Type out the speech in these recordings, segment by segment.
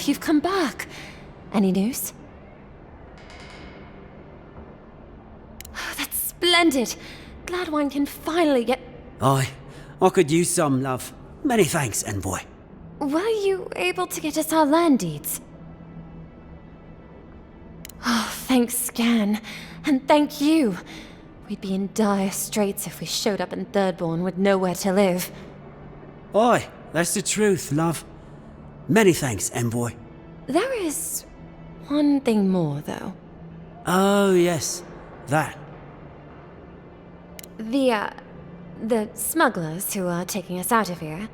You've come back. Any news? Oh, that's splendid. Glad one can finally get... Aye, I could use some, love. Many thanks, envoy. Were you able to get us our land deeds? Oh, thanks, Scan. And thank you. We'd be in dire straits if we showed up in Thirdborn with nowhere to live. Aye, that's the truth, love. Many thanks, envoy. There is one thing more, though. Oh, yes. That. The smugglers who are taking us out of here,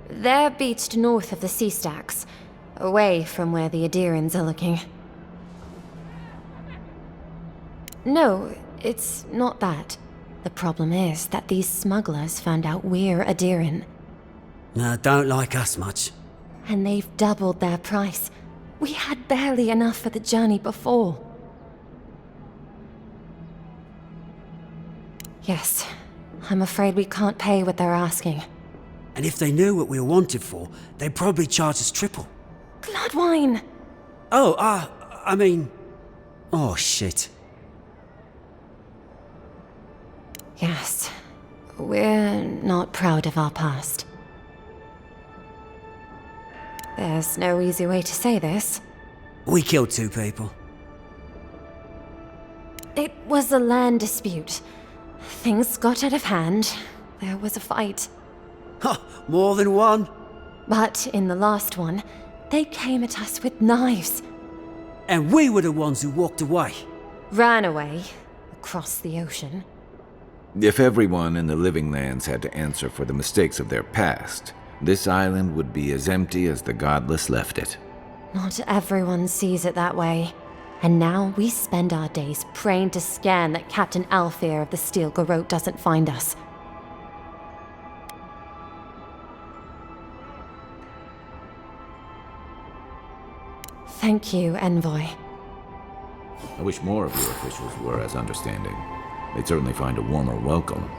they're beached north of the sea stacks, away from where the Adirans are looking. No, it's not that. The problem is that these smugglers found out we're Adiran. No, don't like us much. And they've doubled their price. We had barely enough for the journey before. Yes, I'm afraid we can't pay what they're asking. And if they knew what we were wanted for, they'd probably charge us triple. Bloodwine! Oh, I mean... Oh, shit. Yes, we're not proud of our past. There's no easy way to say this. We killed 2 people. It was a land dispute. Things got out of hand. There was a fight. Ha! More than one? But in the last one, they came at us with knives. And we were the ones who walked away. Ran away. Across the ocean. If everyone in the Living Lands had to answer for the mistakes of their past, this island would be as empty as the Godless left it. Not everyone sees it that way. And now we spend our days praying to Scan that Captain Alfear of the Steel Garrote doesn't find us. Thank you, Envoy. I wish more of your officials were as understanding. They'd certainly find a warmer welcome.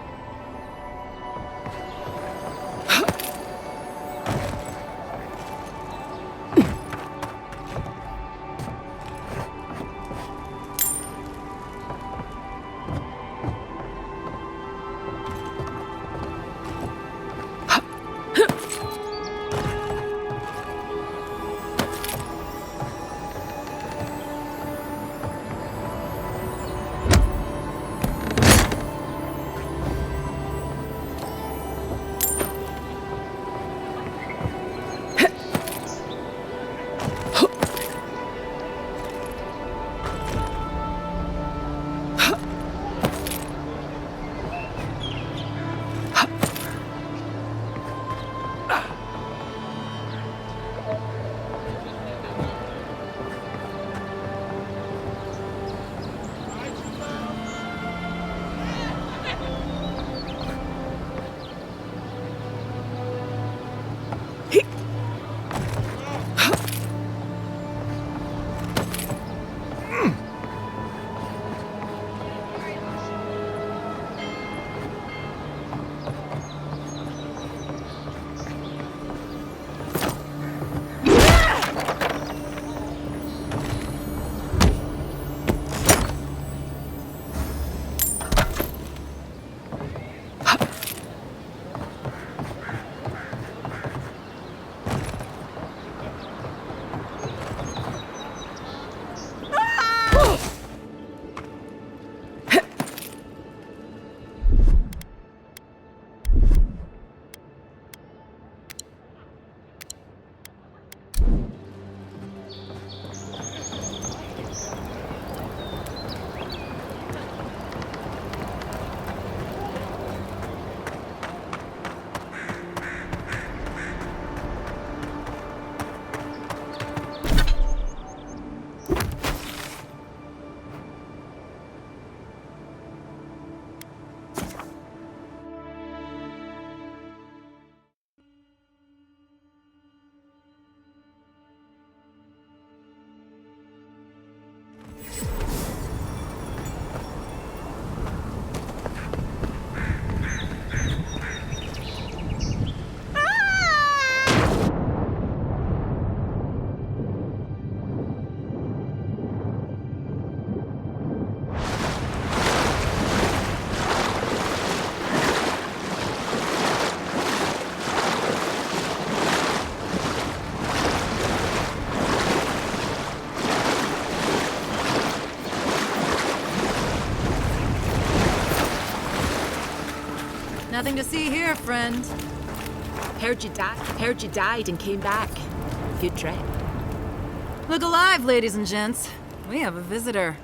Nothing to see here, friend. Heard you died and came back. Good trip. Look alive, ladies and gents. We have a visitor.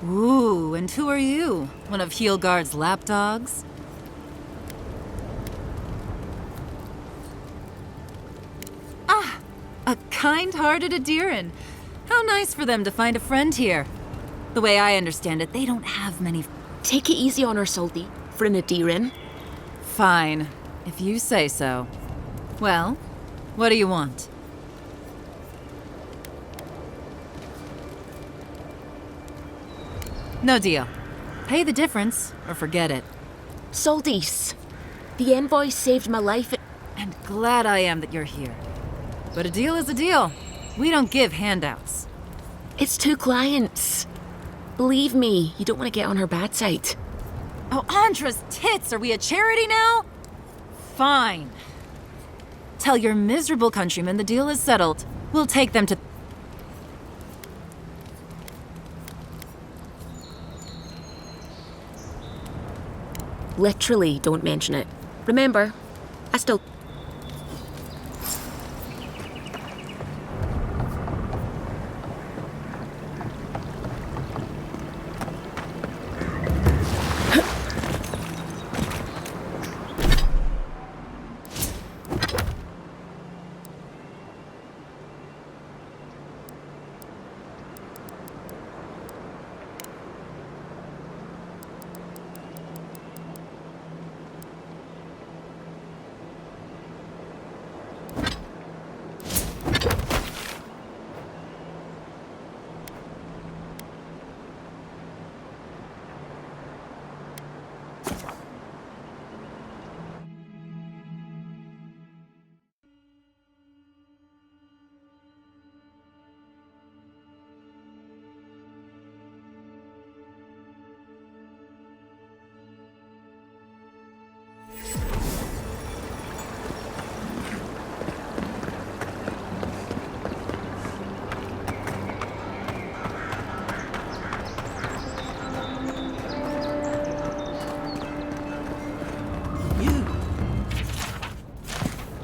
Ooh, and who are you? One of Heelgard's lapdogs? Ah, a kind-hearted Adiran. How nice for them to find a friend here. The way I understand it, they don't have many... Take it easy on her, Salty, for an Adiran. Fine, if you say so. Well, what do you want? No deal. Pay the difference, or forget it. Salties, the envoy saved my life. And glad I am that you're here. But a deal is a deal. We don't give handouts. It's 2 clients. Believe me, you don't want to get on her bad side. Oh, Andra's tits! Are we a charity now? Fine. Tell your miserable countrymen the deal is settled. We'll take them to... Literally, don't mention it. Remember, I still...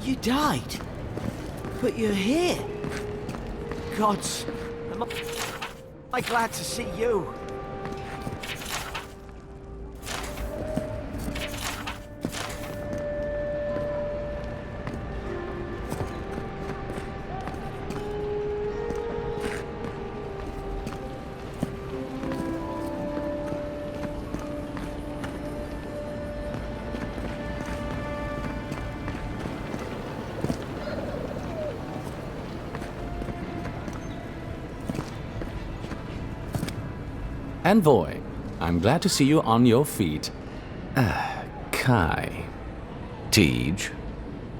You died, but you're here. Gods, am I glad to see you. Envoy, I'm glad to see you on your feet. Kai. Tej,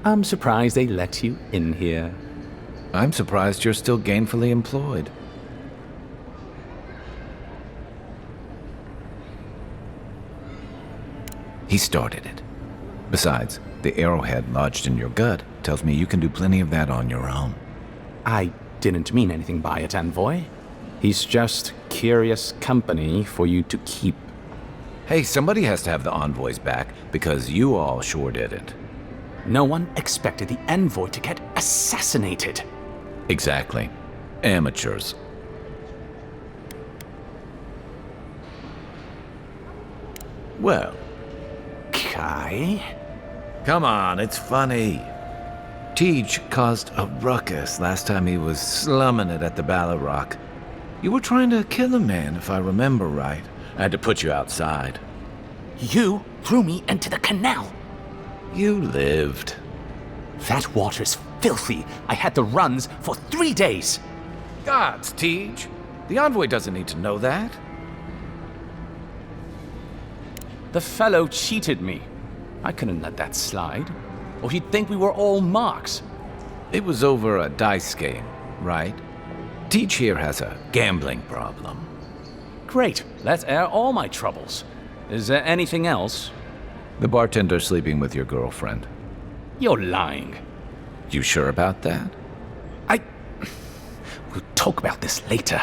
I'm surprised they let you in here. I'm surprised you're still gainfully employed. He started it. Besides, the arrowhead lodged in your gut tells me you can do plenty of that on your own. I didn't mean anything by it, Envoy. He's just curious company for you to keep. Hey, somebody has to have the envoys back, because you all sure didn't. No one expected the Envoy to get assassinated. Exactly. Amateurs. Well, Kai? come on, it's funny. Tej caused a ruckus last time he was slumming it at the Ballarrock. You were trying to kill a man, if I remember right. I had to put you outside. You threw me into the canal. You lived. That water's filthy. I had the runs for 3 days. Gods, Tej. The envoy doesn't need to know that. The fellow cheated me. I couldn't let that slide. Or he'd think we were all marks. It was over a dice game, right? Tej here has a gambling problem. Great. Let's air all my troubles. Is there anything else? The bartender sleeping with your girlfriend. You're lying. You sure about that? We'll talk about this later.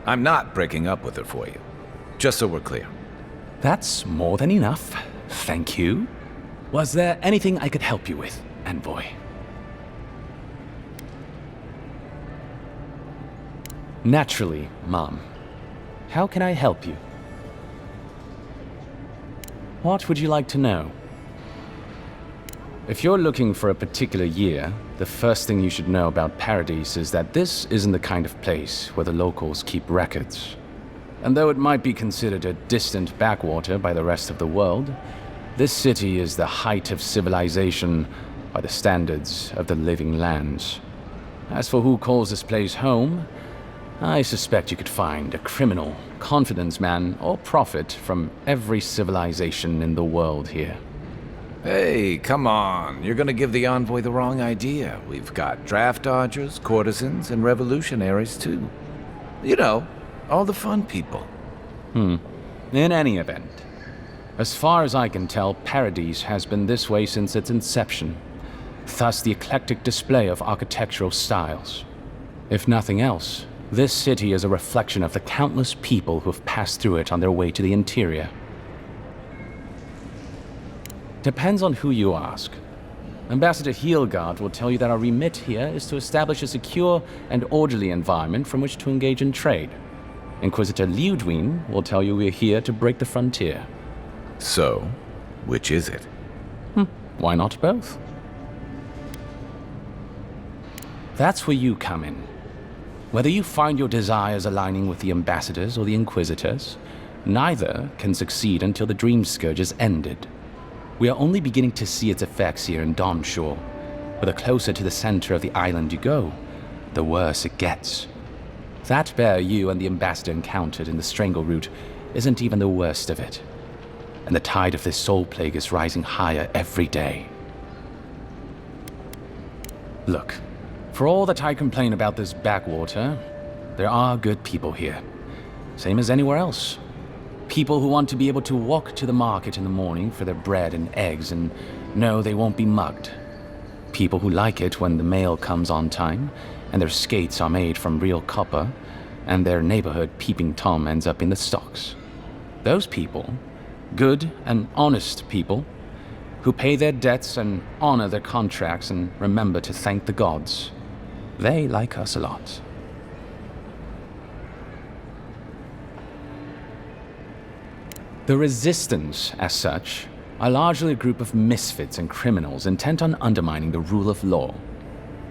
I'm not breaking up with her for you. Just so we're clear. That's more than enough. Thank you. Was there anything I could help you with, envoy? Naturally, Mom. How can I help you? What would you like to know? If you're looking for a particular year, the first thing you should know about Paradise is that this isn't the kind of place where the locals keep records. And though it might be considered a distant backwater by the rest of the world, this city is the height of civilization by the standards of the living lands. As for who calls this place home, I suspect you could find a criminal, confidence man, or prophet from every civilization in the world here. Hey, come on. You're gonna give the envoy the wrong idea. We've got draft dodgers, courtesans, and revolutionaries, too. You know, all the fun people. In any event, as far as I can tell, Paradise has been this way since its inception. Thus the eclectic display of architectural styles. If nothing else, this city is a reflection of the countless people who have passed through it on their way to the interior. Depends on who you ask. Ambassador Heelgard will tell you that our remit here is to establish a secure and orderly environment from which to engage in trade. Inquisitor Liudwin will tell you we're here to break the frontier. So, which is it? Why not both? That's where you come in. Whether you find your desires aligning with the ambassadors or the inquisitors, neither can succeed until the Dream Scourge is ended. We are only beginning to see its effects here in Dawnshore, but the closer to the center of the island you go, the worse it gets. That bear you and the ambassador encountered in the Strangle Route isn't even the worst of it. And the tide of this soul plague is rising higher every day. Look, for all that I complain about this backwater, there are good people here. Same as anywhere else. People who want to be able to walk to the market in the morning for their bread and eggs and know they won't be mugged. People who like it when the mail comes on time and their skates are made from real copper and their neighborhood peeping Tom ends up in the stocks. Those people, good and honest people, who pay their debts and honor their contracts and remember to thank the gods. They like us a lot. The Resistance, as such, are largely a group of misfits and criminals intent on undermining the rule of law.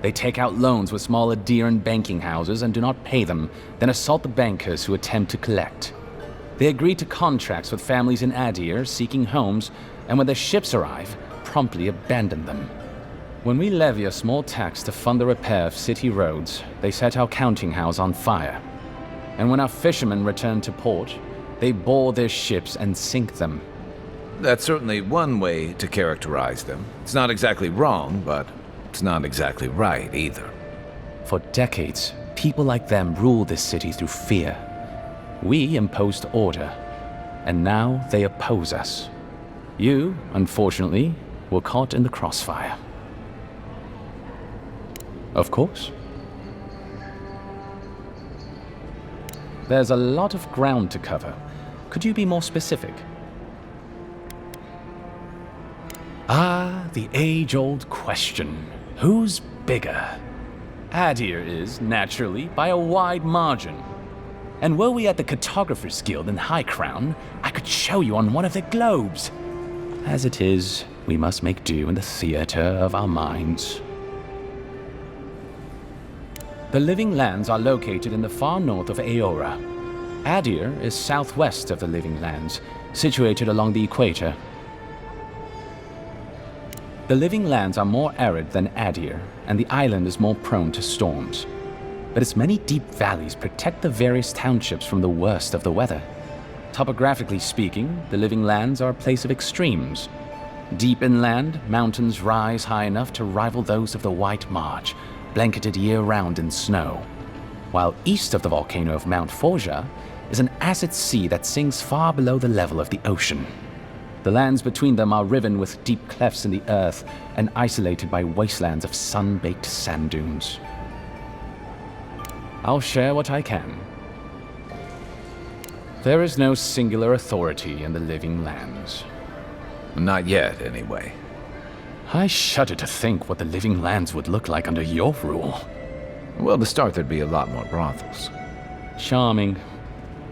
They take out loans with small Adiran banking houses and do not pay them, then assault the bankers who attempt to collect. They agree to contracts with families in Adir seeking homes, and when their ships arrive, promptly abandon them. When we levy a small tax to fund the repair of city roads, they set our counting house on fire. And when our fishermen return to port, they board their ships and sink them. That's certainly one way to characterize them. It's not exactly wrong, but it's not exactly right either. For decades, people like them ruled this city through fear. We imposed order, and now they oppose us. You, unfortunately, were caught in the crossfire. Of course. There's a lot of ground to cover. Could you be more specific? Ah, the age-old question. Who's bigger? Adir is, naturally, by a wide margin. And were we at the Cartographers Guild in High Crown, I could show you on one of the globes. As it is, we must make do in the theater of our minds. The Living Lands are located in the far north of Aora. Adir is southwest of the Living Lands, situated along the equator. The Living Lands are more arid than Adir, and the island is more prone to storms. But its many deep valleys protect the various townships from the worst of the weather. Topographically speaking, the Living Lands are a place of extremes. Deep inland, mountains rise high enough to rival those of the White March, blanketed year-round in snow. While east of the volcano of Mount Forja is an acid sea that sinks far below the level of the ocean. The lands between them are riven with deep clefts in the earth and isolated by wastelands of sun-baked sand dunes. I'll share what I can. There is no singular authority in the living lands. Not yet, anyway. I shudder to think what the living lands would look like under your rule. Well, to start, there'd be a lot more brothels. Charming.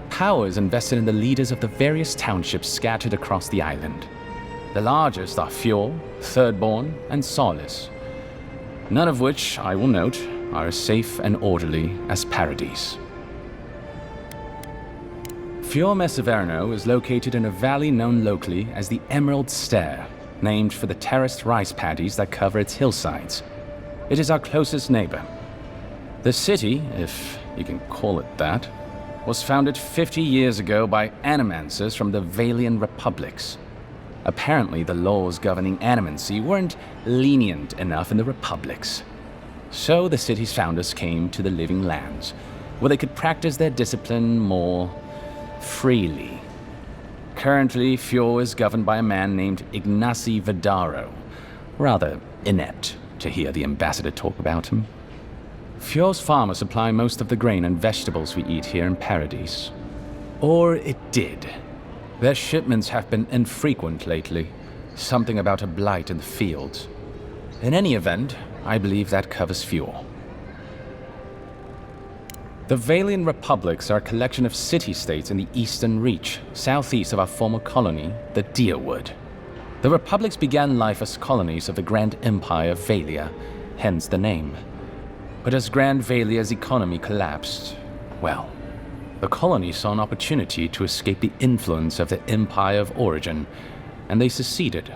Power is invested in the leaders of the various townships scattered across the island. The largest are Fjord, Thirdborn, and Solace. None of which, I will note, are as safe and orderly as Paradise. Fjord Messeverno is located in a valley known locally as the Emerald Stair, named for the terraced rice paddies that cover its hillsides. It is our closest neighbor. The city, if you can call it that, was founded 50 years ago by animancers from the Valian Republics. Apparently, the laws governing animancy weren't lenient enough in the Republics. So the city's founders came to the living lands, where they could practice their discipline more freely. Currently, Fjord is governed by a man named Ignacy Vidaro. Rather inept to hear the ambassador talk about him. Fjord's farmers supply most of the grain and vegetables we eat here in Paradise. Or it did. Their shipments have been infrequent lately. Something about a blight in the fields. In any event, I believe that covers Fjord. The Valian Republics are a collection of city-states in the Eastern Reach, southeast of our former colony, the Deerwood. The Republics began life as colonies of the Grand Empire of Valia, hence the name. But as Grand Valia's economy collapsed, well, the colony saw an opportunity to escape the influence of the Empire of Origin, and they seceded,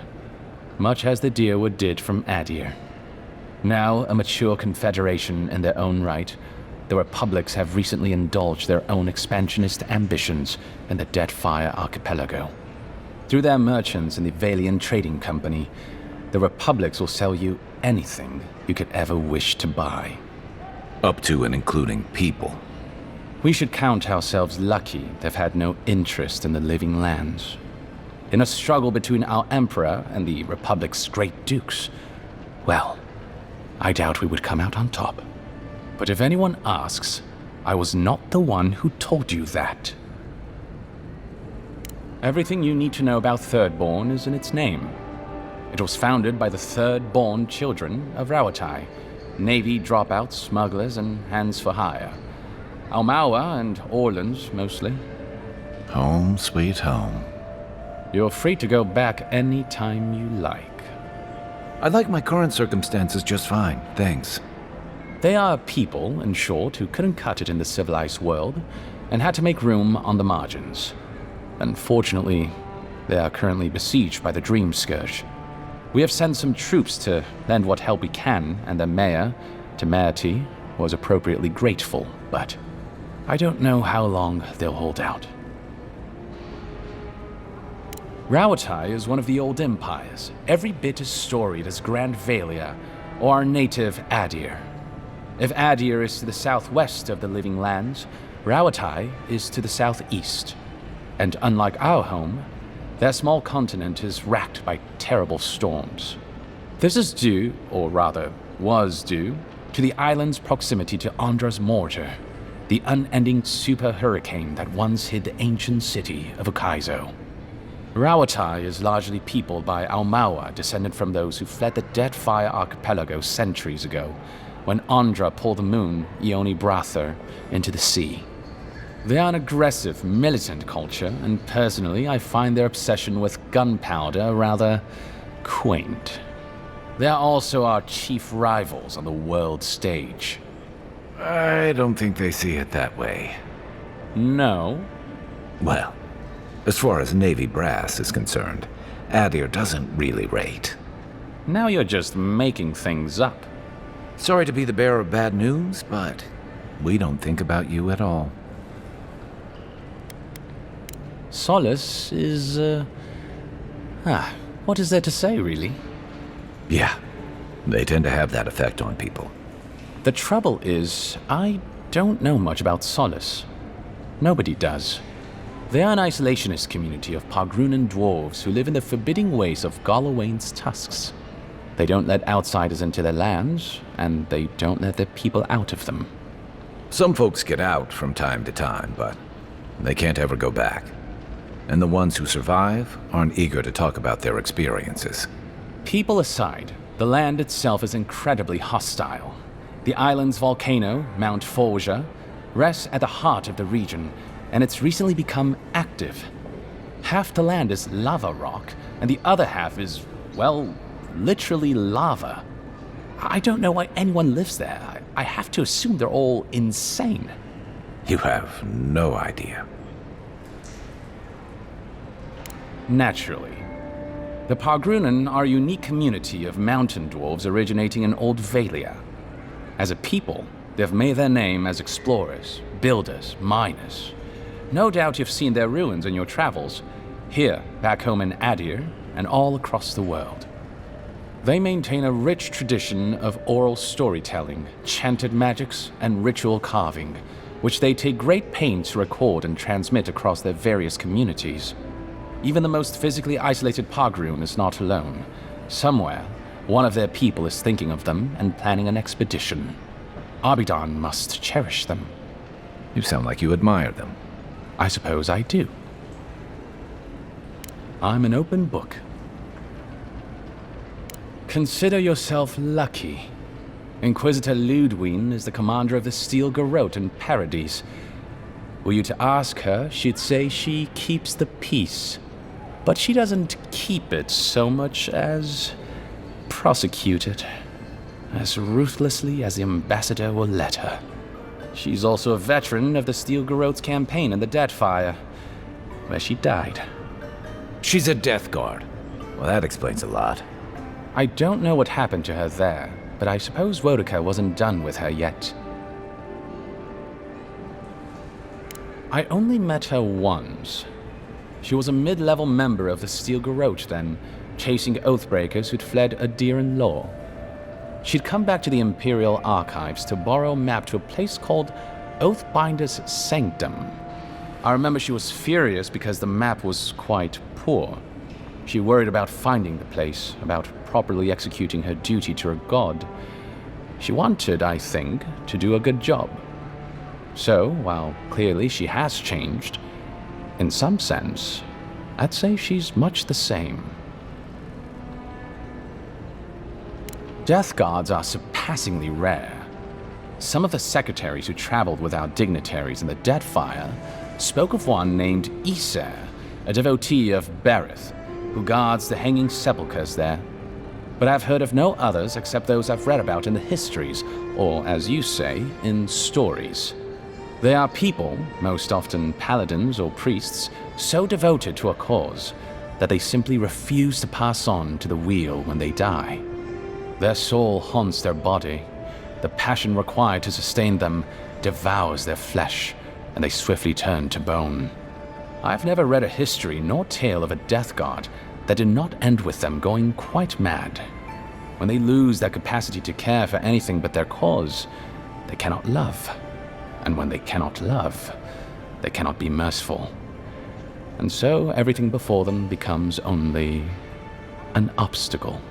much as the Deerwood did from Adir. Now a mature confederation in their own right, the Republics have recently indulged their own expansionist ambitions in the Deadfire Archipelago. Through their merchants in the Valian Trading Company, the Republics will sell you anything you could ever wish to buy. Up to and including people. We should count ourselves lucky they've had no interest in the living lands. In a struggle between our Emperor and the Republic's great dukes, well, I doubt we would come out on top. But if anyone asks, I was not the one who told you that. Everything you need to know about Thirdborn is in its name. It was founded by the third-born children of Rawatai, Navy dropouts, smugglers, and hands for hire. Almawa and Orleans, mostly. Home, sweet home. You're free to go back any time you like. I like my current circumstances just fine, thanks. They are people, in short, who couldn't cut it in the civilized world and had to make room on the margins. Unfortunately, they are currently besieged by the Dream Scourge. We have sent some troops to lend what help we can, and the mayor, Temerity, was appropriately grateful, but I don't know how long they'll hold out. Rawatai is one of the old empires, every bit as storied as Grand Valia or our native Adir. If Adir is to the southwest of the living lands, Rawatai is to the southeast. And unlike our home, their small continent is racked by terrible storms. This is due, or rather, was due, to the island's proximity to Andra's mortar, the unending super hurricane that once hid the ancient city of Ukaizo. Rawatai is largely peopled by Almawa, descended from those who fled the Deadfire Archipelago centuries ago, when Andra pulled the moon, Ioni Brather, into the sea. They are an aggressive, militant culture, and personally I find their obsession with gunpowder rather quaint. They are also our chief rivals on the world stage. I don't think they see it that way. No? Well, as far as Navy brass is concerned, Adir doesn't really rate. Now you're just making things up. Sorry to be the bearer of bad news, but we don't think about you at all. Solace is, what is there to say, really? Yeah, they tend to have that effect on people. The trouble is, I don't know much about Solace. Nobody does. They are an isolationist community of Pogrunan dwarves who live in the forbidding ways of Galawain's tusks. They don't let outsiders into their lands, and they don't let their people out of them. Some folks get out from time to time, but They can't ever go back. And the ones who survive aren't eager to talk about their experiences. People aside, the land itself is incredibly hostile. The island's volcano, Mount Forja, rests at the heart of the region, and it's recently become active. Half the land is lava rock, and the other half is, well, literally lava. I don't know why anyone lives there. I have to assume they're all insane. You have no idea. Naturally. The Pargrunen are a unique community of mountain dwarves originating in Old Valia. As a people, they've made their name as explorers, builders, miners. No doubt you've seen their ruins in your travels, here, back home in Adir, and all across the world. They maintain a rich tradition of oral storytelling, chanted magics, and ritual carving, which they take great pains to record and transmit across their various communities. Even the most physically isolated Pargrun is not alone. Somewhere, one of their people is thinking of them and planning an expedition. Abidan must cherish them. You sound like you admire them. I suppose I do. I'm an open book. Consider yourself lucky. Inquisitor Ludwine is the commander of the Steel Garrote in Paradise. Were you to ask her, she'd say she keeps the peace. But she doesn't keep it so much as prosecute it, as ruthlessly as the ambassador will let her. She's also a veteran of the Steel Garrote's campaign in the Deadfire, where she died. She's a Death Guard. Well, that explains a lot. I don't know what happened to her there, but I suppose Wodica wasn't done with her yet. I only met her once. She was a mid-level member of the Steel Garrote then, chasing Oathbreakers who'd fled Adiran law. She'd come back to the Imperial Archives to borrow a map to a place called Oathbinder's Sanctum. I remember she was furious because the map was quite poor. She worried about finding the place, about properly executing her duty to her god. She wanted, I think, to do a good job. So, while clearly she has changed, in some sense, I'd say she's much the same. Death Guards are surpassingly rare. Some of the secretaries who traveled with our dignitaries in the Deadfire spoke of one named Iser, a devotee of Berith, who guards the hanging sepulchres there. But I've heard of no others except those I've read about in the histories, or, as you say, in stories. They are people, most often paladins or priests, so devoted to a cause that they simply refuse to pass on to the wheel when they die. Their soul haunts their body. The passion required to sustain them devours their flesh, and they swiftly turn to bone. I've never read a history nor tale of a death guard that did not end with them going quite mad. When they lose their capacity to care for anything but their cause, they cannot love. And when they cannot love, they cannot be merciful. And so everything before them becomes only an obstacle.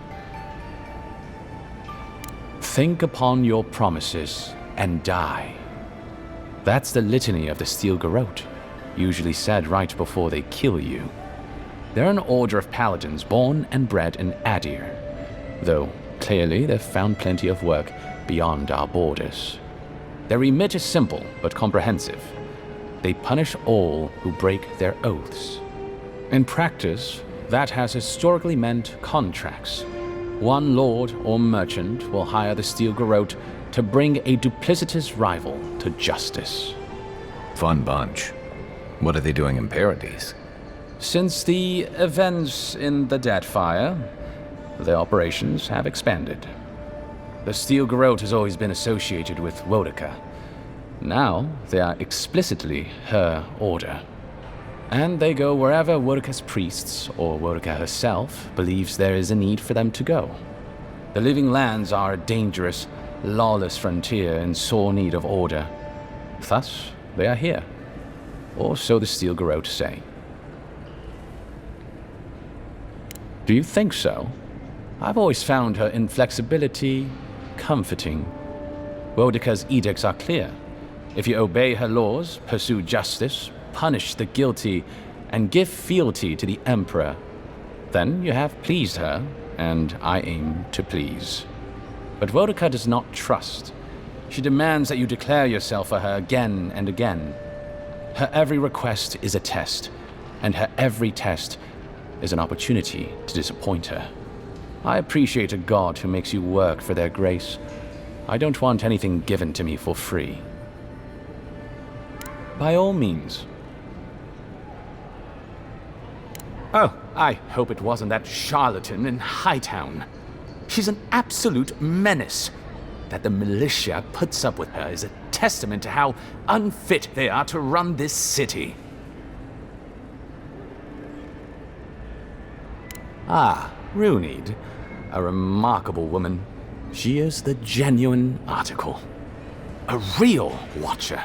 Think upon your promises and die. That's the litany of the Steel Garrote, usually said right before they kill you. They're an order of paladins born and bred in Adir, though clearly they've found plenty of work beyond our borders. Their remit is simple but comprehensive. They punish all who break their oaths. In practice, that has historically meant contracts. One lord or merchant will hire the Steel Garrote to bring a duplicitous rival to justice. Fun bunch. What are they doing in Paradise? Since the events in the Deadfire, their operations have expanded. The Steel Garrote has always been associated with Wodica. Now, they are explicitly her order. And they go wherever Wodica's priests, or Wodica herself, believes there is a need for them to go. The Living Lands are a dangerous, lawless frontier in sore need of order. Thus, they are here. Or so the Steel Garrote say. Do you think so? I've always found her inflexibility comforting. Wodica's edicts are clear. If you obey her laws, pursue justice, punish the guilty and give fealty to the Emperor, then you have pleased her, and I aim to please. But Boudica does not trust. She demands that you declare yourself for her again and again. Her every request is a test, and her every test is an opportunity to disappoint her. I appreciate a god who makes you work for their grace. I don't want anything given to me for free. By all means. Oh, I hope it wasn't that charlatan in Hightown. She's an absolute menace. That the militia puts up with her is a testament to how unfit they are to run this city. Ah, Runid. A remarkable woman. She is the genuine article. A real watcher.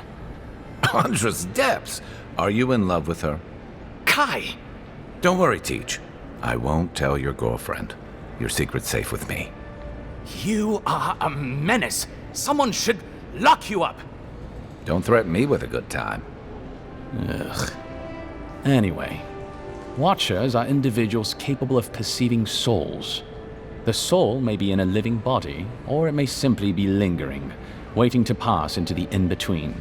Andras Depths! Are you in love with her? Kai! Don't worry, Teach. I won't tell your girlfriend. Your secret's safe with me. You are a menace. Someone should lock you up. Don't threaten me with a good time. Ugh. Anyway, Watchers are individuals capable of perceiving souls. The soul may be in a living body, or it may simply be lingering, waiting to pass into the in-between.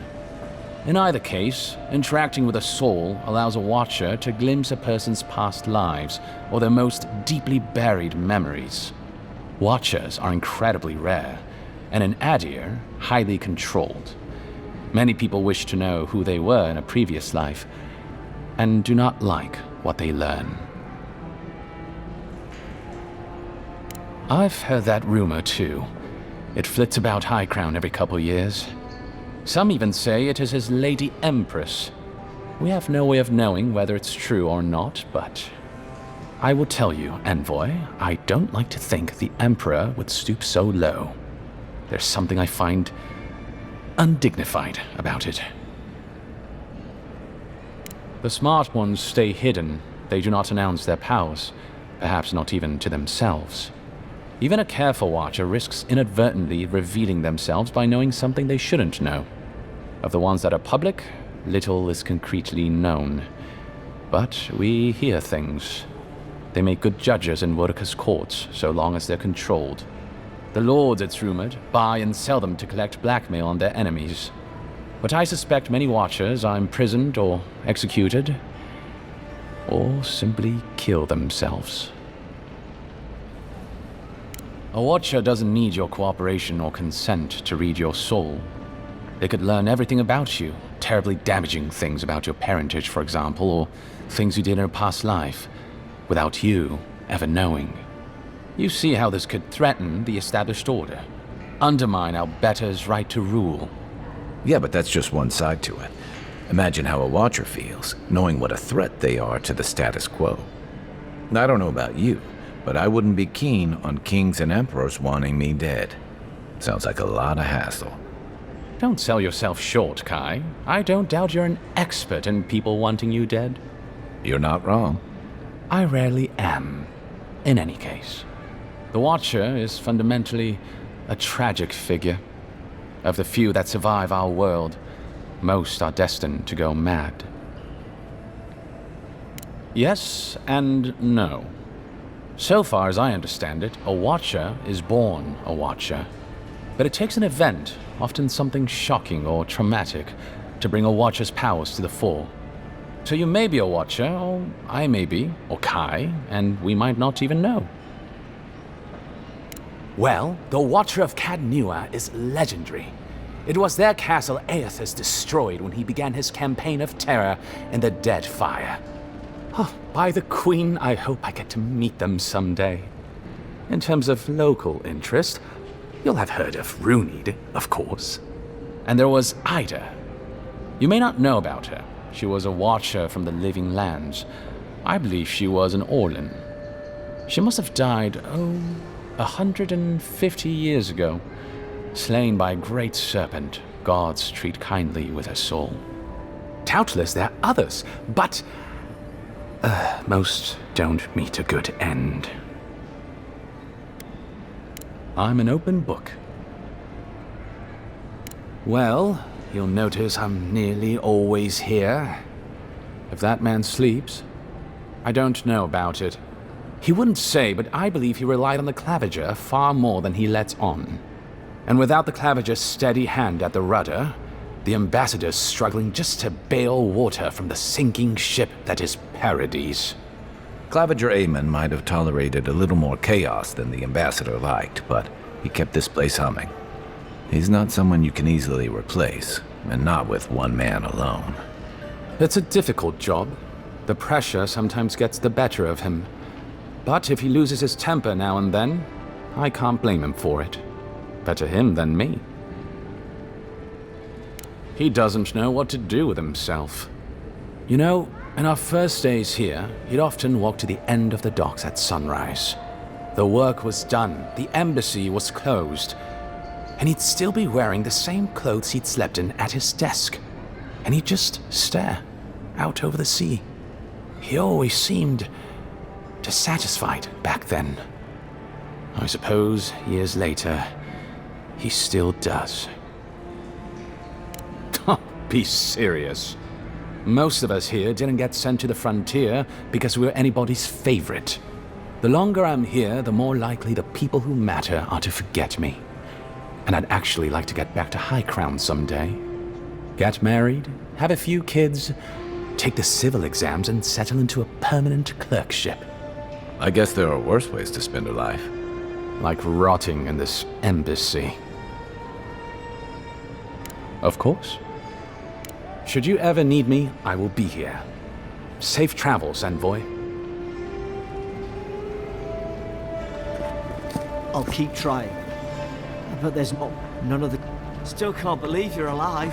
In either case, interacting with a soul allows a Watcher to glimpse a person's past lives or their most deeply buried memories. Watchers are incredibly rare, and in Adir, highly controlled. Many people wish to know who they were in a previous life, and do not like what they learn. I've heard that rumor too. It flits about High Crown every couple years. Some even say it is his Lady Empress. We have no way of knowing whether it's true or not, but I will tell you, Envoy, I don't like to think the Emperor would stoop so low. There's something I find undignified about it. The smart ones stay hidden. They do not announce their powers, perhaps not even to themselves. Even a careful Watcher risks inadvertently revealing themselves by knowing something they shouldn't know. Of the ones that are public, little is concretely known. But we hear things. They make good judges in Boudica's courts, so long as they're controlled. The lords, it's rumored, buy and sell them to collect blackmail on their enemies. But I suspect many Watchers are imprisoned or executed, or simply kill themselves. A Watcher doesn't need your cooperation or consent to read your soul. They could learn everything about you, terribly damaging things about your parentage, for example, or things you did in a past life, without you ever knowing. You see how this could threaten the established order, undermine our betters' right to rule. Yeah, but that's just one side to it. Imagine how a Watcher feels, knowing what a threat they are to the status quo. I don't know about you, but I wouldn't be keen on kings and emperors wanting me dead. Sounds like a lot of hassle. Don't sell yourself short, Kai. I don't doubt you're an expert in people wanting you dead. You're not wrong. I rarely am. In any case, the Watcher is fundamentally a tragic figure. Of the few that survive our world, most are destined to go mad. Yes and no. So far as I understand it, a Watcher is born a Watcher. But it takes an event, often something shocking or traumatic, to bring a Watcher's powers to the fore. So you may be a Watcher, or I may be, or Kai, and we might not even know. Well, the Watcher of Cadnua is legendary. It was their castle Aethys destroyed when he began his campaign of terror in the Dead Fire. Oh, by the Queen, I hope I get to meet them someday. In terms of local interest, you'll have heard of Runid, of course. And there was Ida. You may not know about her. She was a Watcher from the Living Lands. I believe she was an Orlin. She must have died, 150 years ago. Slain by a great serpent, gods treat kindly with her soul. Doubtless there are others, but most don't meet a good end. I'm an open book. Well, you'll notice I'm nearly always here. If that man sleeps, I don't know about it. He wouldn't say, but I believe he relied on the Claviger far more than he lets on. And without the Claviger's steady hand at the rudder, the ambassador's struggling just to bail water from the sinking ship that is Paradise. Claviger Amon might have tolerated a little more chaos than the ambassador liked, but he kept this place humming. He's not someone you can easily replace, and not with one man alone. It's a difficult job. The pressure sometimes gets the better of him. But if he loses his temper now and then, I can't blame him for it. Better him than me. He doesn't know what to do with himself. You know, in our first days here, he'd often walk to the end of the docks at sunrise. The work was done, the embassy was closed, and he'd still be wearing the same clothes he'd slept in at his desk. And he'd just stare out over the sea. He always seemed dissatisfied back then. I suppose, years later, he still does. Be serious. Most of us here didn't get sent to the frontier because we were anybody's favorite. The longer I'm here, the more likely the people who matter are to forget me. And I'd actually like to get back to High Crown someday. Get married, have a few kids, take the civil exams, and settle into a permanent clerkship. I guess there are worse ways to spend a life. Like rotting in this embassy. Of course. Should you ever need me, I will be here. Safe travels, envoy. I'll keep trying. But there's none of the... Still can't believe you're alive.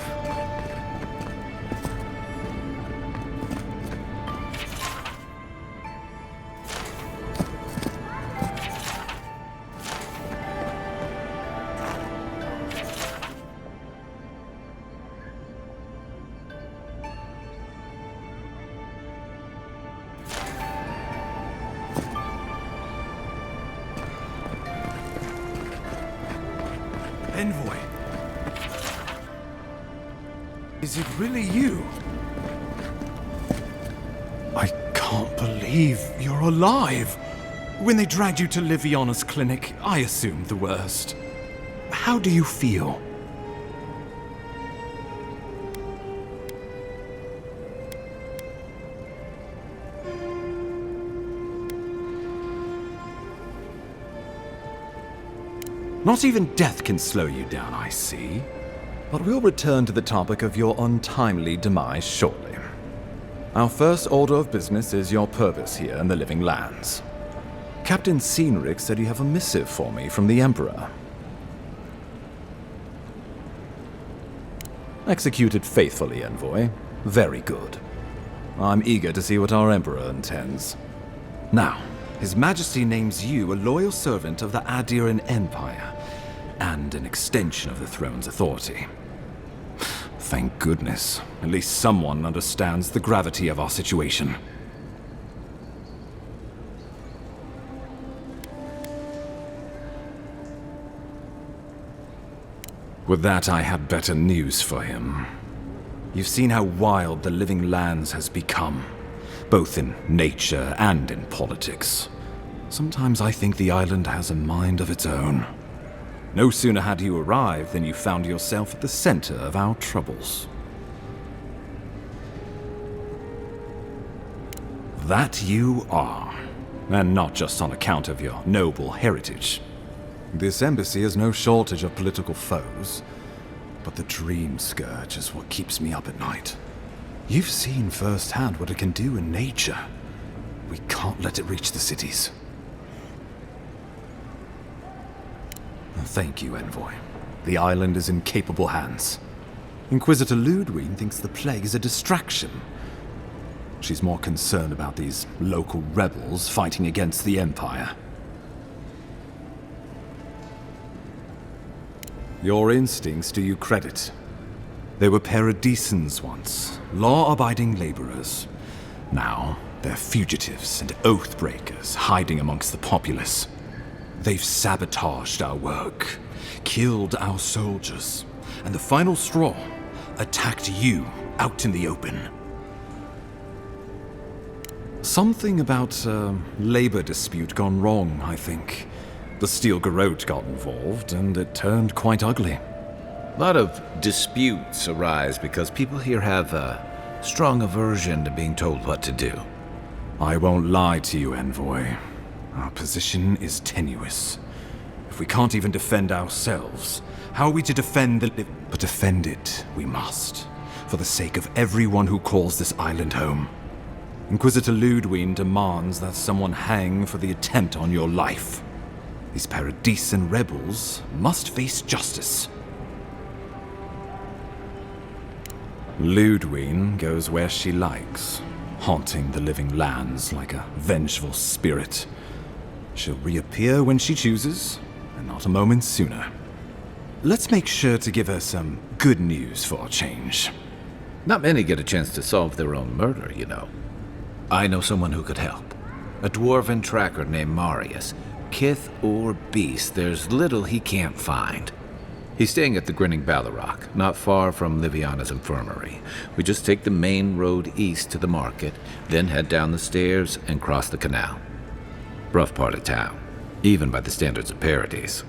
Envoy. Is it really you? I can't believe you're alive. When they dragged you to Liviana's clinic, I assumed the worst. How do you feel? Not even death can slow you down, I see. But we'll return to the topic of your untimely demise shortly. Our first order of business is your purpose here in the Living Lands. Captain Cynric said you have a missive for me from the Emperor. Executed faithfully, Envoy. Very good. I'm eager to see what our Emperor intends. Now, His Majesty names you a loyal servant of the Adiran Empire, and an extension of the throne's authority. Thank goodness. At least someone understands the gravity of our situation. With that, I have better news for him. You've seen how wild the Living Lands has become, both in nature and in politics. Sometimes I think the island has a mind of its own. No sooner had you arrived than you found yourself at the center of our troubles. That you are, and not just on account of your noble heritage. This embassy has no shortage of political foes, but the Dream Scourge is what keeps me up at night. You've seen firsthand what it can do in nature. We can't let it reach the cities. Thank you, Envoy. The island is in capable hands. Inquisitor Ludwig thinks the plague is a distraction. She's more concerned about these local rebels fighting against the Empire. Your instincts do you credit. They were Paradisans once, law-abiding laborers. Now, they're fugitives and oath-breakers hiding amongst the populace. They've sabotaged our work, killed our soldiers, and the final straw, attacked you out in the open. Something about a labor dispute gone wrong, I think. The Steel Garrote got involved, and it turned quite ugly. A lot of disputes arise because people here have a strong aversion to being told what to do. I won't lie to you, Envoy. Our position is tenuous. If we can't even defend ourselves, how are we to defend But defend it, we must, for the sake of everyone who calls this island home. Inquisitor Ludwig demands that someone hang for the attempt on your life. These Paradisian rebels must face justice. Ludwig goes where she likes, haunting the living lands like a vengeful spirit. She'll reappear when she chooses, and not a moment sooner. Let's make sure to give her some good news for a change. Not many get a chance to solve their own murder, you know. I know someone who could help. A dwarven tracker named Marius. Kith or beast, there's little he can't find. He's staying at the Grinning Ballarrock, not far from Liviana's infirmary. We just take the main road east to the market, then head down the stairs and cross the canal. Rough part of town, even by the standards of Paradise.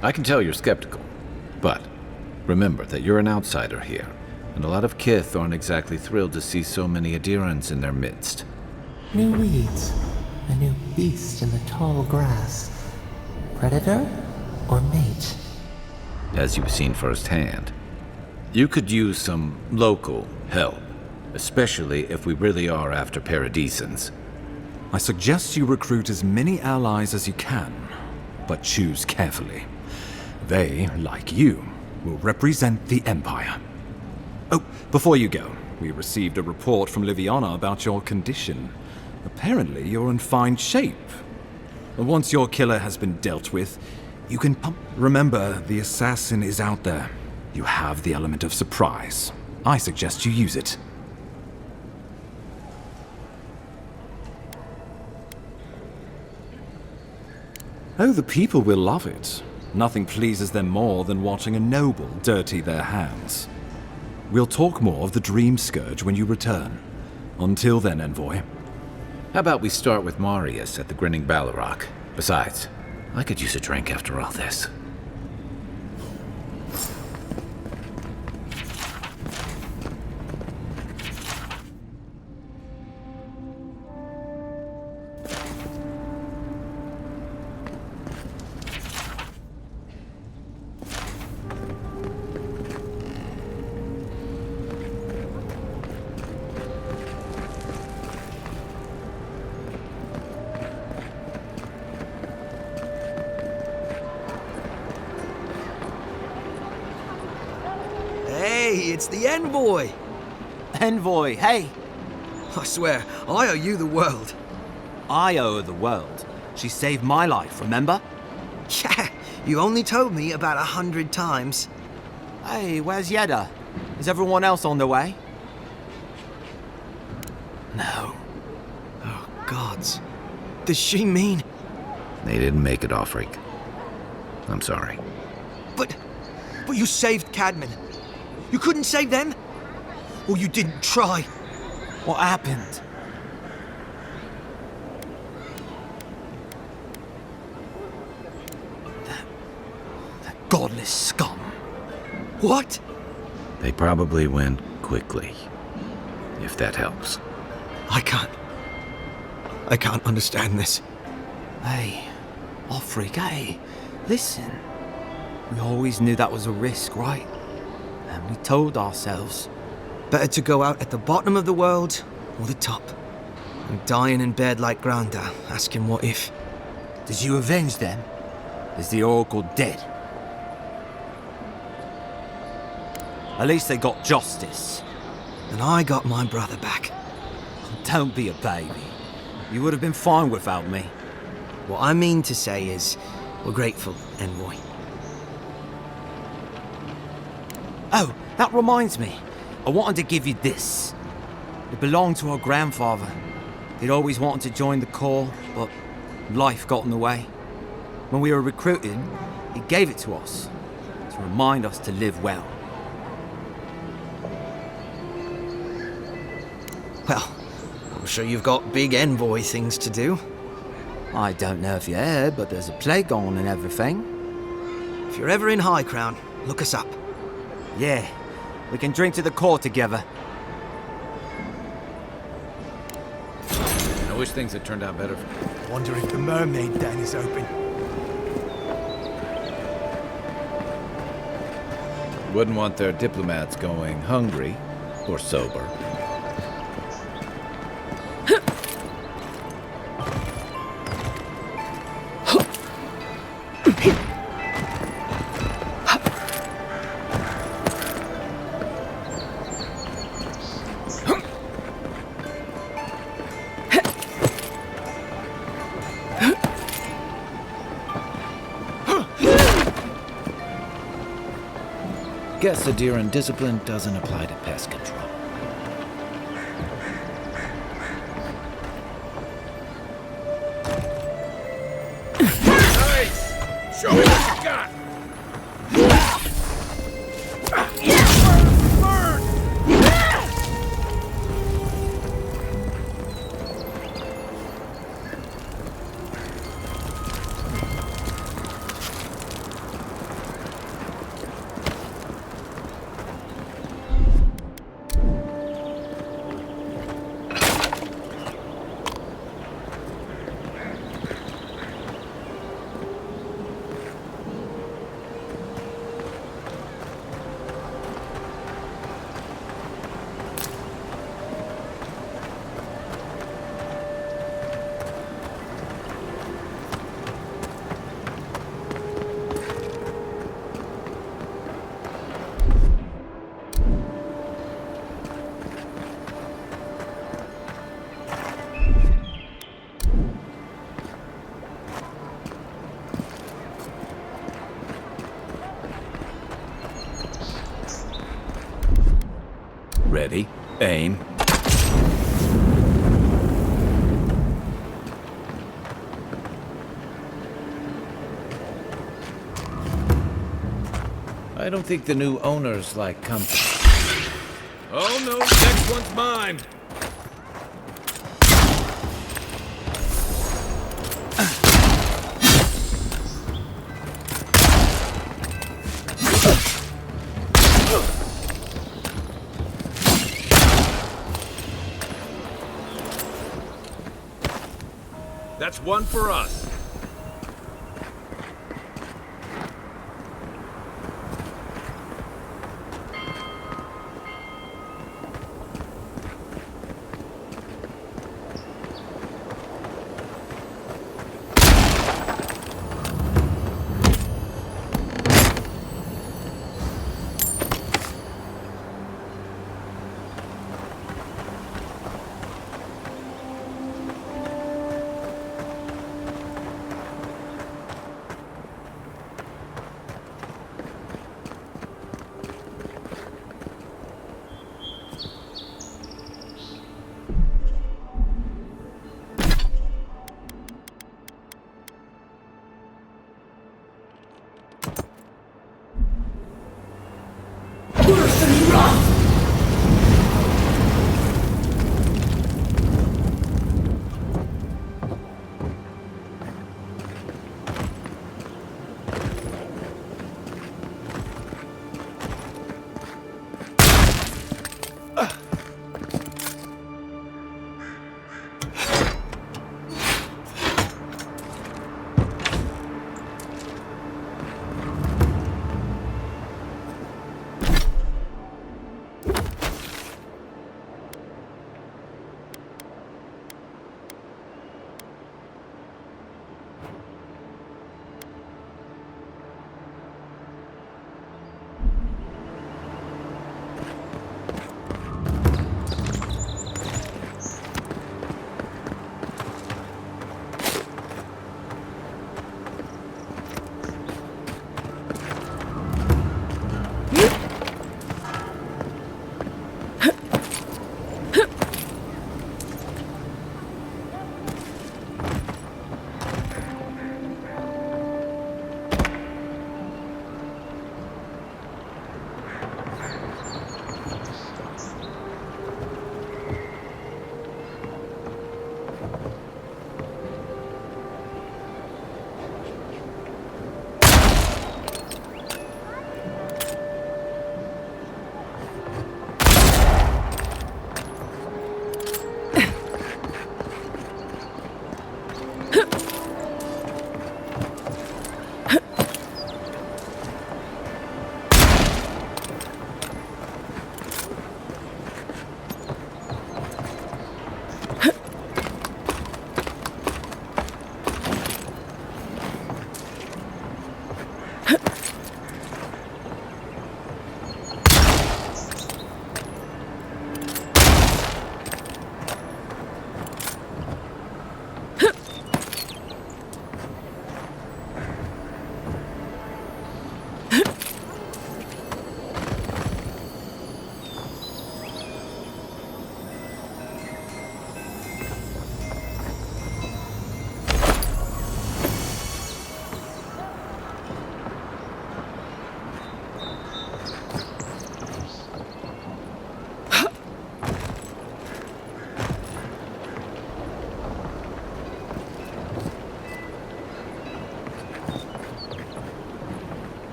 I can tell you're skeptical, but remember that you're an outsider here, and a lot of Kith aren't exactly thrilled to see so many Adirans in their midst. New weeds, a new beast in the tall grass. Predator or mate? As you've seen firsthand. You could use some local help, especially if we really are after Paradisans. I suggest you recruit as many allies as you can, but choose carefully. They, like you, will represent the Empire. Oh, before you go, we received a report from Liviana about your condition. Apparently, you're in fine shape. Once your killer has been dealt with, you can pump. Remember, the assassin is out there. You have the element of surprise. I suggest you use it. Oh, the people will love it. Nothing pleases them more than watching a noble dirty their hands. We'll talk more of the Dream Scourge when you return. Until then, Envoy. How about we start with Marius at the Grinning Ballarrock? Besides, I could use a drink after all this. Hey, it's the Envoy! Envoy, hey! I swear, I owe you the world. I owe her the world. She saved my life, remember? Yeah, you only told me about 100 times. Hey, where's Yeda? Is everyone else on their way? No. Oh, gods. Does she mean... They didn't make it, Offric. I'm sorry. But you saved Cadman. You couldn't save them? Or you didn't try? What happened? That godless scum. What? They probably went quickly, if that helps. I can't understand this. Hey, Offric, hey, listen. We always knew that was a risk, right? And we told ourselves. Better to go out at the bottom of the world or the top. And dying in bed like Granda, asking what if. Did you avenge them? Is the Oracle dead? At least they got justice. And I got my brother back. Don't be a baby. You would have been fine without me. What I mean to say is, we're grateful, Envoy. Oh, that reminds me. I wanted to give you this. It belonged to our grandfather. He'd always wanted to join the Corps, but life got in the way. When we were recruited, He gave it to us to remind us to live well. Well, I'm sure you've got big envoy things to do. I don't know if you heard, but there's a plague on and everything. If you're ever in High Crown, look us up. Yeah, we can drink to the core together. I wish things had turned out better for you. Wonder if the mermaid den is open. Wouldn't want their diplomats going hungry or sober. Guess Adiran discipline doesn't apply to pest control. Nice! Show me what you got! Ready, aim. I don't think the new owners like company. Oh no, next one's mine! That's one for us.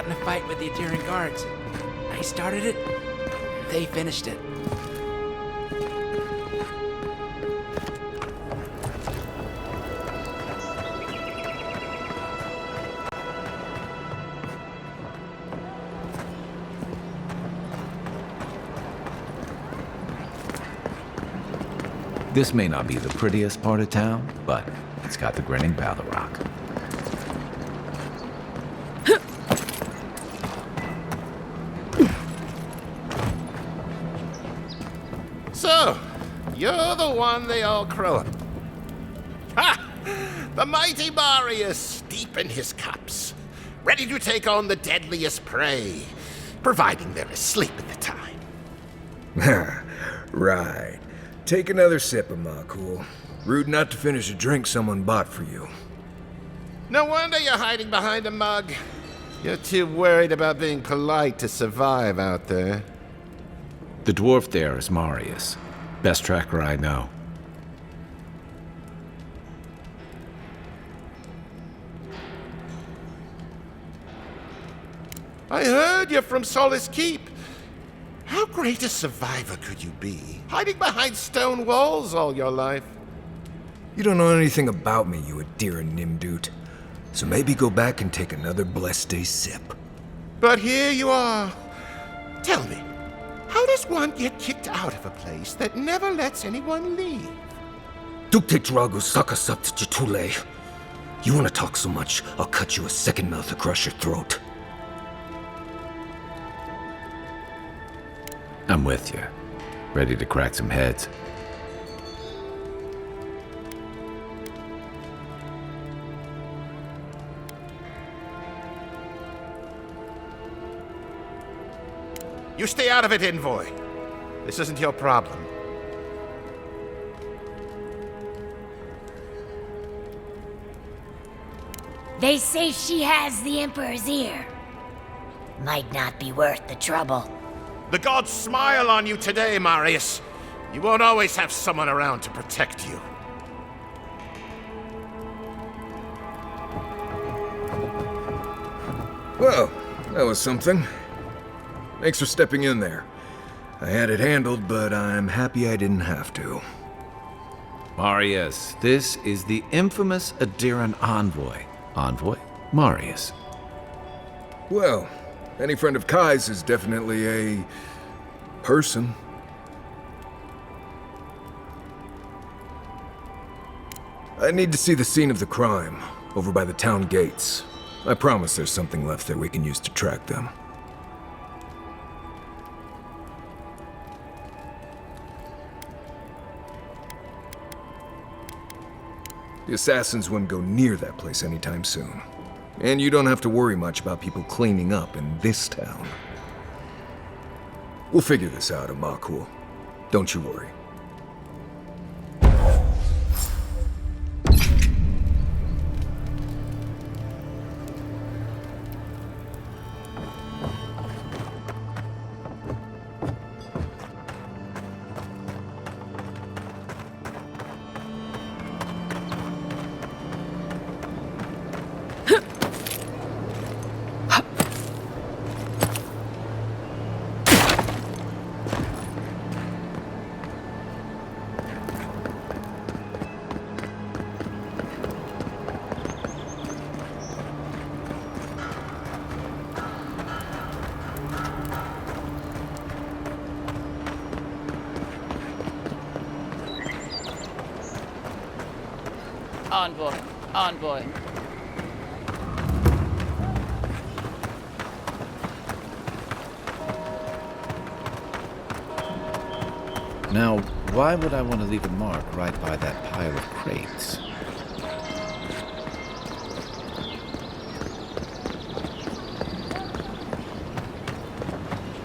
got in a fight with the Adirian guards. I started it, they finished it. This may not be the prettiest part of town, but it's got the grinning Balrog. So, you're the one they all crow up. Ha! The mighty Marius, deep in his cups, ready to take on the deadliest prey, providing they're asleep at the time. Right. Take another sip of my cool. Rude not to finish a drink someone bought for you. No wonder you're hiding behind a mug. You're too worried about being polite to survive out there. The dwarf there is Marius. Best tracker I know. I heard you're from Solace Keep. How great a survivor could you be, hiding behind stone walls all your life? You don't know anything about me, you Adirian Nimdude. So maybe go back and take another blessed day sip. But here you are. Tell me, how does one get kicked out of a place that never lets anyone leave? Dukte Drago Sakasat Jitule. You wanna talk so much, I'll cut you a second mouth across your throat. I'm with you. Ready to crack some heads. You stay out of it, Envoy. This isn't your problem. They say she has the Emperor's ear. Might not be worth the trouble. The gods smile on you today, Marius. You won't always have someone around to protect you. Well, that was something. Thanks for stepping in there. I had it handled, but I'm happy I didn't have to. Marius, this is the infamous Adirian envoy. Envoy? Marius. Well, any friend of Kai's is definitely a person. I need to see the scene of the crime, over by the town gates. I promise there's something left there we can use to track them. The assassins wouldn't go near that place anytime soon. And you don't have to worry much about people cleaning up in this town. We'll figure this out, Amakul. Don't you worry. Envoy. Now, why would I want to leave a mark right by that pile of crates?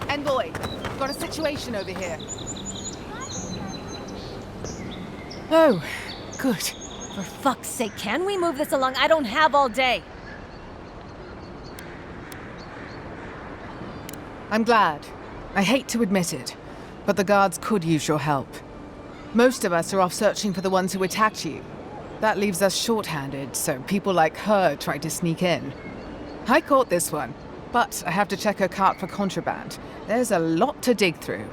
Envoy, got a situation over here. Oh, good. For fuck's sake, can we move this along? I don't have all day. I'm glad. I hate to admit it, but the guards could use your help. Most of us are off searching for the ones who attacked you. That leaves us short-handed, so people like her try to sneak in. I caught this one, But I have to check her cart for contraband. There's a lot to dig through.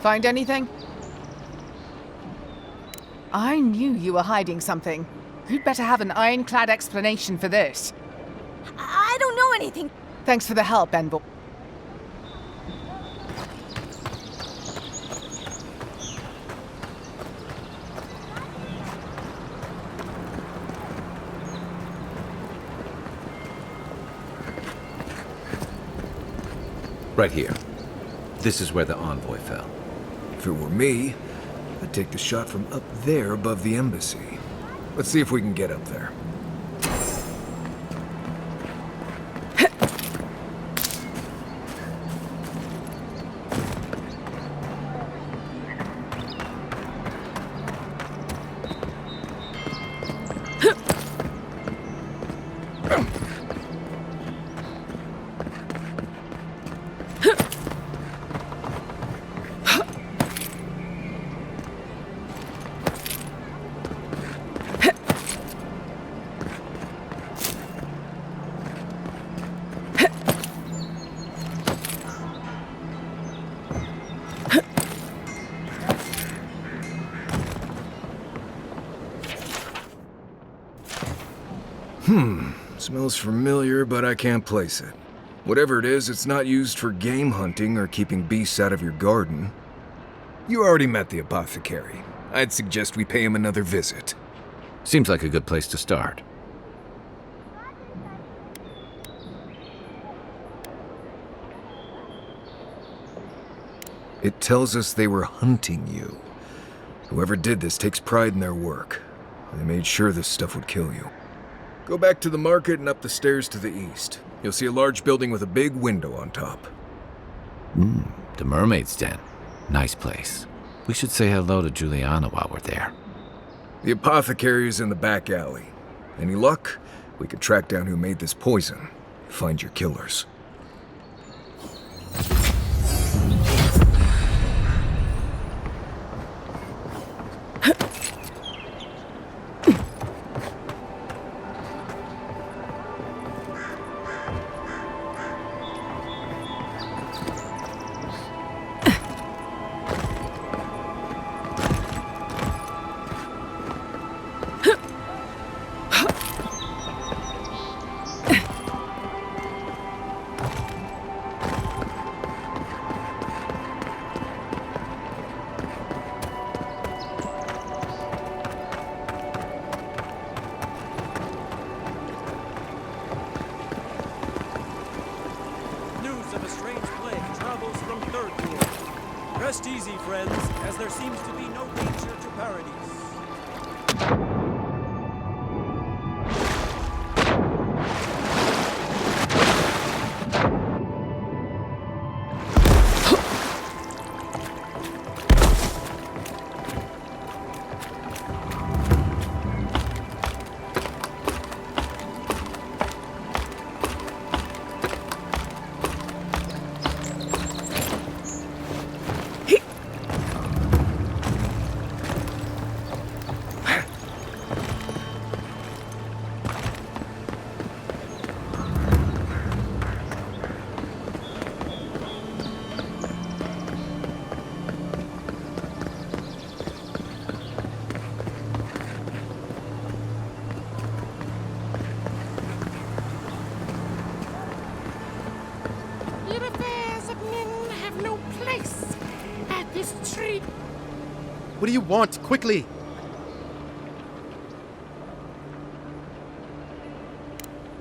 Find anything? I knew you were hiding something. You'd better have an ironclad explanation for this. I don't know anything. Thanks for the help, Envil. Right here. This is where the envoy fell. If it were me, I'd take the shot from up there above the embassy. Let's see if we can get up there. Smells familiar, but I can't place it. Whatever it is, it's not used for game hunting or keeping beasts out of your garden. You already met the apothecary. I'd suggest we pay him another visit. Seems like a good place to start. It tells us they were hunting you. Whoever did this takes pride in their work. They made sure this stuff would kill you. Go back to the market and up the stairs to the east. You'll see a large building with a big window on top. The Mermaid's Den. Nice place. We should say hello to Juliana while we're there. The apothecary is in the back alley. Any luck? We could track down who made this poison. Find your killers. Of a strange plague travels from Third World. Rest easy, friends, as there seems to be no danger to Paradise. What do you want? Quickly!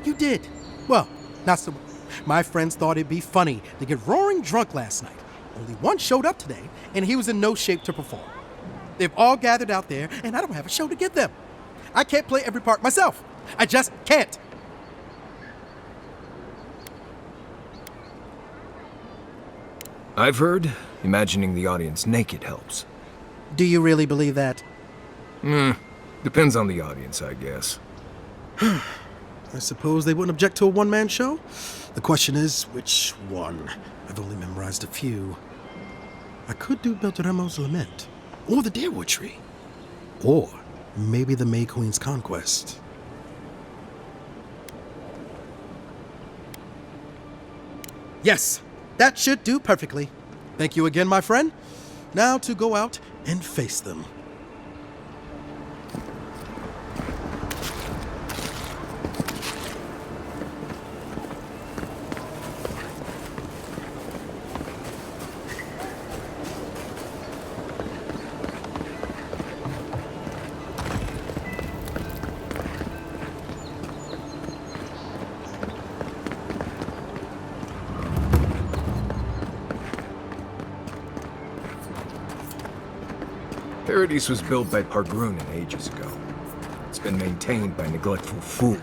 You did. Well, not so. My friends thought it'd be funny to get roaring drunk last night. Only one showed up today, and he was in no shape to perform. They've all gathered out there, and I don't have a show to give them. I can't play every part myself. I just can't. I've heard imagining the audience naked helps. Do you really believe that? Depends on the audience, I guess. I suppose they wouldn't object to a one-man show? The question is, which one? I've only memorized a few. I could do Beltramo's Lament, or the Deerwood Tree, or maybe the May Queen's Conquest. Yes, that should do perfectly. Thank you again, my friend. Now to go out and face them. Paradise was built by Pargrunin ages ago. It's been maintained by neglectful fools.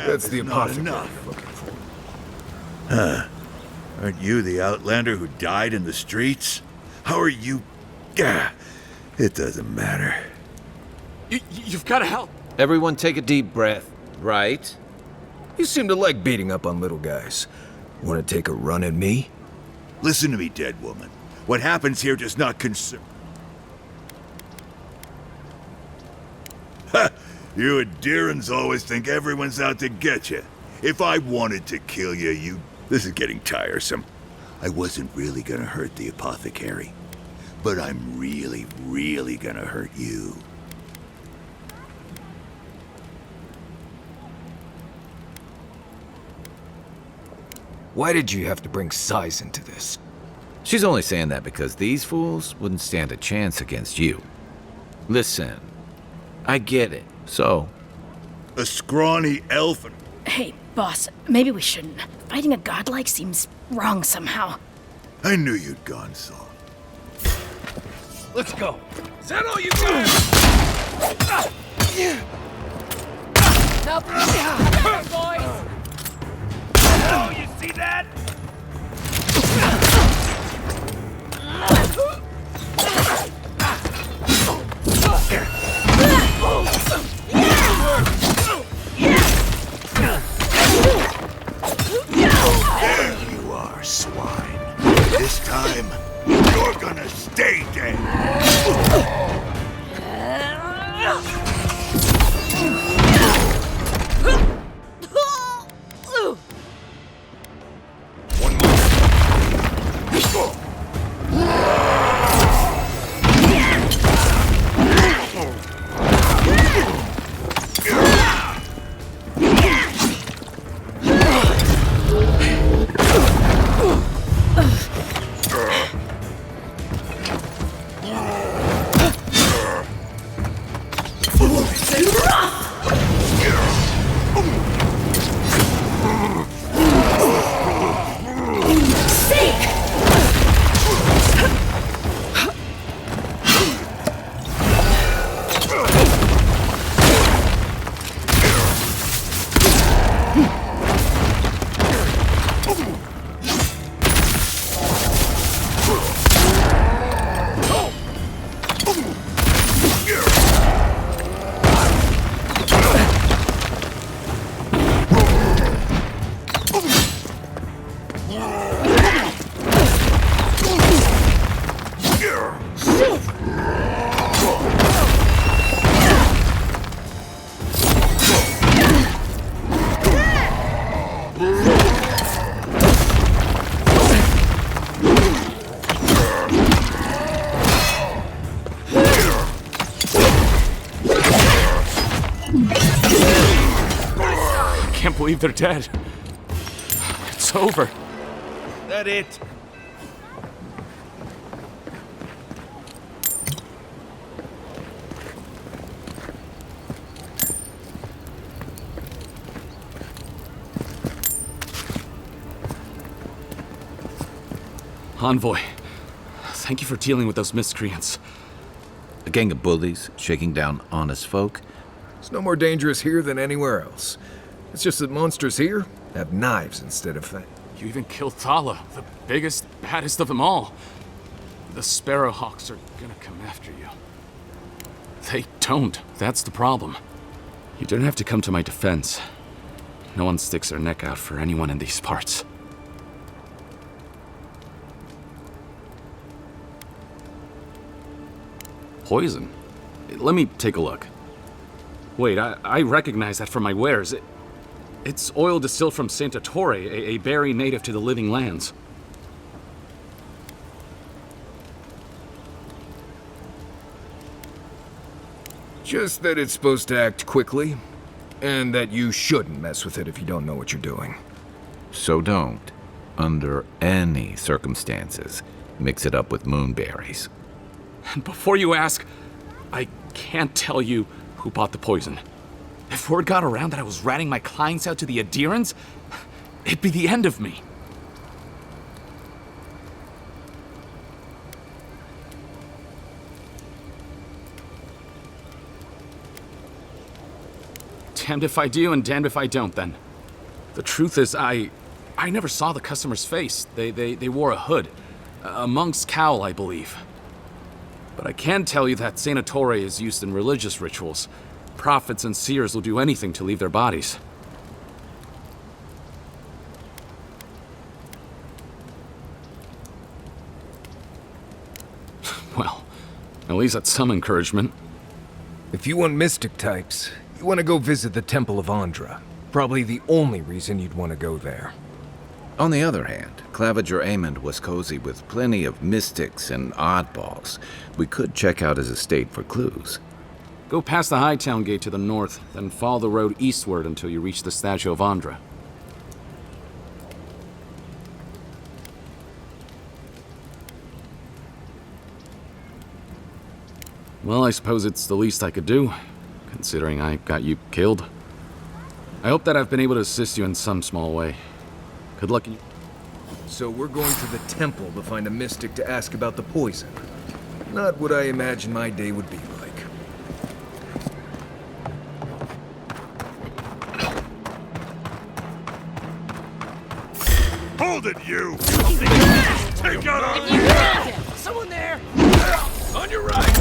That's the apothecary. Huh. Aren't you the outlander who died in the streets? How are you? Gah, it doesn't matter. You've got to help. Everyone take a deep breath, right? You seem to like beating up on little guys. Want to take a run at me? Listen to me, dead woman. What happens here does not concern... Ha! You Adirans always think everyone's out to get you. If I wanted to kill you, This is getting tiresome. I wasn't really gonna hurt the apothecary. But I'm really, really gonna hurt you. Why did you have to bring size into this? She's only saying that because these fools wouldn't stand a chance against you. Listen, I get it, so... A scrawny elf... Hey, boss, maybe we shouldn't. Fighting a godlike seems wrong somehow. I knew you'd gone soft. Let's go. Is that all you got? Now, boys! Oh, you see that? There you are, swine. This time, you're gonna stay dead. can't believe they're dead. It's over. That it? Envoy, thank you for dealing with those miscreants. A gang of bullies shaking down honest folk. It's no more dangerous here than anywhere else. It's just that monsters here have knives instead of things. You even killed Thala, the biggest, baddest of them all. The Sparrowhawks are gonna come after you. They don't. That's the problem. You didn't have to come to my defense. No one sticks their neck out for anyone in these parts. Poison? Let me take a look. Wait, I recognize that from my wares. It's oil distilled from Santa Torre, a berry native to the Living Lands. Just that it's supposed to act quickly, and that you shouldn't mess with it if you don't know what you're doing. So don't, under any circumstances, mix it up with moonberries. And before you ask, I can't tell you who bought the poison. If word got around that I was ratting my clients out to the Adherents, it'd be the end of me. Damned if I do and damned if I don't, then. The truth is, I never saw the customer's face. They wore a hood. A monk's cowl, I believe. But I can tell you that Santa Torre is used in religious rituals. Prophets and seers will do anything to leave their bodies. Well, at least that's some encouragement. If you want mystic types, you want to go visit the Temple of Andra. Probably the only reason you'd want to go there. On the other hand, Claviger Amond was cozy with plenty of mystics and oddballs. We could check out his estate for clues. Go past the Hightown Gate to the north, then follow the road eastward until you reach the statue of Andra. Well, I suppose it's the least I could do, considering I got you killed. I hope that I've been able to assist you in some small way. Good luck. So we're going to the temple to find a mystic to ask about the poison. Not what I imagine my day would be like. Hold it, you! Take out our leader! Someone there! On your right!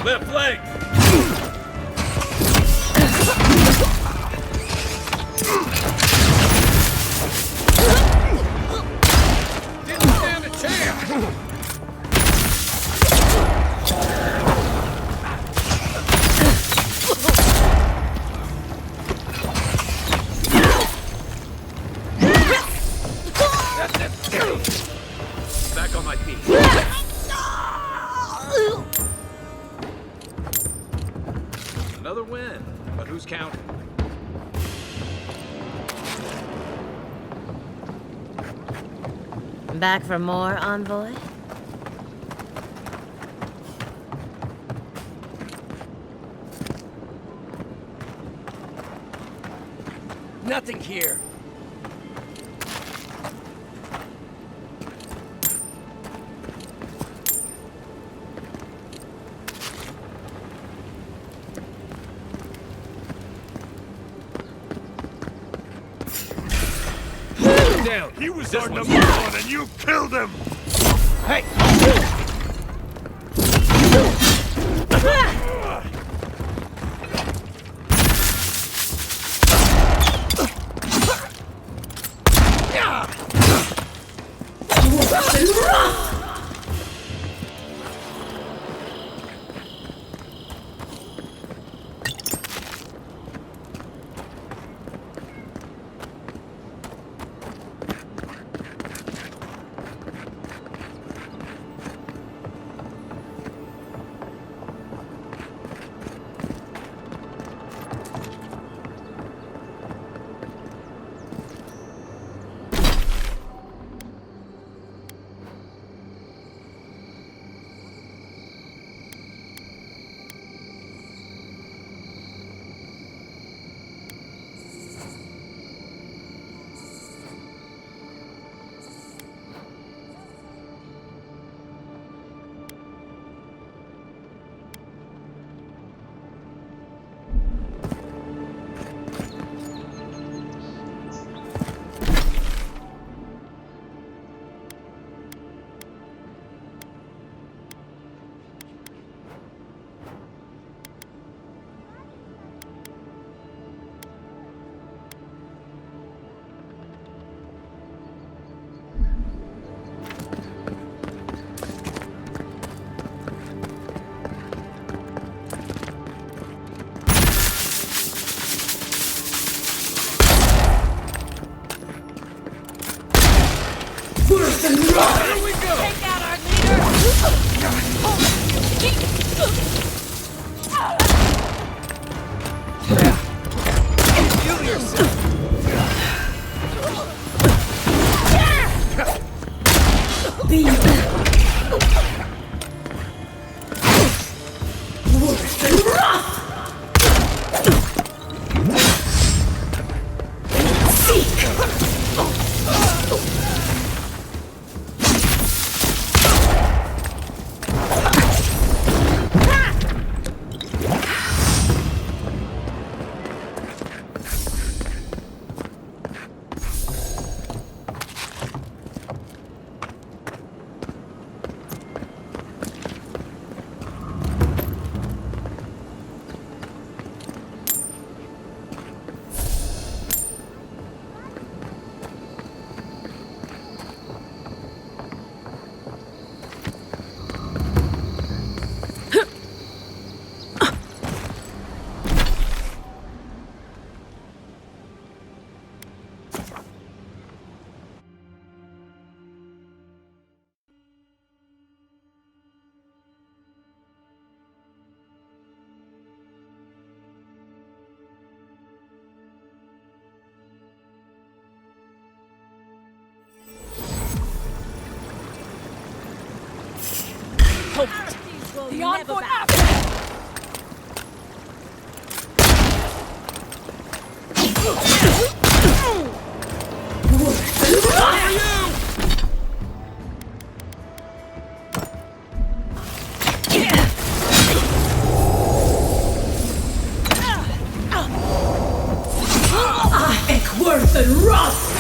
Left leg! Didn't stand a chance! Back on my feet. Another win, but who's counting? Back for more, Envoy? Nothing here. Down. He was our number one, and you killed him. Hey! The envoy Worth and Ross!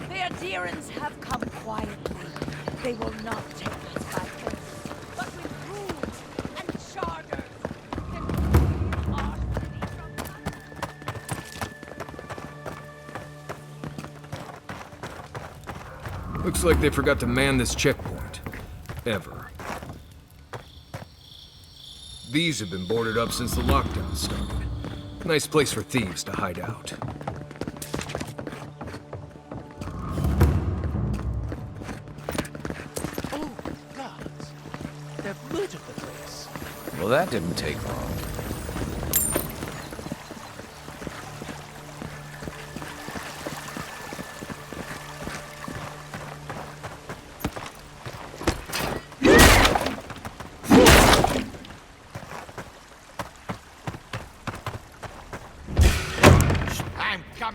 The adherents have come quietly. They will not take us by force, but with rules and charters. Looks like they forgot to man this checkpoint. Ever. These have been boarded up since the lockdown started. Nice place for thieves to hide out. Oh, gods. They've looted the place. Well, that didn't take long.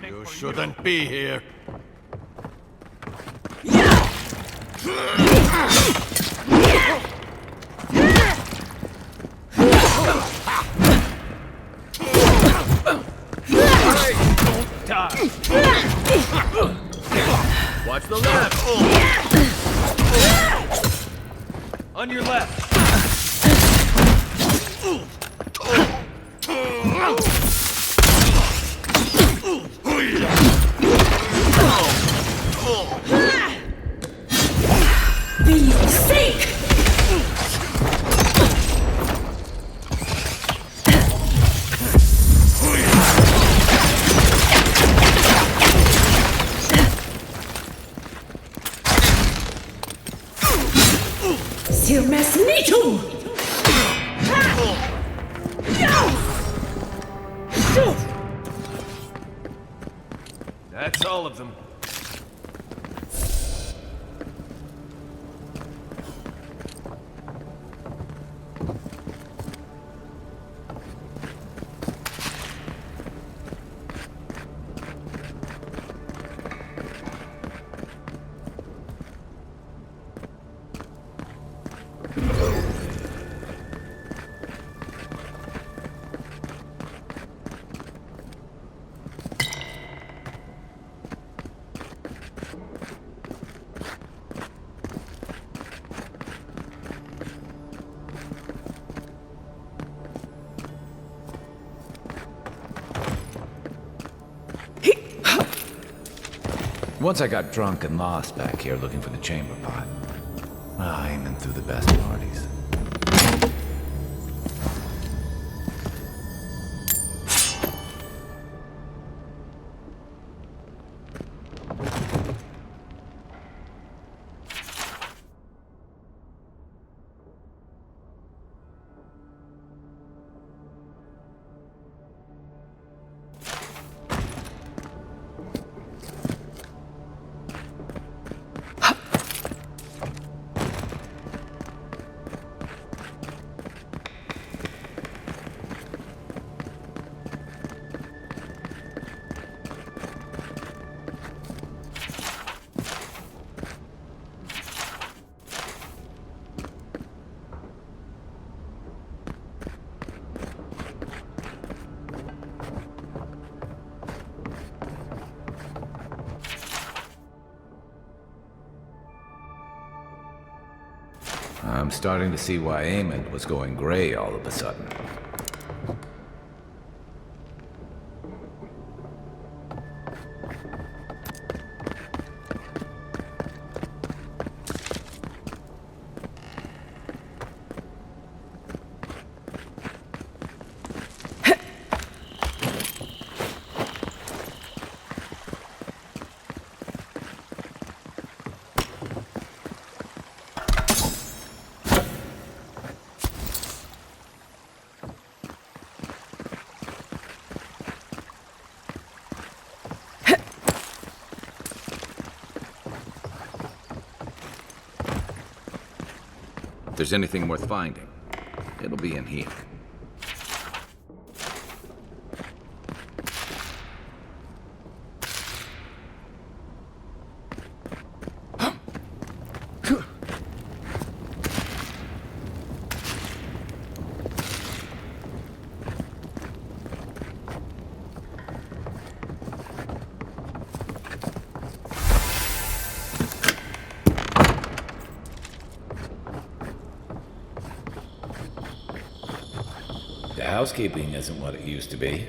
You shouldn't be here. Don't die. Watch the left. On your left. For your sake! Sur Mesnito! That's all of them. Once I got drunk and lost back here looking for the chamber pot. Aiming through the best parties. I'm starting to see why Eamon was going gray all of a sudden. If there's anything worth finding, it'll be in here. The housekeeping isn't what it used to be.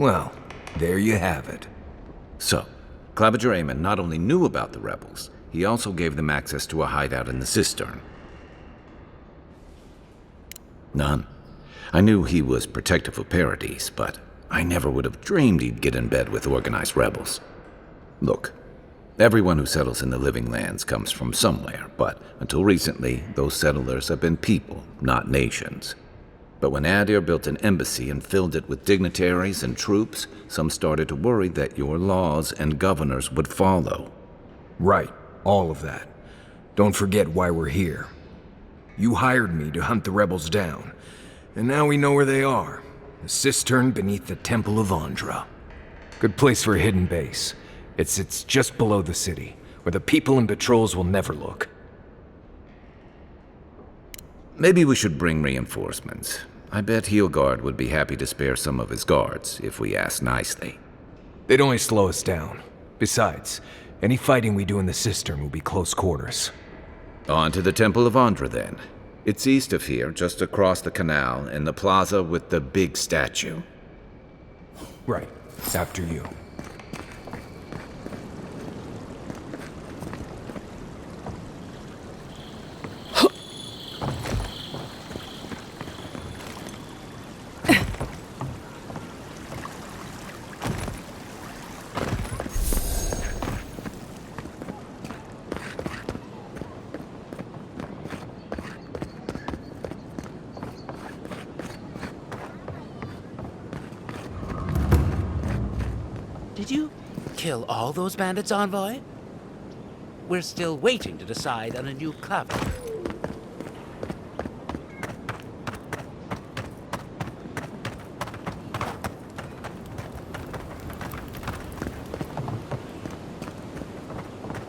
Well, there you have it. So, Claviger Eamon not only knew about the rebels, he also gave them access to a hideout in the cistern. None. I knew he was protective of Paradise, but I never would have dreamed he'd get in bed with organized rebels. Look, everyone who settles in the Living Lands comes from somewhere, but until recently, those settlers have been people, not nations. But when Adir built an embassy and filled it with dignitaries and troops, some started to worry that your laws and governors would follow. Right, all of that. Don't forget why we're here. You hired me to hunt the rebels down, and now we know where they are. The cistern beneath the Temple of Andra. Good place for a hidden base. It sits just below the city, where the people and patrols will never look. Maybe we should bring reinforcements. I bet Heelguard would be happy to spare some of his guards, if we ask nicely. They'd only slow us down. Besides, any fighting we do in the cistern will be close quarters. On to the Temple of Andra, then. It's east of here, just across the canal, in the plaza with the big statue. Right. After you. Did you kill all those bandits, Envoy? We're still waiting to decide on a new cover.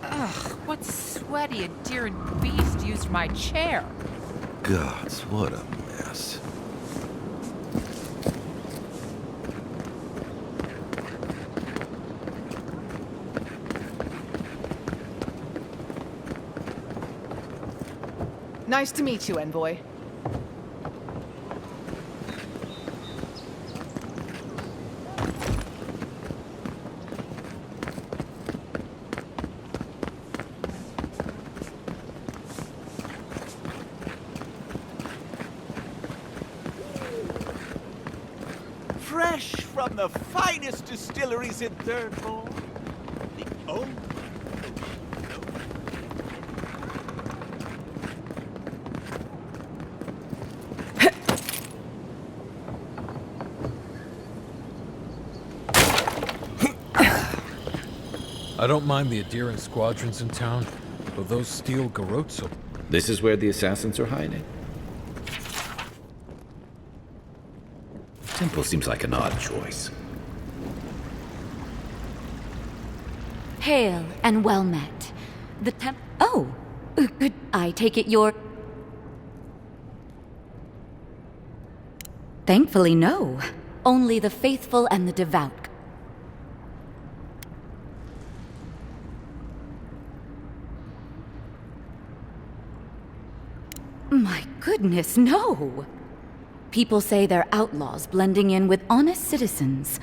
Ugh, what sweaty Adiran beast used my chair? Gods, what a mess. Nice to meet you, Envoy. Fresh from the finest distilleries in Third Floor. The only... I don't mind the Adiran squadrons in town, but those steel garrotes... This is where the assassins are hiding. Temple seems like an odd choice. Hail and well met. The Oh, good. I take it you're... Thankfully, no. Only the faithful and the devout. My goodness, no! People say they're outlaws blending in with honest citizens.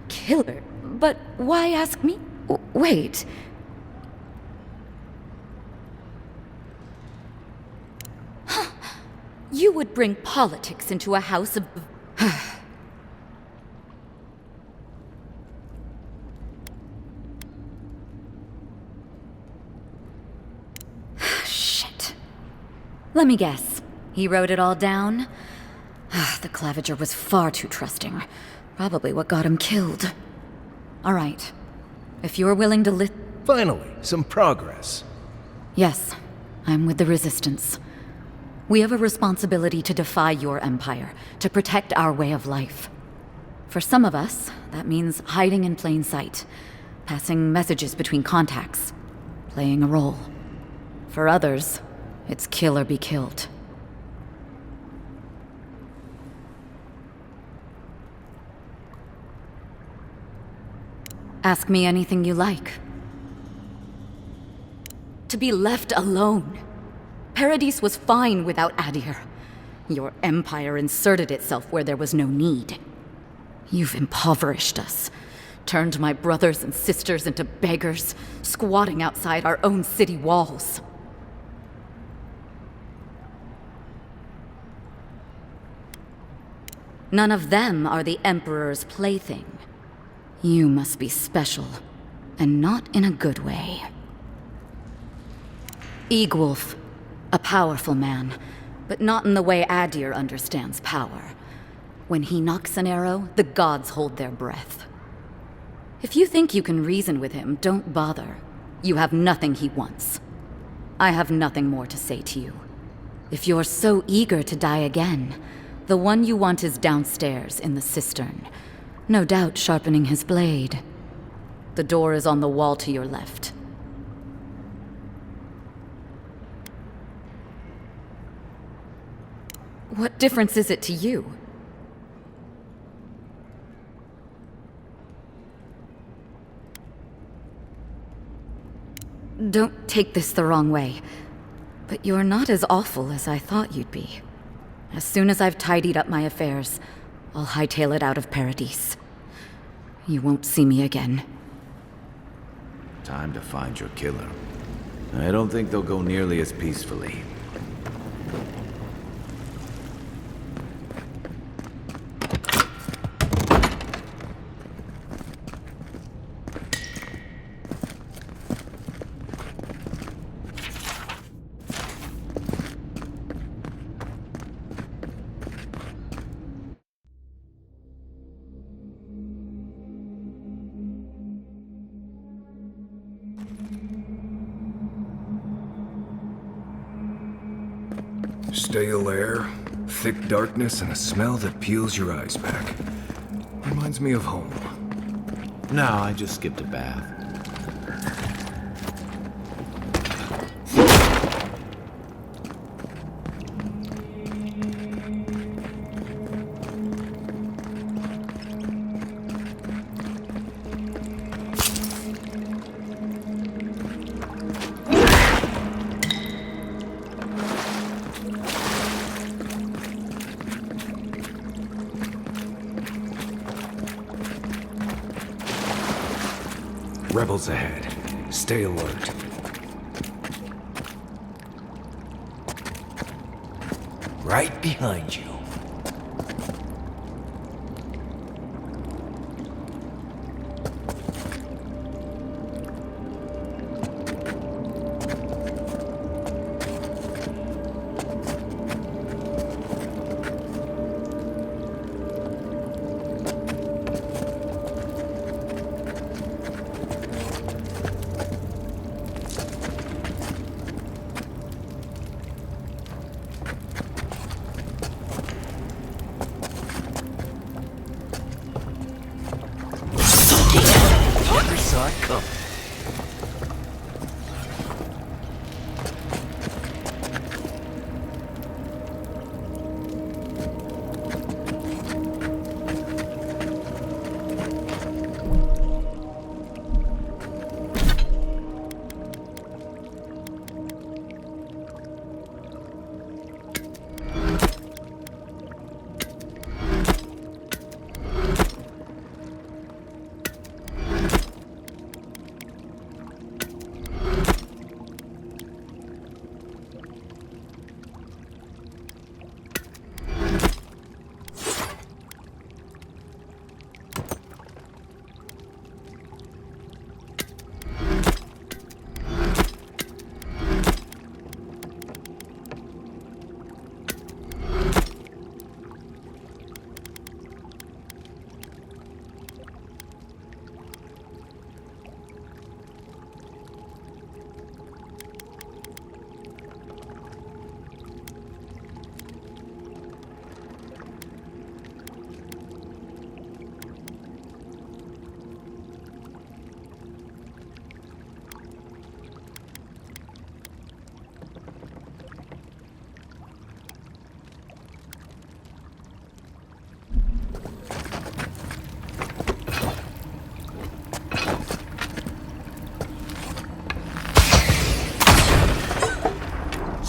Killer. But why ask me? Wait. You would bring politics into a house of... Shit. Let me guess. He wrote it all down? The Claviger was far too trusting. Probably what got him killed. All right. If you're willing to Finally, some progress. Yes, I'm with the Resistance. We have a responsibility to defy your empire, to protect our way of life. For some of us, that means hiding in plain sight, passing messages between contacts, playing a role. For others, it's kill or be killed. Ask me anything you like. To be left alone. Paradis was fine without Adir. Your empire inserted itself where there was no need. You've impoverished us, turned my brothers and sisters into beggars, squatting outside our own city walls. None of them are the Emperor's plaything. You must be special, and not in a good way. Eagwolf, a powerful man, but not in the way Adir understands power. When he knocks an arrow, the gods hold their breath. If you think you can reason with him, don't bother. You have nothing he wants. I have nothing more to say to you. If you're so eager to die again, the one you want is downstairs in the cistern, no doubt sharpening his blade. The door is on the wall to your left. What difference is it to you? Don't take this the wrong way, but you're not as awful as I thought you'd be. As soon as I've tidied up my affairs, I'll hightail it out of Paradise. You won't see me again. Time to find your killer. I don't think they'll go nearly as peacefully. Stale air, thick darkness, and a smell that peels your eyes back. Reminds me of home. No, I just skipped a bath. Rebels ahead. Stay alert. Right behind you. Never saw it coming.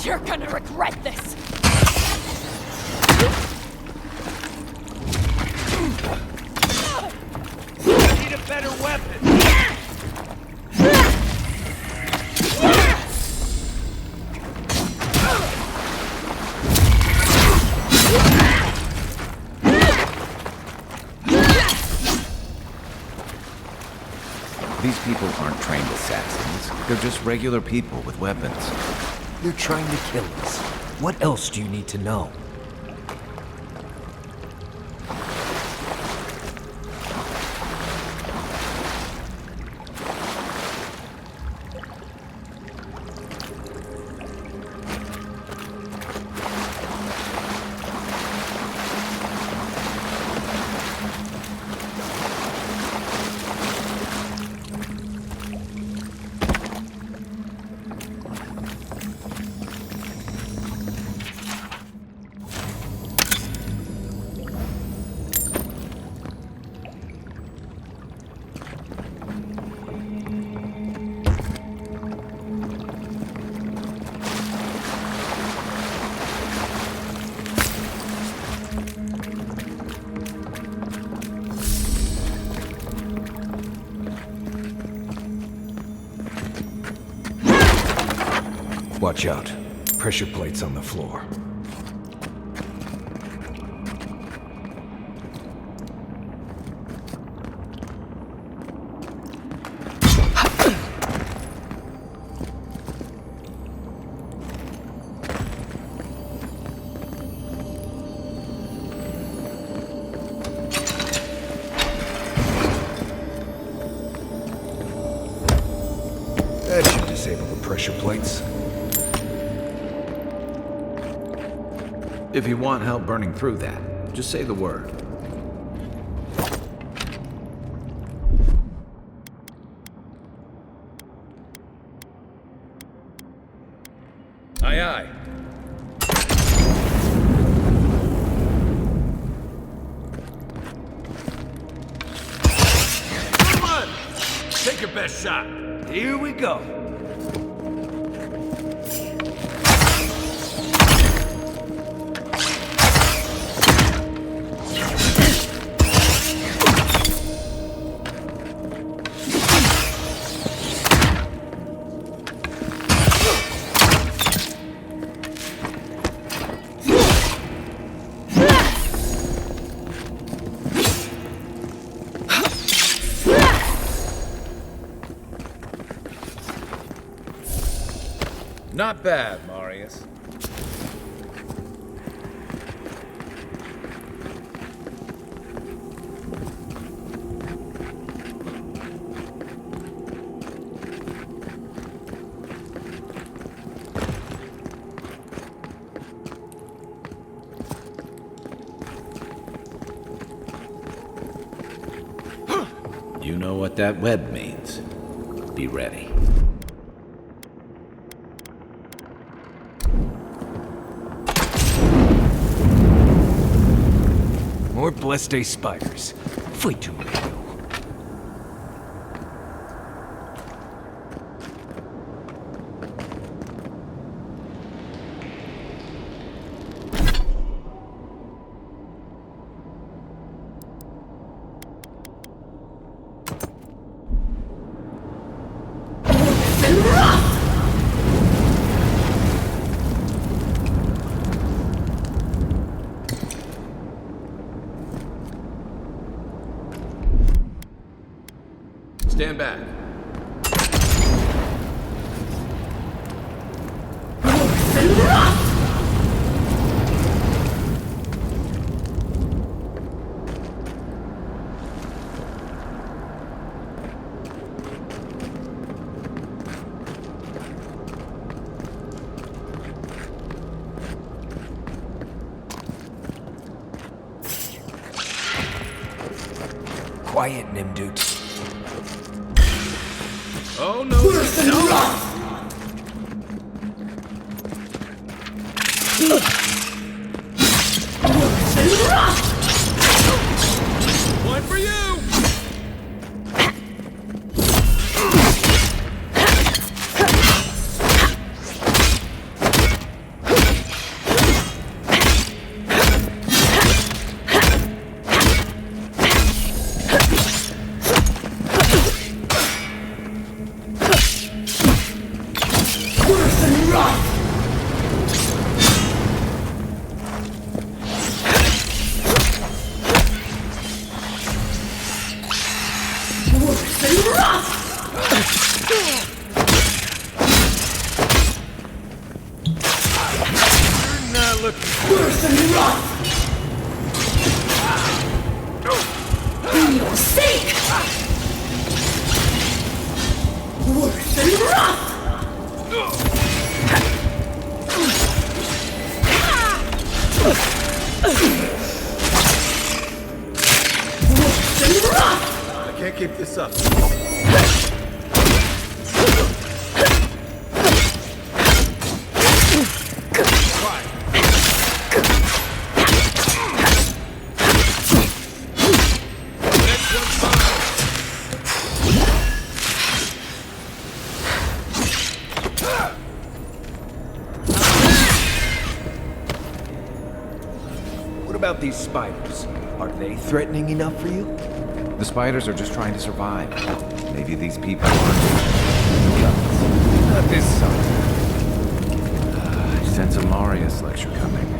You're gonna regret this! I need a better weapon! These people aren't trained assassins. They're just regular people with weapons. They're trying to kill us. What else do you need to know? Watch out. Pressure plates on the floor. That should disable the pressure plates. If you want help burning through that, just say the word. Aye, aye. Come on! Take your best shot. Here we go. Not bad, Marius. You know what that web means. Be ready. More Blessed Day spiders. Foi too late. Stand back. Quiet, Nimdut. Oh no! One for you! slip. Worse than rough! For your sake! Worse than rough! Worse than rough! I can't keep this up. What about these spiders? Are they threatening enough for you? The spiders are just trying to survive. Maybe these people aren't. Not this side. I sense a Marius lecture coming.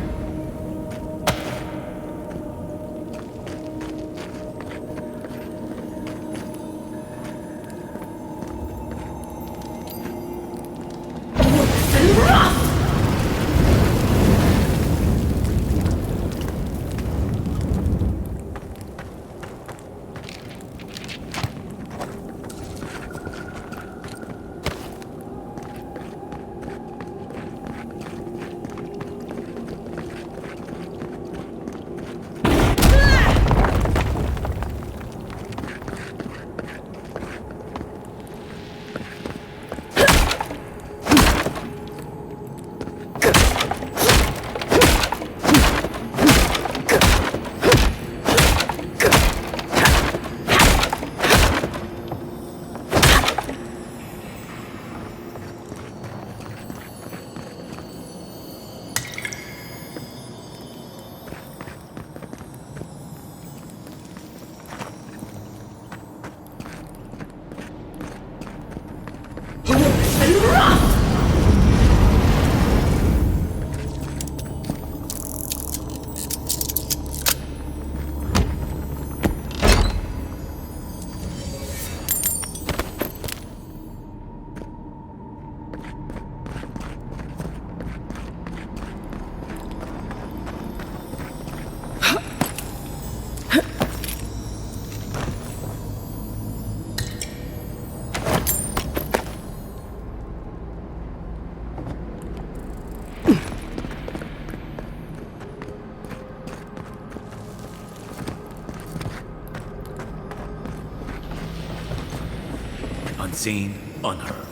Unseen, unheard.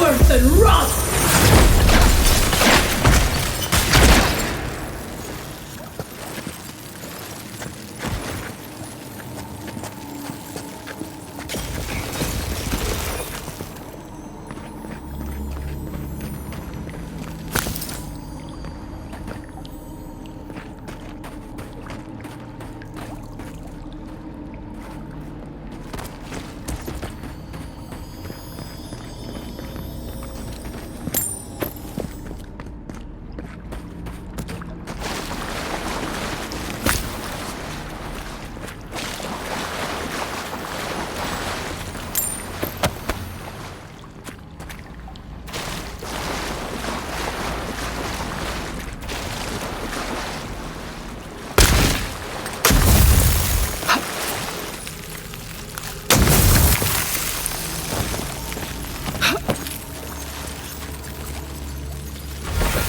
worse than rust!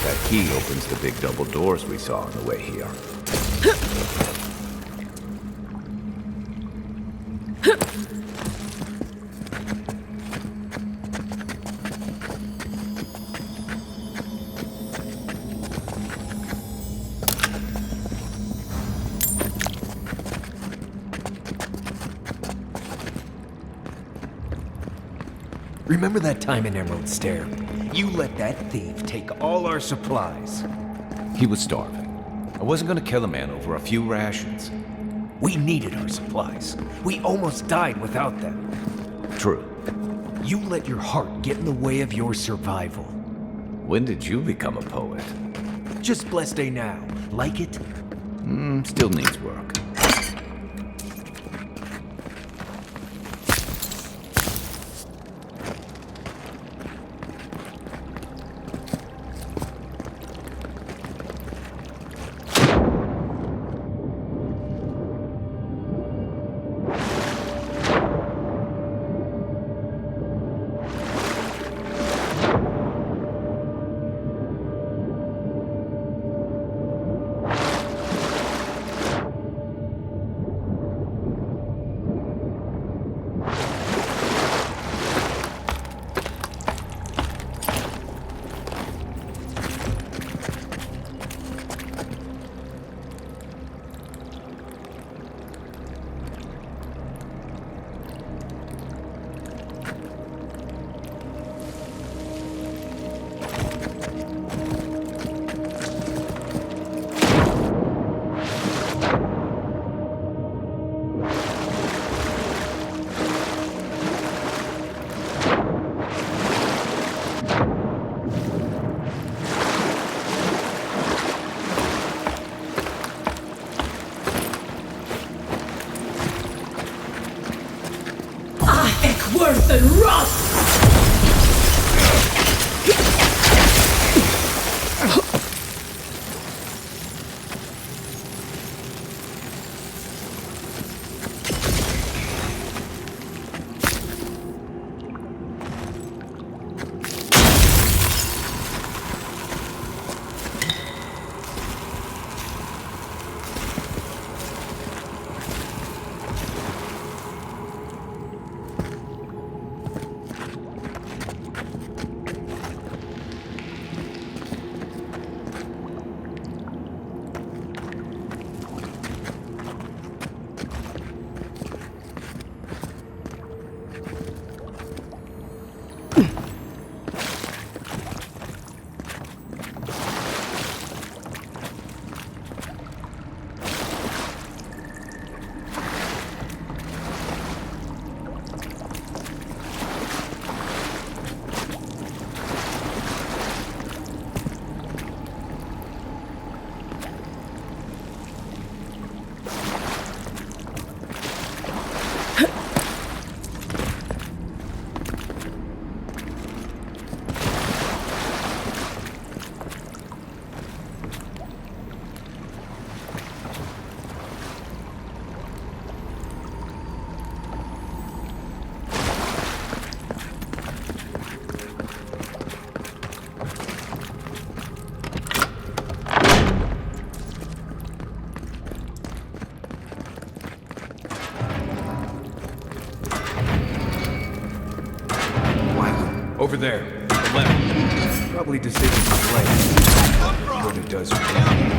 That key opens the big double doors we saw on the way here. Remember that time in Emerald Stair? You let that thief take all our supplies. He was starving. I wasn't gonna kill a man over a few rations. We needed our supplies. We almost died without them. True. You let your heart get in the way of your survival. When did you become a poet? Just blessed day now. Like it? Still needs work. Worse than rust! Over there. Left. Probably disables the blade. What it does for me.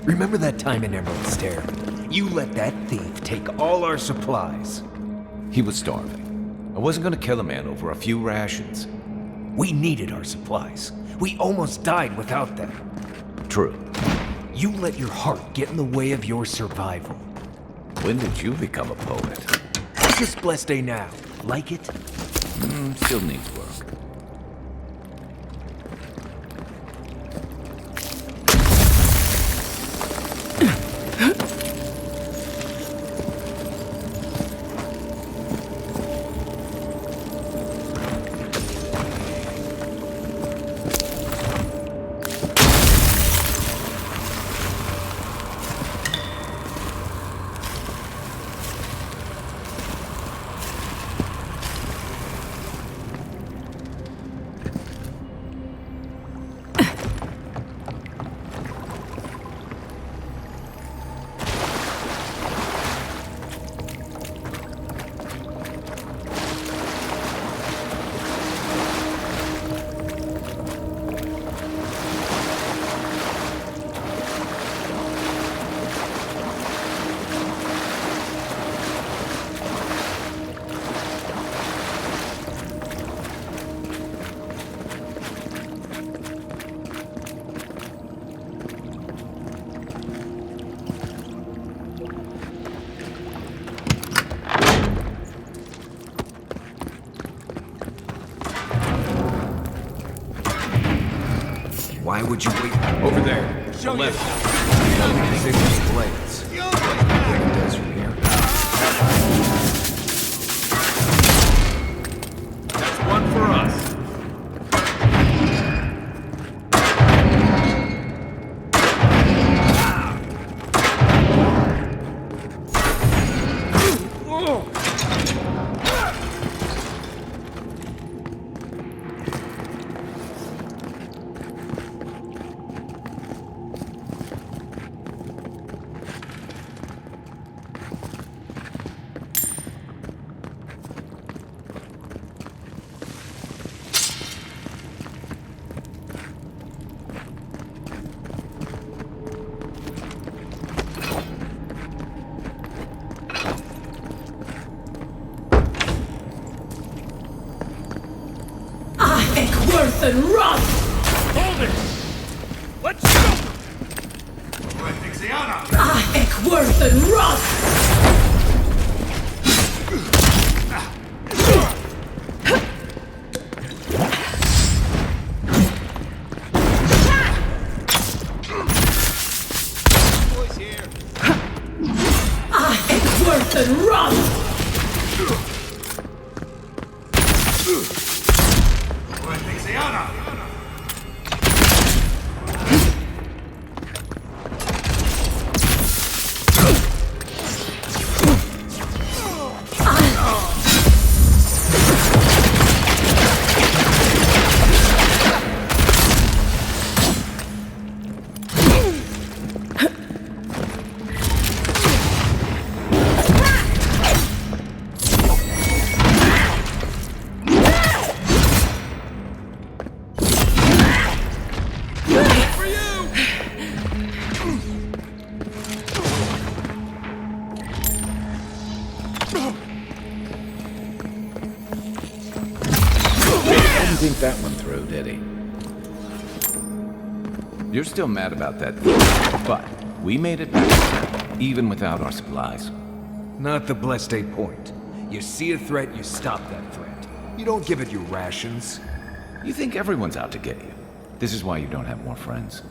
Remember that time in Emerald Stair? You let that thief take all our supplies. He was starving. I wasn't gonna kill a man over a few rations. We needed our supplies. We almost died without them. True. You let your heart get in the way of your survival. When did you become a poet? What's this blessed day now? Like it? Still needs work. Why would you wait? Over there. Show left. Disables blades. What it does from here. That's one for us. worth and rust! Hold it! Let's go! Ek worth and rust! Worth and rust! Didn't think that one through, did he? You're still mad about that thing, but we made it back, even without our supplies. Not the blessed 8 point. You see a threat, you stop that threat. You don't give it your rations. You think everyone's out to get you. This is why you don't have more friends.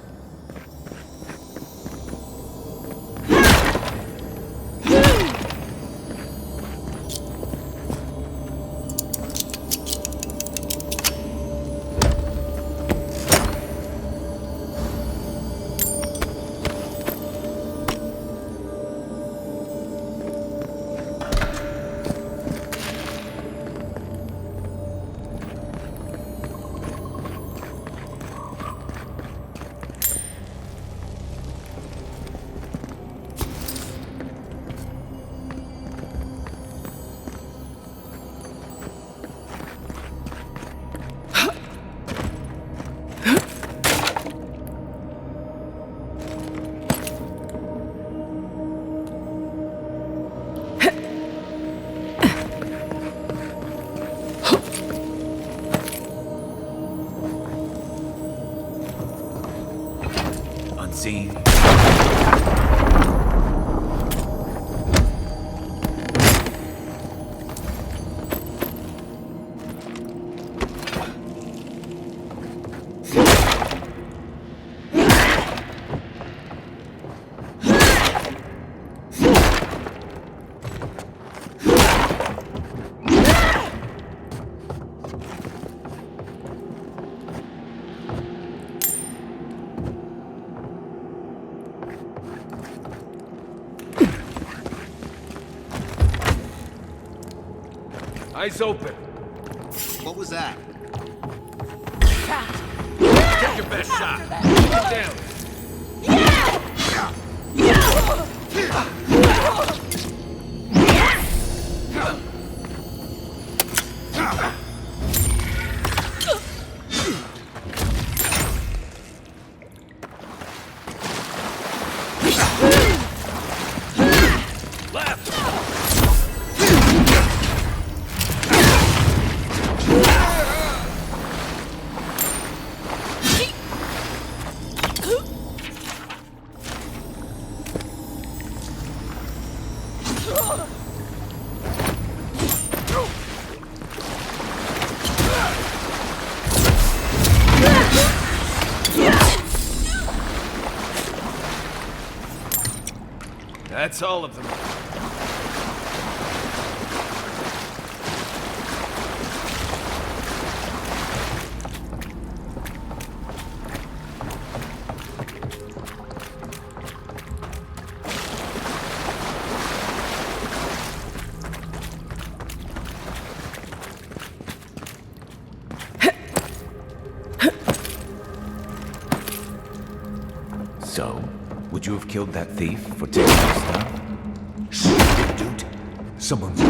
Unseen. Eyes open. What was that? Get your best shot. Get down. That's all of them. So, would you have killed that thief for taking our stuff? Dude, someone's...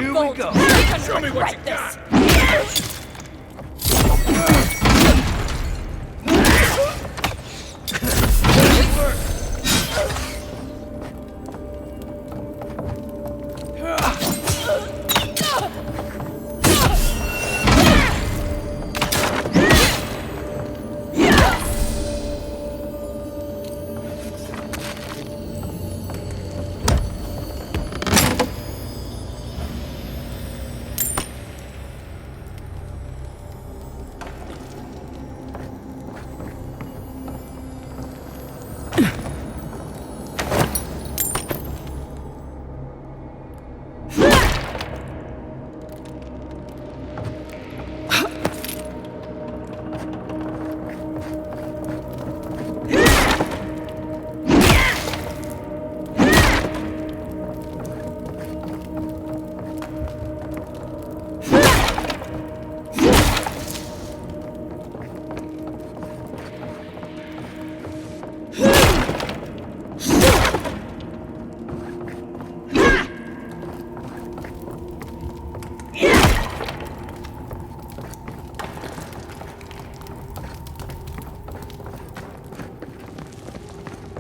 revolt. go. We can Show me what you regret got. this.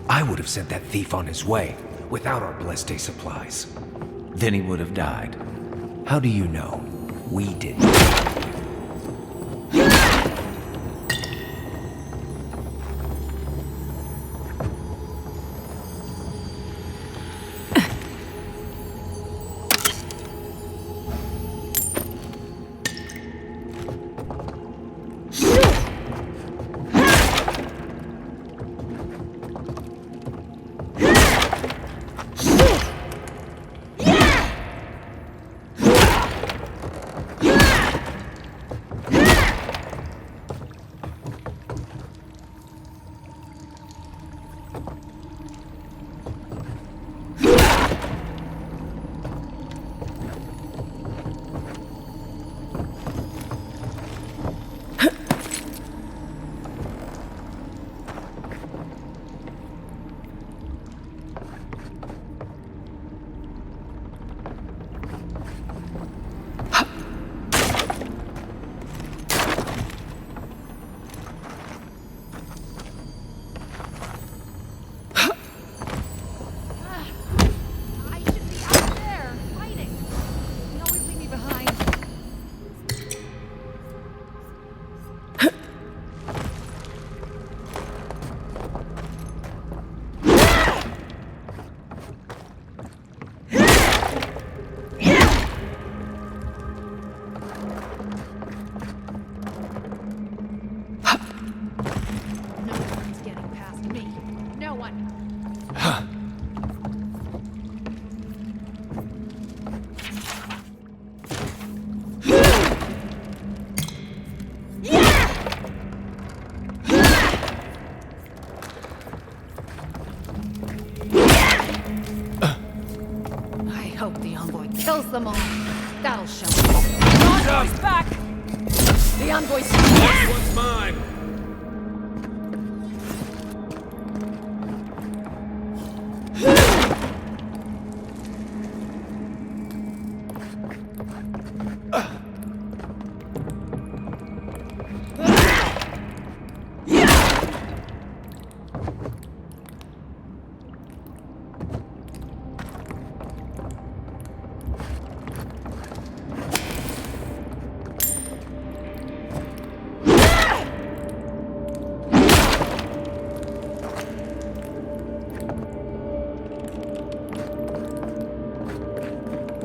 I would have sent that thief on his way without our blessed day supplies. Then he would have died. How do you know? We didn't. Kills them all. That'll show them. The envoy's back! The envoy's back! What's mine?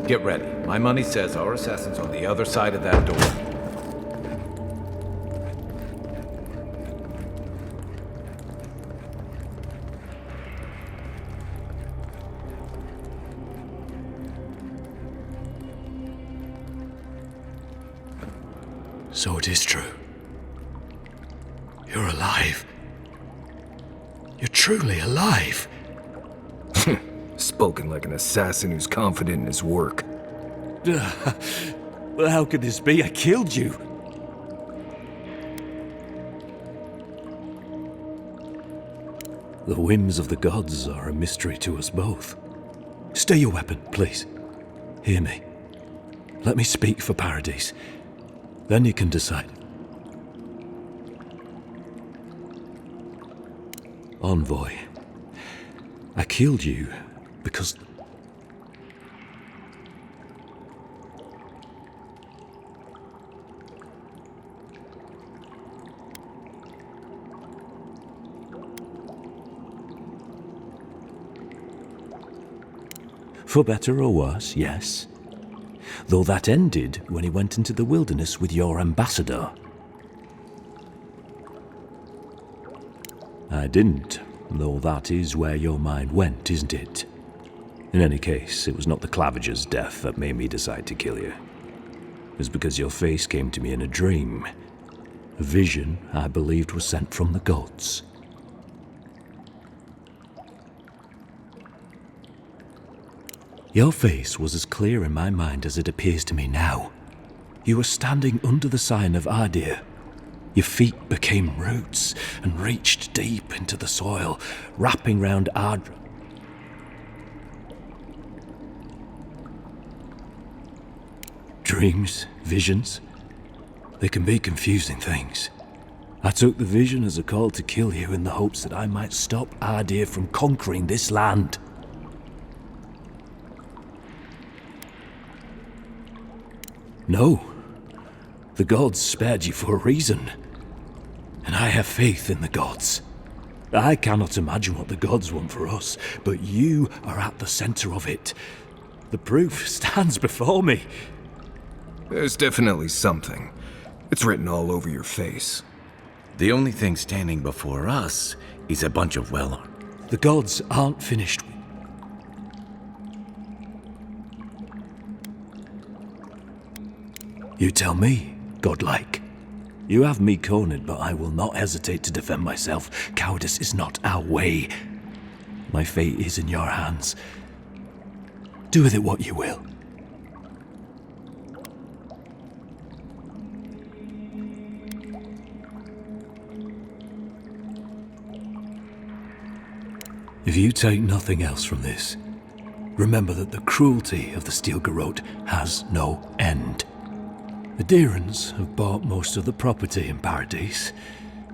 Get ready. My money says our assassin's on the other side of that door. So it is true. You're alive. You're truly alive. Spoken like an assassin who's confident in his work. Well, how could this be? I killed you. The whims of the gods are a mystery to us both. Stay your weapon, please. Hear me. Let me speak for Paradise. Then you can decide. Envoy, I killed you because... For better or worse, yes. Though that ended when he went into the wilderness with your ambassador. I didn't, though that is where your mind went, isn't it? In any case, it was not the Clavager's death that made me decide to kill you. It was because your face came to me in a dream. A vision I believed was sent from the gods. Your face was as clear in my mind as it appears to me now. You were standing under the sign of Adir. Your feet became roots and reached deep into the soil, wrapping round Ardra. Dreams, visions, they can be confusing things. I took the vision as a call to kill you in the hopes that I might stop Adir from conquering this land. No. The gods spared you for a reason. And I have faith in the gods. I cannot imagine what the gods want for us, but you are at the center of it. The proof stands before me. There's definitely something. It's written all over your face. The only thing standing before us is a bunch of well-armed. The gods aren't finished. You tell me, godlike. You have me cornered, but I will not hesitate to defend myself. Cowardice is not our way. My fate is in your hands. Do with it what you will. If you take nothing else from this, remember that the cruelty of the Steel Garrote has no end. The Deerans have bought most of the property in Paradise,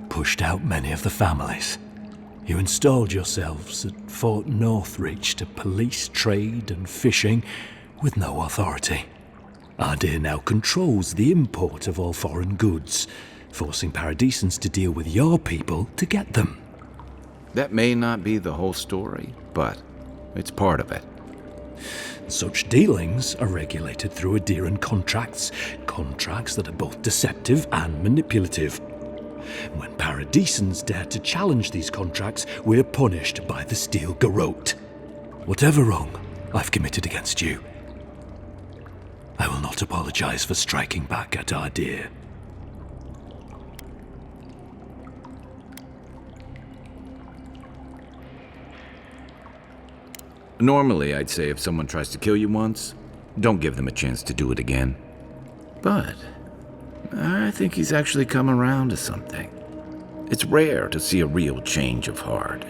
pushed out many of the families. You installed yourselves at Fort Northreach to police trade and fishing with no authority. Adir now controls the import of all foreign goods, forcing Paradisans to deal with your people to get them. That may not be the whole story, but it's part of it. Such dealings are regulated through Adiran contracts that are both deceptive and manipulative. When Paradisans dare to challenge these contracts, we're punished by the Steel Garrote. Whatever wrong I've committed against you, I will not apologize for striking back at Adir. Normally, I'd say if someone tries to kill you once, don't give them a chance to do it again. But I think he's actually come around to something. It's rare to see a real change of heart.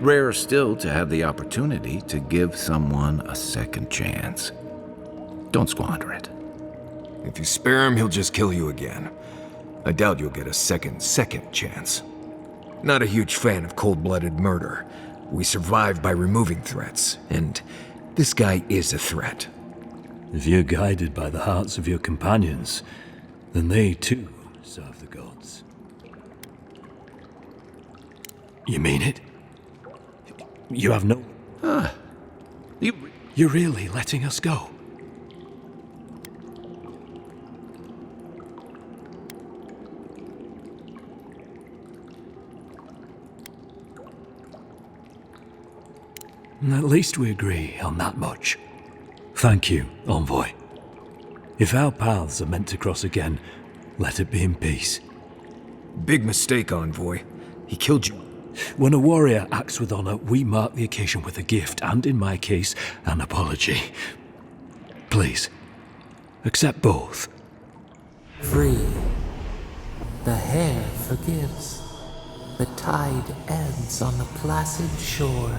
Rarer still to have the opportunity to give someone a second chance. Don't squander it. If you spare him, he'll just kill you again. I doubt you'll get a second chance. Not a huge fan of cold-blooded murder. We survive by removing threats, and this guy is a threat. If you're guided by the hearts of your companions, then they too serve the gods. You mean it? You have no... You're really letting us go? At least we agree on that much. Thank you, Envoy. If our paths are meant to cross again, let it be in peace. Big mistake, Envoy. He killed you. When a warrior acts with honor, we mark the occasion with a gift, and in my case, an apology. Please, accept both. Free. The hair forgives. The tide ends on the placid shore.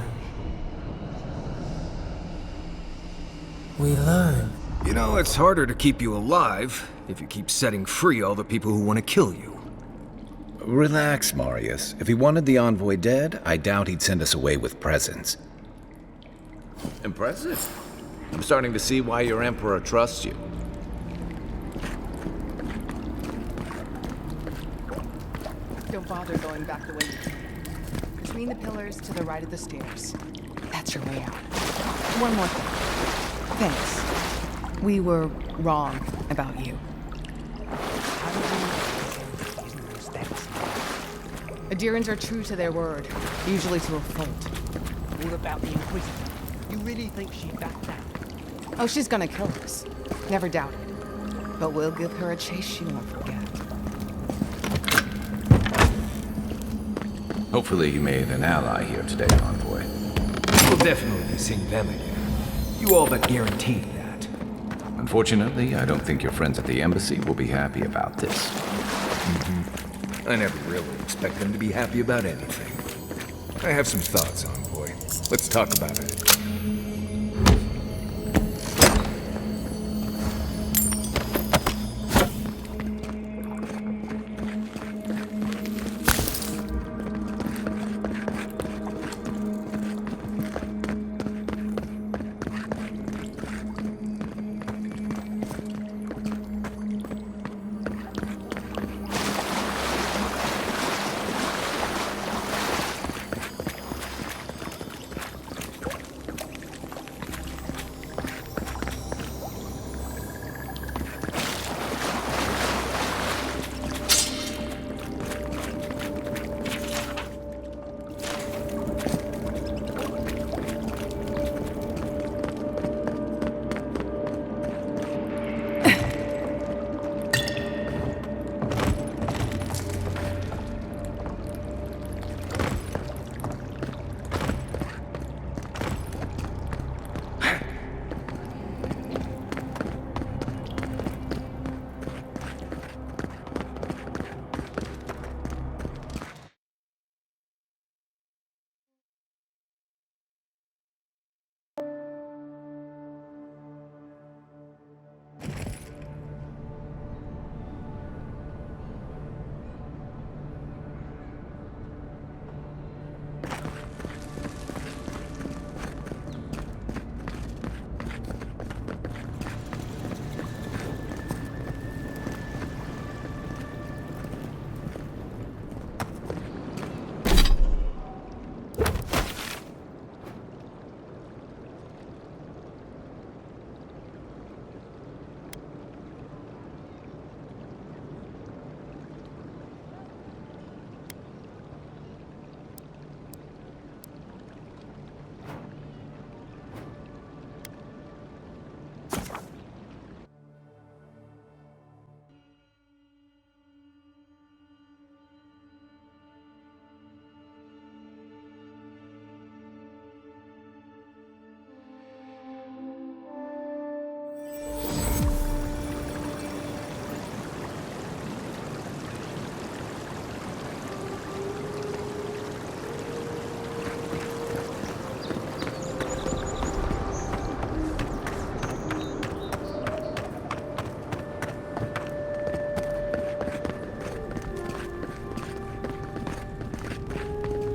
We learn You know, it's harder to keep you alive if you keep setting free all the people who want to kill you. Relax, Marius. If he wanted the envoy dead, I doubt he'd send us away with presents. Impressive. I'm starting to see why your Emperor trusts you. Don't bother going back the way you came. Between the pillars to the right of the stairs. That's your way out. One more thing. Thanks. We were wrong about you. Adirans are true to their word, usually to a fault. What about the Inquisitor? You really think she'd back down? Oh, she's gonna kill us. Never doubt it. But we'll give her a chase she won't forget. Hopefully you made an ally here today, envoy. We'll definitely be seeing them again. You all but guaranteed that. Unfortunately, I don't think your friends at the embassy will be happy about this. I never really expect them to be happy about anything. I have some thoughts, envoy. Let's talk about it.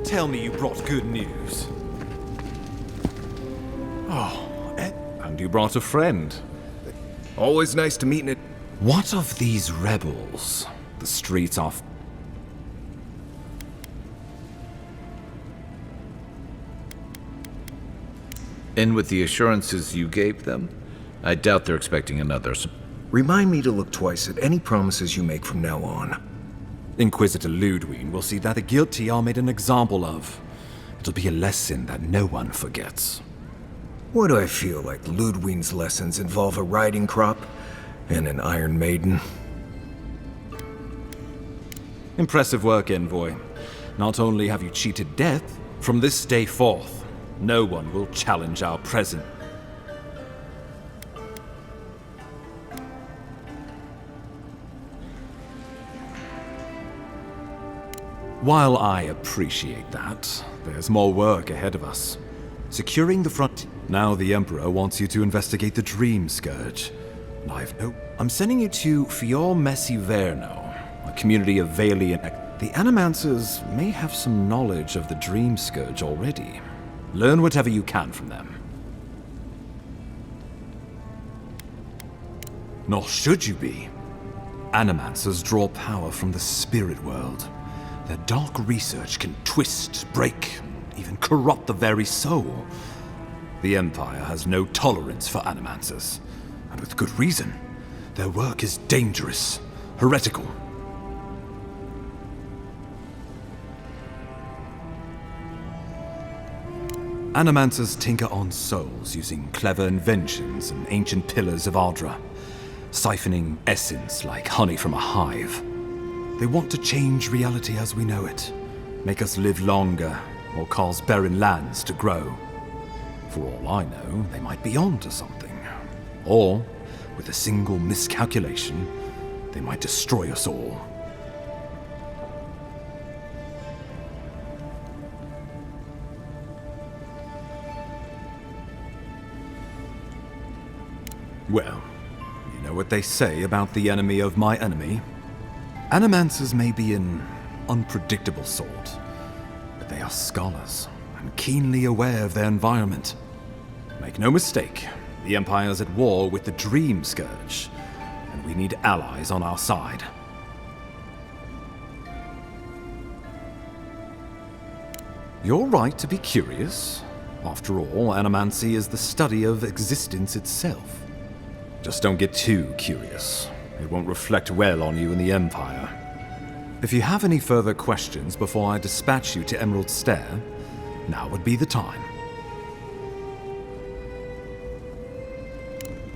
Tell me you brought good news. Oh, and you brought a friend. Always nice to meet in it. What of these rebels? The streets off. And with the assurances you gave them, I doubt they're expecting another. Remind me to look twice at any promises you make from now on. Inquisitor Ludwig will see that the guilty are made an example of. It'll be a lesson that no one forgets. Why do I feel like Ludwig's lessons involve a riding crop and an Iron Maiden? Impressive work, Envoy. Not only have you cheated death, from this day forth, no one will challenge our present. While I appreciate that, there's more work ahead of us. securing the front. Now the Emperor wants you to investigate the Dream Scourge. And I'm sending you to Fior Messiverno, a community of Valiant. The Animancers may have some knowledge of the Dream Scourge already. Learn whatever you can from them. Nor should you be. Animancers draw power from the spirit world. Their dark research can twist, break, even corrupt the very soul. The Empire has no tolerance for Animancers, and with good reason. Their work is dangerous, heretical. Animancers tinker on souls using clever inventions and ancient pillars of Ardra, siphoning essence like honey from a hive. They want to change reality as we know it, make us live longer, or cause barren lands to grow. For all I know, they might be on to something. Or, with a single miscalculation, they might destroy us all. Well, you know what they say about the enemy of my enemy? Animancers may be an unpredictable sort, but they are scholars and keenly aware of their environment. Make no mistake, the Empire's at war with the Dream Scourge, and we need allies on our side. You're right to be curious. After all, animancy is the study of existence itself. Just don't get too curious. It won't reflect well on you in the Empire. If you have any further questions before I dispatch you to Emerald Stair, now would be the time.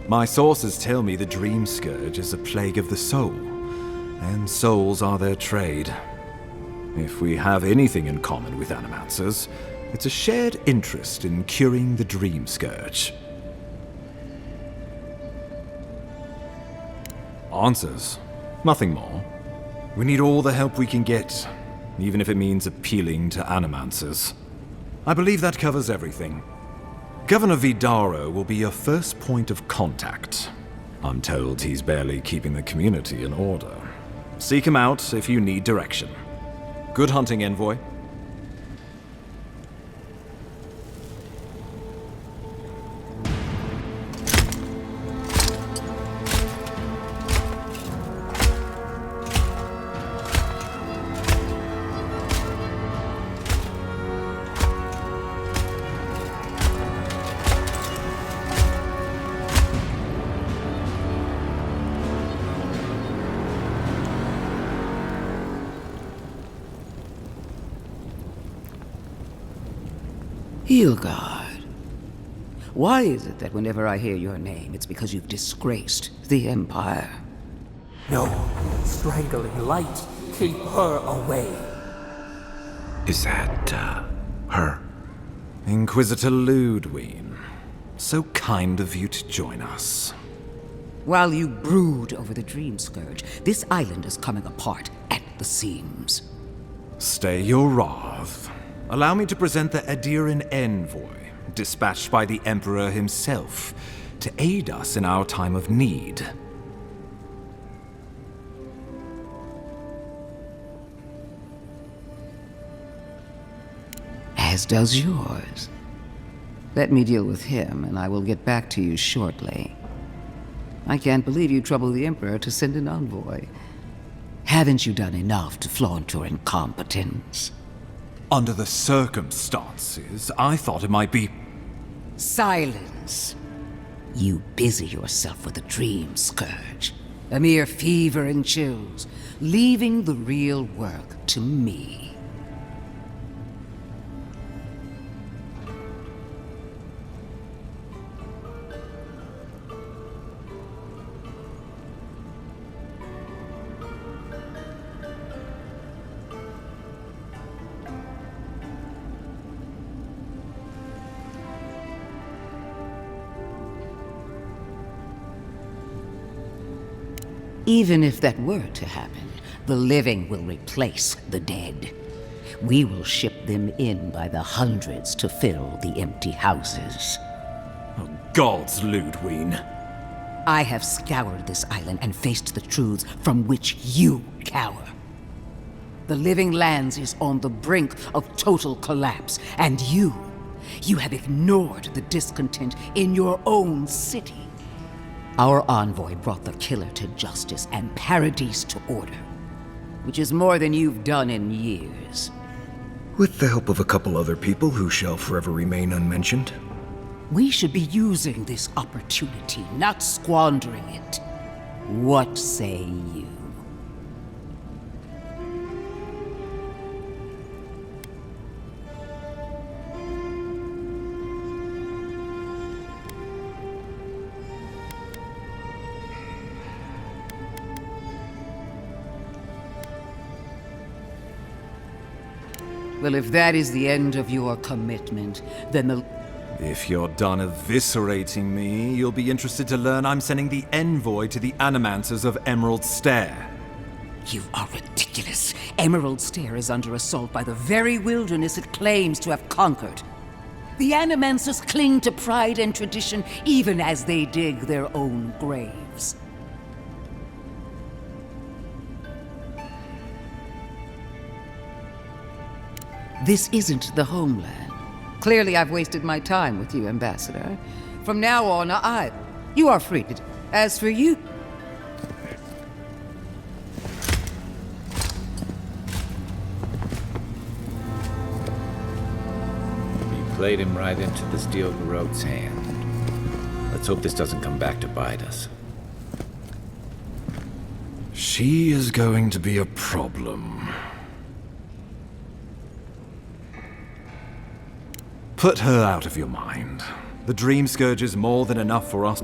My sources tell me the Dream Scourge is a plague of the soul, and souls are their trade. If we have anything in common with Animancers, it's a shared interest in curing the Dream Scourge. Answers. Nothing more. We need all the help we can get, even if it means appealing to Animancers. I believe that covers everything. Governor Vidaro will be your first point of contact. I'm told he's barely keeping the community in order. Seek him out if you need direction. Good hunting, Envoy. Hilgard. Why is it that whenever I hear your name, it's because you've disgraced the Empire? No, strangling light. Keep her away. Is that, her? Inquisitor Ludwig. So kind of you to join us. While you brood over the Dream Scourge, this island is coming apart at the seams. Stay your wrath. Allow me to present the Adiran Envoy, dispatched by the Emperor himself, to aid us in our time of need. As does yours. Let me deal with him, and I will get back to you shortly. I can't believe you troubled the Emperor to send an envoy. Haven't you done enough to flaunt your incompetence? Under the circumstances, I thought it might be... Silence! You busy yourself with the Dream Scourge. A mere fever and chills, leaving the real work to me. Even if that were to happen, the living will replace the dead. We will ship them in by the hundreds to fill the empty houses. Oh, gods, Ludwig. I have scoured this island and faced the truths from which you cower. The Living Lands is on the brink of total collapse, and you have ignored the discontent in your own city. Our envoy brought the killer to justice and Paradise to order, which is more than you've done in years. With the help of a couple other people who shall forever remain unmentioned. We should be using this opportunity, not squandering it. What say you? Well, if that is the end of your commitment, then the... If you're done eviscerating me, you'll be interested to learn I'm sending the envoy to the Animancers of Emerald Stair. You are ridiculous. Emerald Stair is under assault by the very wilderness it claims to have conquered. The Animancers cling to pride and tradition even as they dig their own graves. This isn't the homeland. Clearly, I've wasted my time with you, Ambassador. From now on, you are free to... As for you... You played him right into the steel garrote's hand. Let's hope this doesn't come back to bite us. She is going to be a problem. Put her out of your mind. The Dream Scourge is more than enough for us.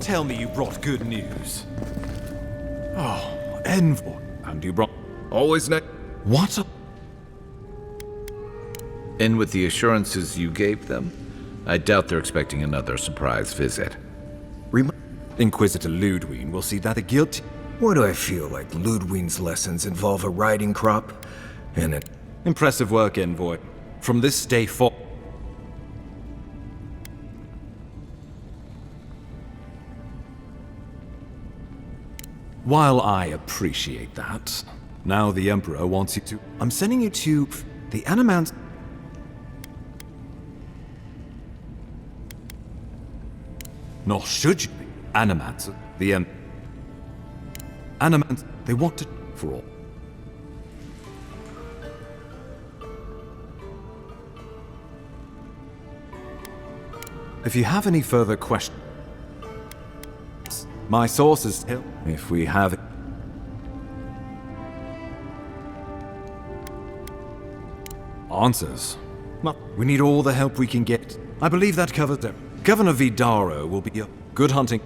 Tell me you brought good news. Oh, envoy. And you brought... Always next. What a... And with the assurances you gave them, I doubt they're expecting another surprise visit. Inquisitor Ludwig will see that the guilty... Why do I feel like Ludwig's lessons involve a riding crop and an... Impressive work, envoy. From this day forward... While I appreciate that, now the Emperor wants you to... I'm sending you to the Animants... Nor should you be. Animants, the Animants, they want to... for all. If you have any further questions... My sources tell if we have... Answers? Well, we need all the help we can get. I believe that covers them. Governor Vidaro will be a good hunting...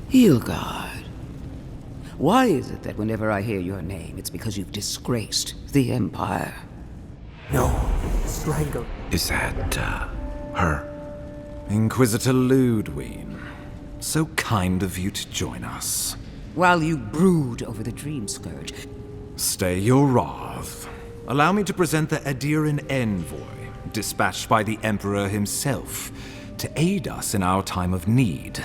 Hilgard. Why is it that whenever I hear your name, it's because you've disgraced the Empire? No, strangle. Is that, her? Inquisitor Ludwig. So kind of you to join us. While you brood over the Dream Scourge. Stay your wrath. allow me to present the Adiran envoy, dispatched by the Emperor himself, to aid us in our time of need.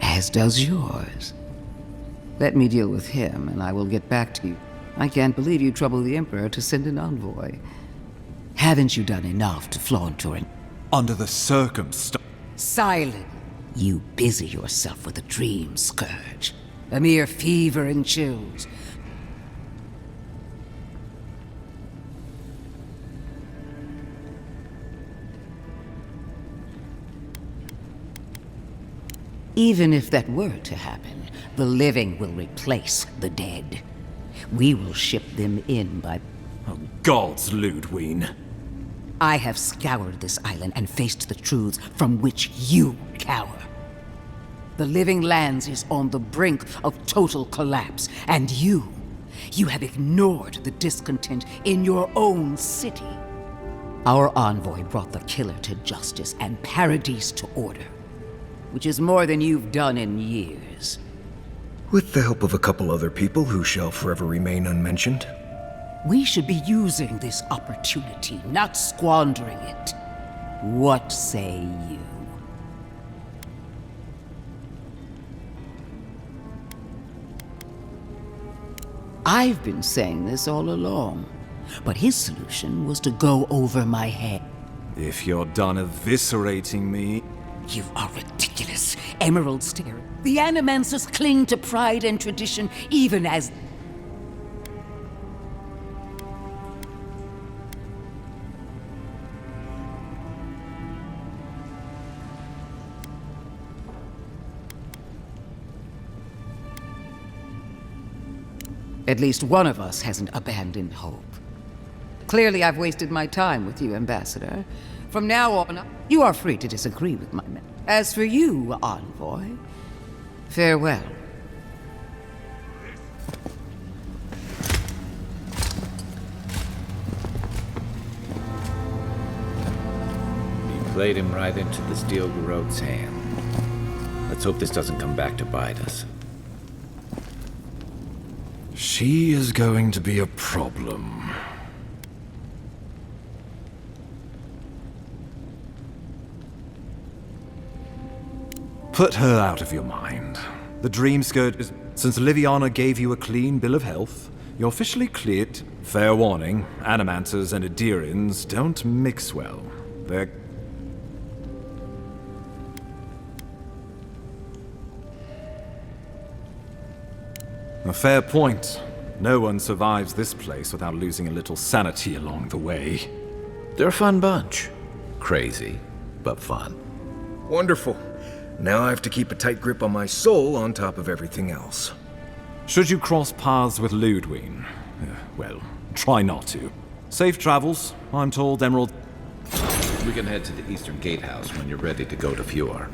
As does yours. Let me deal with him, and I will get back to you. I can't believe you troubled the Emperor to send an envoy. Haven't you done enough to flaunt your... Under the circumstances... Silent! You busy yourself with a dream scourge. A mere fever and chills. Even if that were to happen, the living will replace the dead. We will ship them in by... Oh, gods, Ludwig. I have scoured this island and faced the truths from which you cower. The Living Lands is on the brink of total collapse, and you have ignored the discontent in your own city. Our envoy brought the killer to justice and Paradise to order, which is more than you've done in years. With the help of a couple other people who shall forever remain unmentioned. We should be using this opportunity, not squandering it. What say you? I've been saying this all along, but his solution was to go over my head. If you're done eviscerating me... You are ridiculous, Emerald Stair. The Animancers cling to pride and tradition, even as... At least one of us hasn't abandoned hope. Clearly, I've wasted my time with you, Ambassador. From now on, you are free to disagree with my men. As for you, Envoy, farewell. You played him right into the Steel Garrote's hand. Let's hope this doesn't come back to bite us. She is going to be a problem. Put her out of your mind. The dream skirt is... Since Liviana gave you a clean bill of health, you're officially cleared. Fair warning, Animancers and Adirans don't mix well. They're... A fair point. No one survives this place without losing a little sanity along the way. They're a fun bunch. Crazy, but fun. Wonderful. Now I have to keep a tight grip on my soul on top of everything else. Should you cross paths with Ludwig, well, try not to. Safe travels. I'm told Emerald... We can head to the Eastern Gatehouse when you're ready to go to Fjord.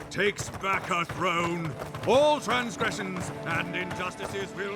Takes back her throne. All transgressions and injustices will...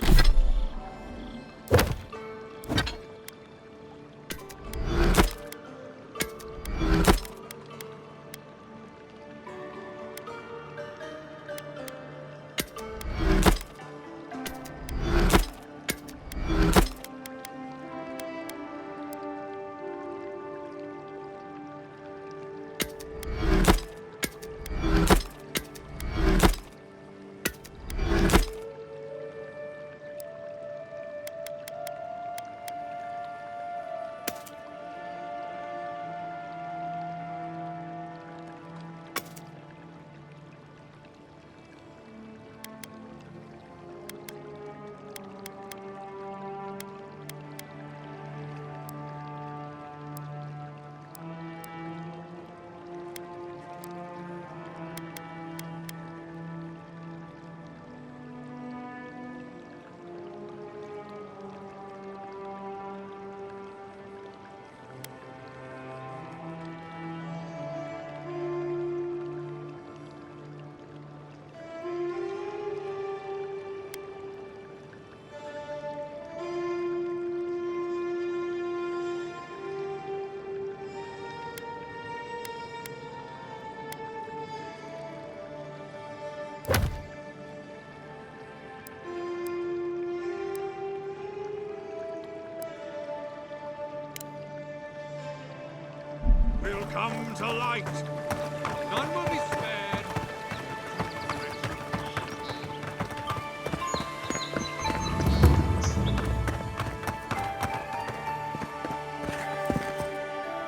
come to light. None will be spared.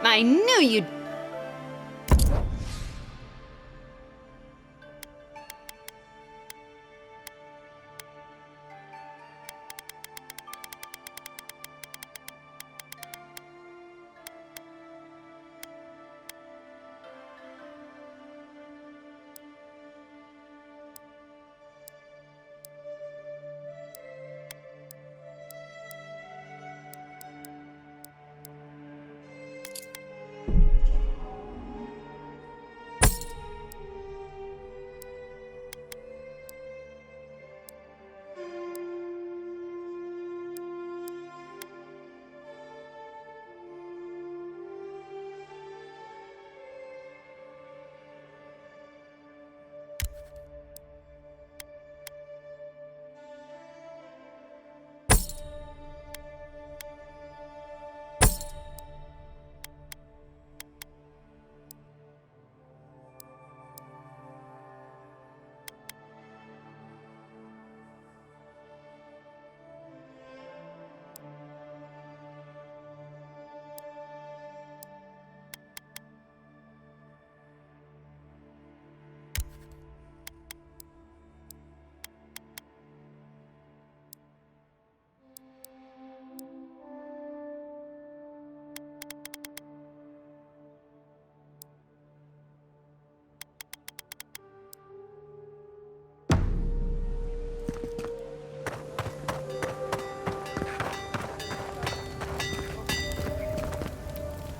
I knew you'd...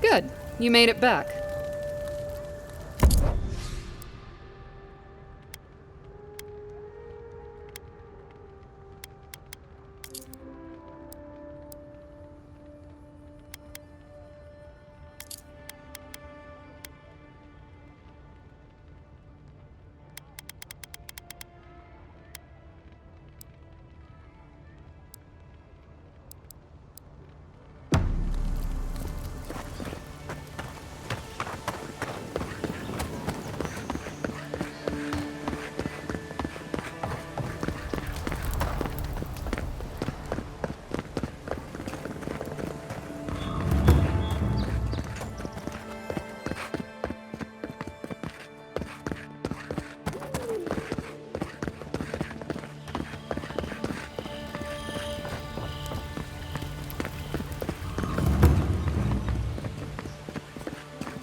Good. You made it back.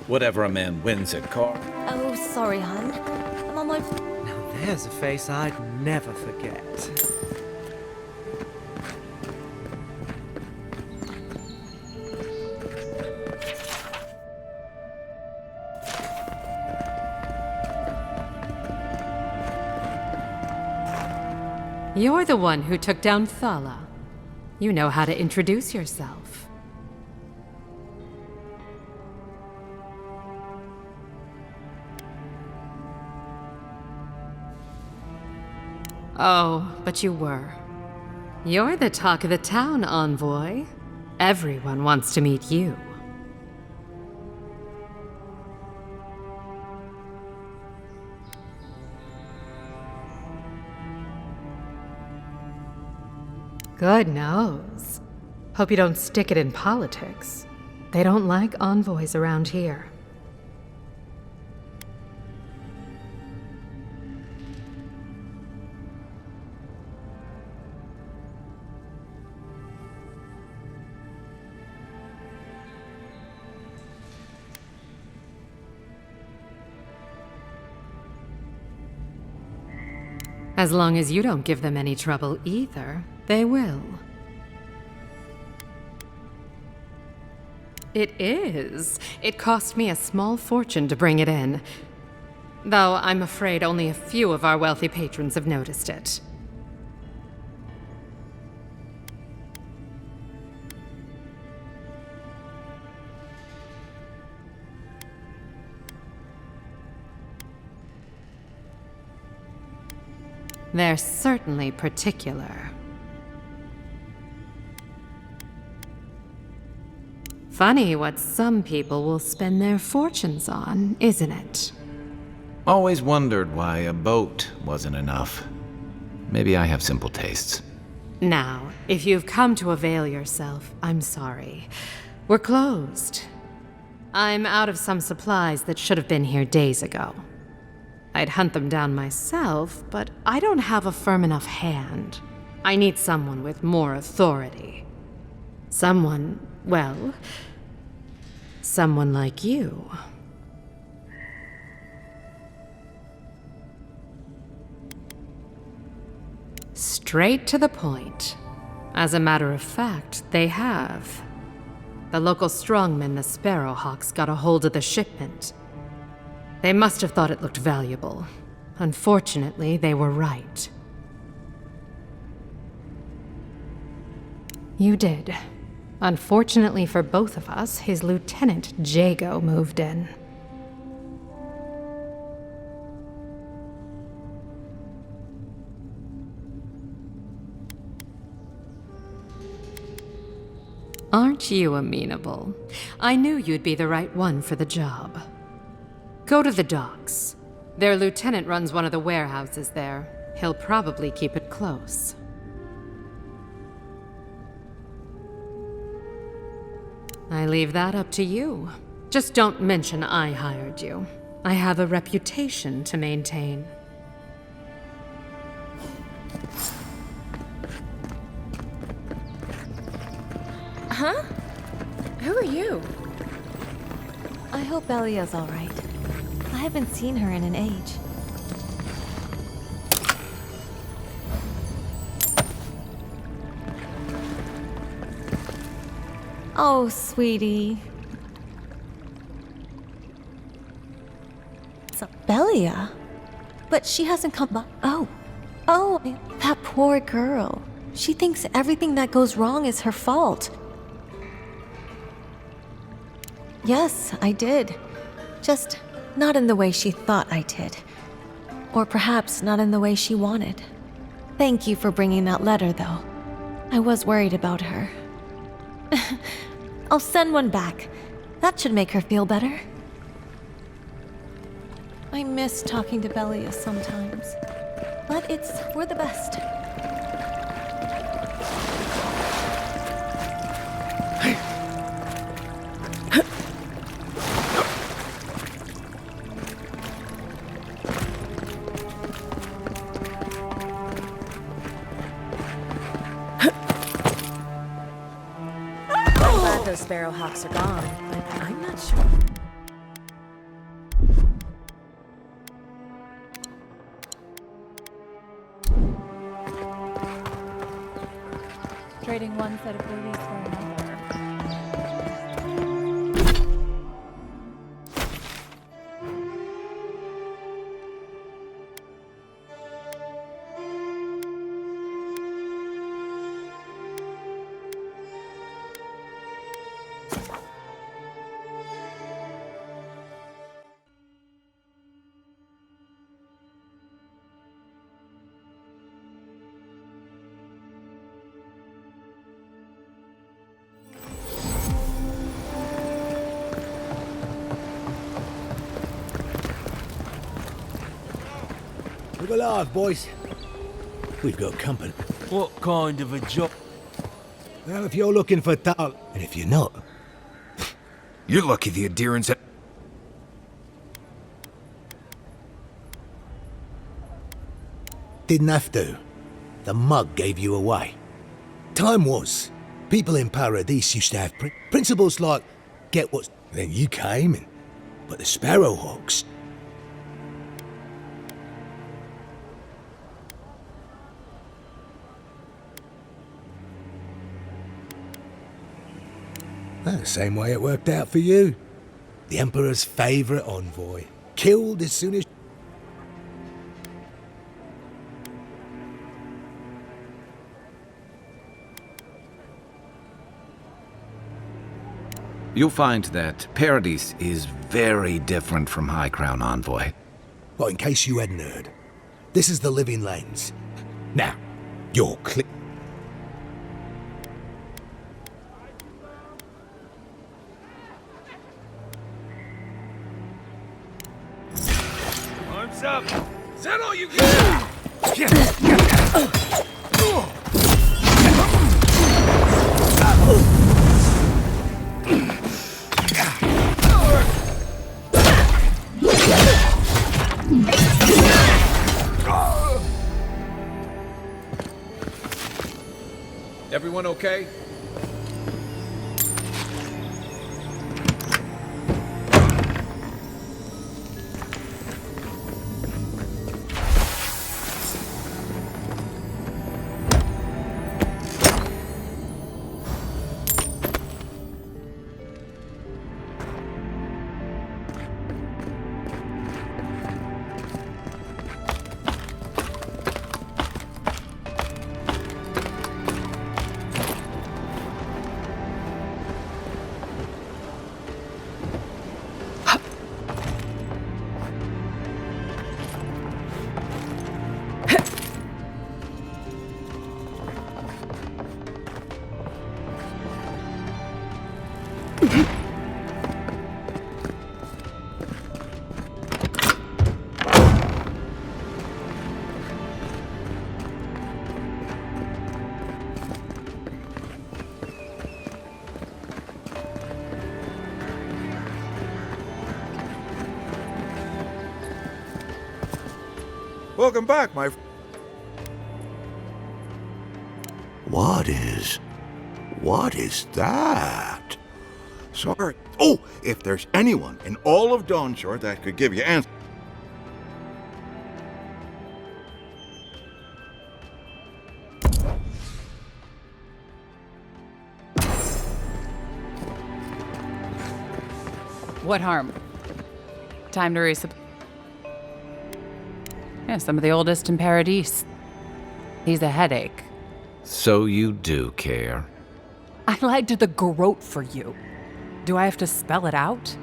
Whatever a man wins at cards. Oh, sorry, hon. I'm on my... Now there's a face I'd never forget. You're the one who took down Thala. You know how to introduce yourself. Oh, but you were. You're the talk of the town, envoy. Everyone wants to meet you. Good nose. Hope you don't stick it in politics. They don't like envoys around here. As long as you don't give them any trouble either, they will. It is. It cost me a small fortune to bring it in. Though I'm afraid only a few of our wealthy patrons have noticed it. They're certainly particular. Funny what some people will spend their fortunes on, isn't it? Always wondered why a boat wasn't enough. Maybe I have simple tastes. Now, if you've come to avail yourself, I'm sorry. We're closed. I'm out of some supplies that should have been here days ago. I'd hunt them down myself, but I don't have a firm enough hand. I need someone with more authority. Someone, well, someone like you. Straight to the point. As a matter of fact, they have. The local strongmen, the Sparrowhawks, got a hold of the shipment. They must have thought it looked valuable. Unfortunately, they were right. You did. Unfortunately for both of us, his lieutenant, Jago, moved in. Aren't you amenable? I knew you'd be the right one for the job. Go to the docks. Their lieutenant runs one of the warehouses there. He'll probably keep it close. I leave that up to you. Just don't mention I hired you. I have a reputation to maintain. Huh? Who are you? I hope Elia's all right. I haven't seen her in an age. Oh, sweetie. It's a Belia. But she hasn't come back. Oh, that poor girl. She thinks everything that goes wrong is her fault. Yes, I did. Just not in the way she thought I did. Or perhaps not in the way she wanted. Thank you for bringing that letter, though. I was worried about her. I'll send one back. That should make her feel better. I miss talking to Belia sometimes. But it's for the best. Those Sparrowhawks are gone, but I'm not sure. Trading one set of booties for another. Look alive, boys. We've got company. What kind of a job? Well, if you're looking for Tal, and if you're not... You're lucky the adherents have... Didn't have to. The mug gave you away. Time was. People in Paradise used to have principles like, get what's... Then you came, and... But the Sparrowhawks... Well, the same way it worked out for you. The Emperor's favorite envoy. Killed as soon as... You'll find that Paradise is very different from High Crown Envoy. Well, in case you hadn't heard, this is the Living Lanes. Now, you're What's up? Is that all you got? Everyone okay? Welcome back, my... What is that? Sorry. Oh, if there's anyone in all of Dawnshore that could give you answers. What harm? Time to resupply. Yeah, some of the oldest in Paradise. He's a headache. So you do care. I lied to the Garrote for you. Do I have to spell it out?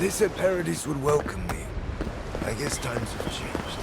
They said Paradise would welcome me. I guess times have changed.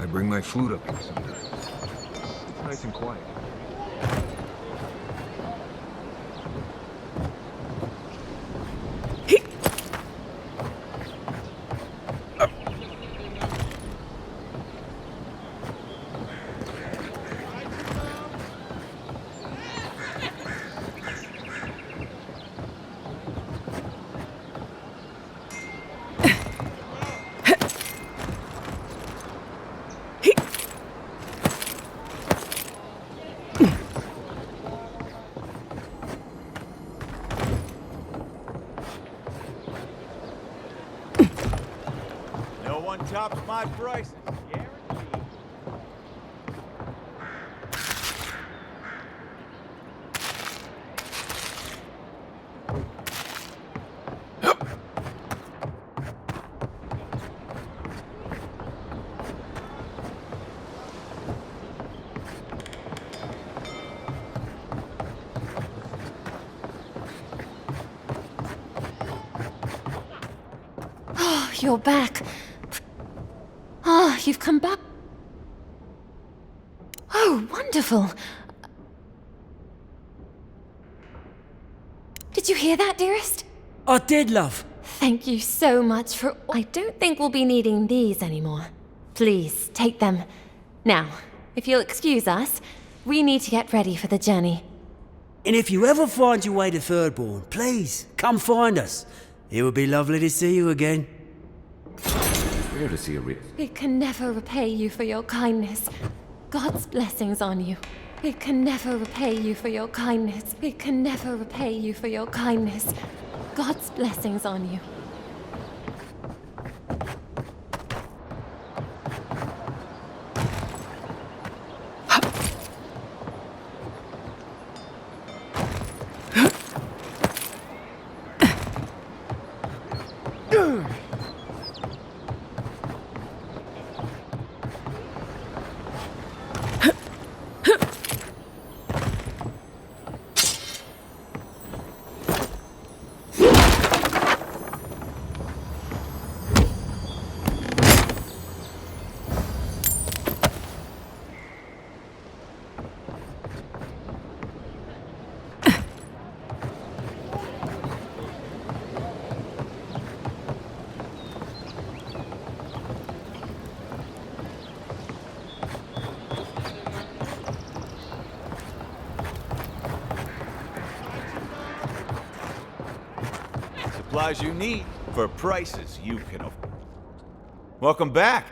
I bring my flute up here sometimes. It's nice and quiet. No one tops my prices. Guaranteed. Oh, you're back. Ah, you've come back. Oh, wonderful. Did you hear that, dearest? I did, love. Thank you so much for... I don't think we'll be needing these anymore. Please, take them. Now, if you'll excuse us, we need to get ready for the journey. And if you ever find your way to Thirdborn, please, come find us. It would be lovely to see you again. Rare to see a We can never repay you for your kindness. God's blessings on you. We can never repay you for your kindness. We can never repay you for your kindness. God's blessings on you. Supplies you need for prices you can afford. Welcome back.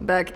Back.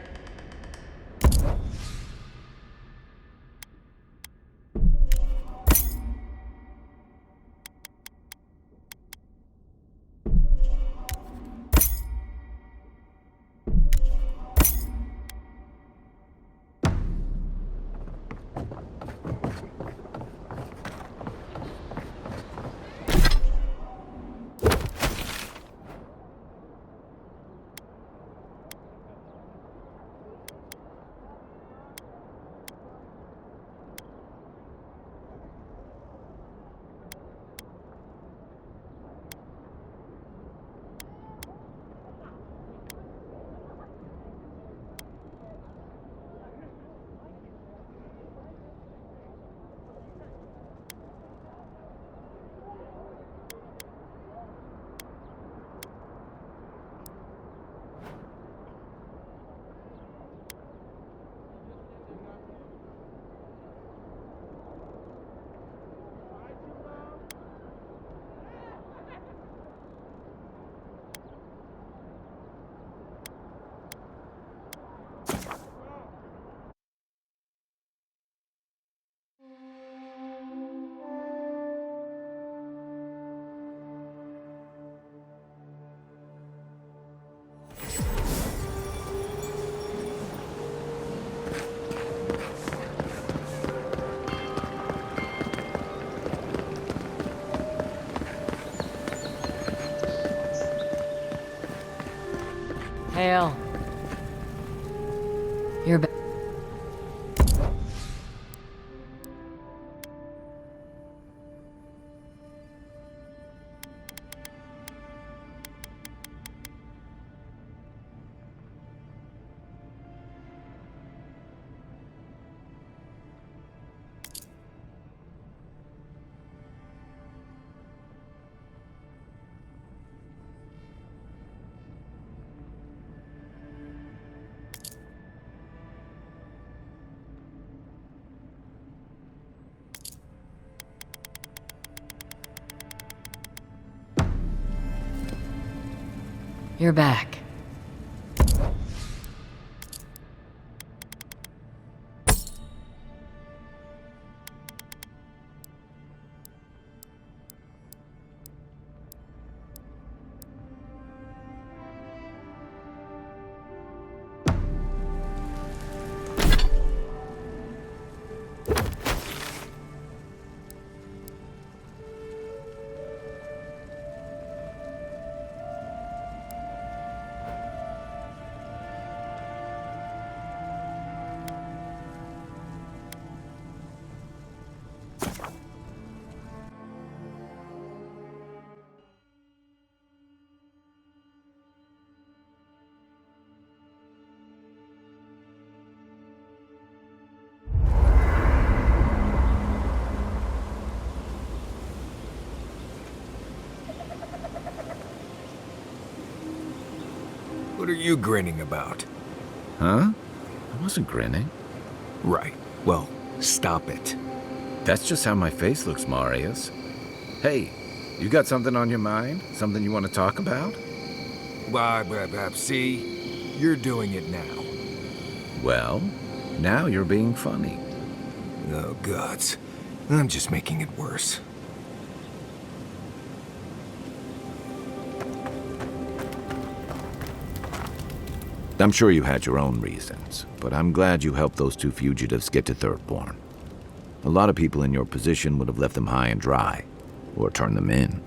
Hail. You're back. You're back. What are you grinning about? Huh? I wasn't grinning. Right. Well, stop it. That's just how my face looks, Marius. Hey, you got something on your mind? Something you want to talk about? See? You're doing it now. Well, now you're being funny. Oh, gods. I'm just making it worse. I'm sure you had your own reasons, but I'm glad you helped those two fugitives get to Thirdborn. A lot of people in your position would have left them high and dry, or turned them in.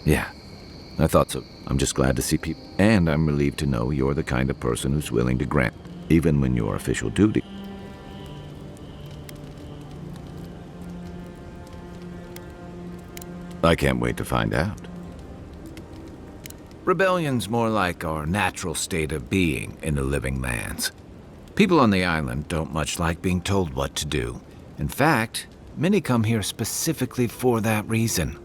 Yeah, I thought so. I'm just glad to see people. And I'm relieved to know you're the kind of person who's willing to grant, even when your official duty. I can't wait to find out. Rebellion's more like our natural state of being in the living lands. People on the island don't much like being told what to do. In fact, many come here specifically for that reason.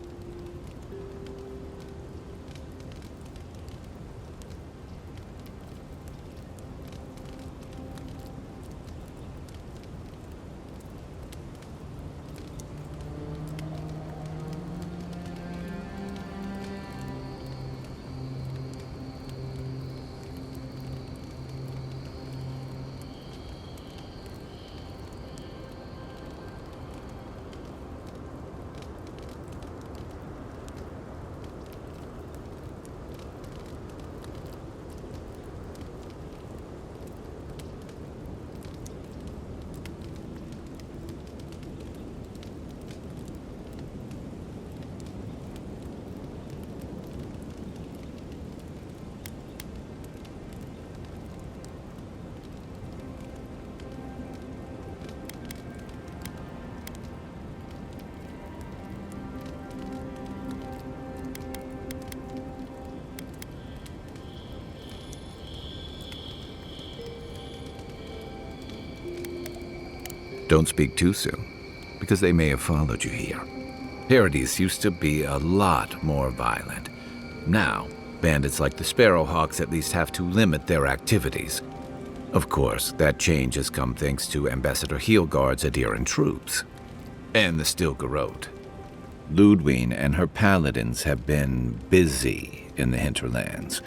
Don't speak too soon, because they may have followed you here. Paradise used to be a lot more violent. Now, bandits like the Sparrowhawks at least have to limit their activities. Of course, that change has come thanks to Ambassador Heelguard's Adiran troops. And the Stilgarrote. Ludwine and her paladins have been busy in the hinterlands.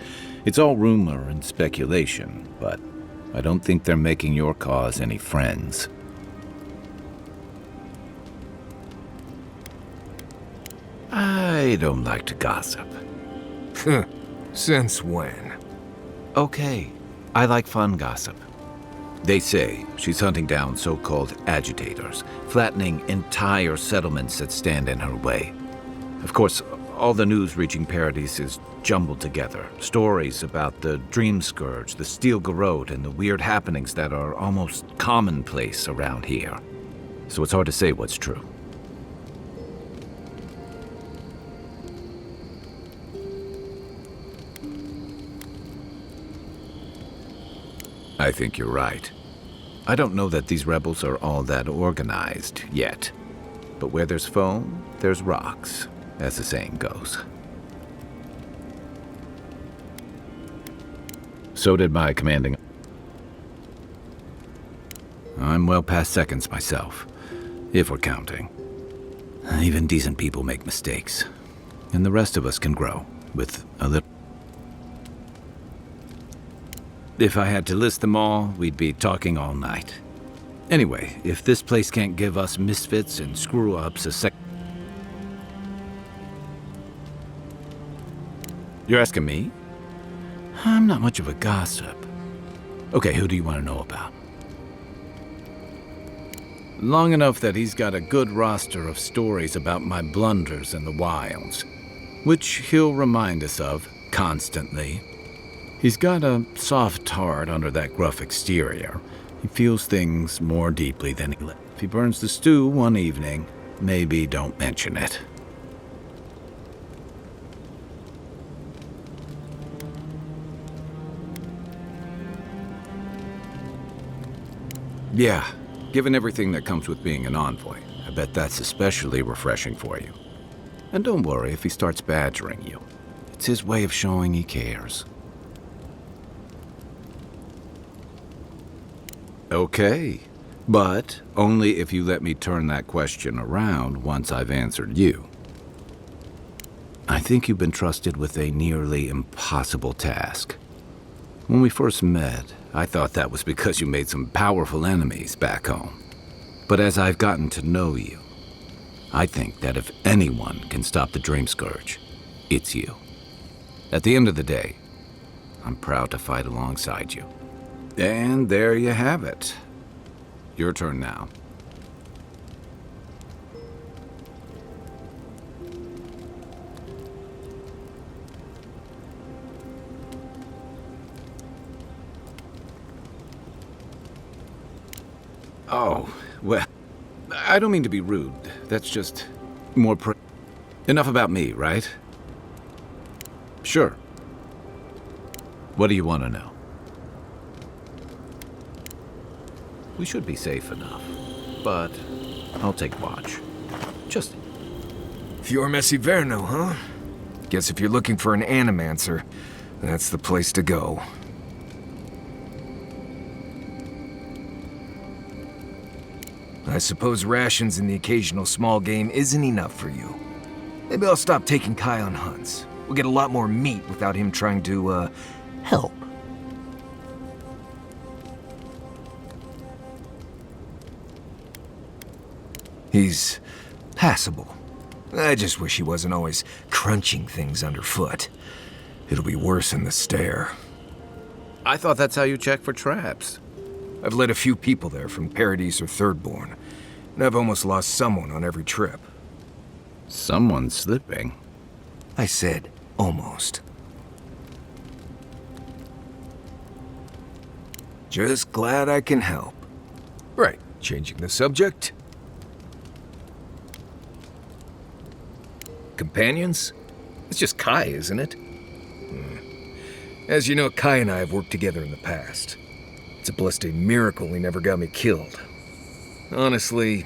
It's all rumor and speculation, but I don't think they're making your cause any friends. I don't like to gossip. Since when? Okay, I like fun gossip. They say she's hunting down so-called agitators, flattening entire settlements that stand in her way. Of course, all the news reaching Paradise is jumbled together. Stories about the Dream Scourge, the Steel Garrote, and the weird happenings that are almost commonplace around here. So it's hard to say what's true. I think you're right. I don't know that these rebels are all that organized yet. But where there's foam, there's rocks, as the saying goes. So did my commanding. I'm well past seconds myself, if we're counting. Even decent people make mistakes, and the rest of us can grow with a little. If I had to list them all, we'd be talking all night. Anyway, if this place can't give us misfits and screw-ups a sec... You're asking me? I'm not much of a gossip. Okay, who do you want to know about? Long enough that he's got a good roster of stories about my blunders in the wilds, which he'll remind us of constantly. He's got a soft heart under that gruff exterior. He feels things more deeply than he lives. If he burns the stew one evening, maybe don't mention it. Yeah, given everything that comes with being an envoy, I bet that's especially refreshing for you. And don't worry if he starts badgering you. It's his way of showing he cares. Okay, but only if you let me turn that question around once I've answered you. I think you've been trusted with a nearly impossible task. When we first met, I thought that was because you made some powerful enemies back home. But as I've gotten to know you, I think that if anyone can stop the Dream Scourge, it's you. At the end of the day, I'm proud to fight alongside you. And there you have it. Your turn now. Oh, well, I don't mean to be rude. That's just more Enough about me, right? Sure. What do you want to know? We should be safe enough, but I'll take watch. Just... Fior Messiverno, huh? Guess if you're looking for an animancer, that's the place to go. I suppose rations and the occasional small game isn't enough for you. Maybe I'll stop taking Kai on hunts. We'll get a lot more meat without him trying to, help. He's passable. I just wish he wasn't always crunching things underfoot. It'll be worse in the stare. I thought that's how you check for traps. I've led a few people there from Paradise or Thirdborn, and I've almost lost someone on every trip. Someone's slipping. I said almost. Just glad I can help. Right, changing the subject. Companions? It's just Kai, isn't it? As you know, Kai and I have worked together in the past. It's a blessed miracle he never got me killed. Honestly,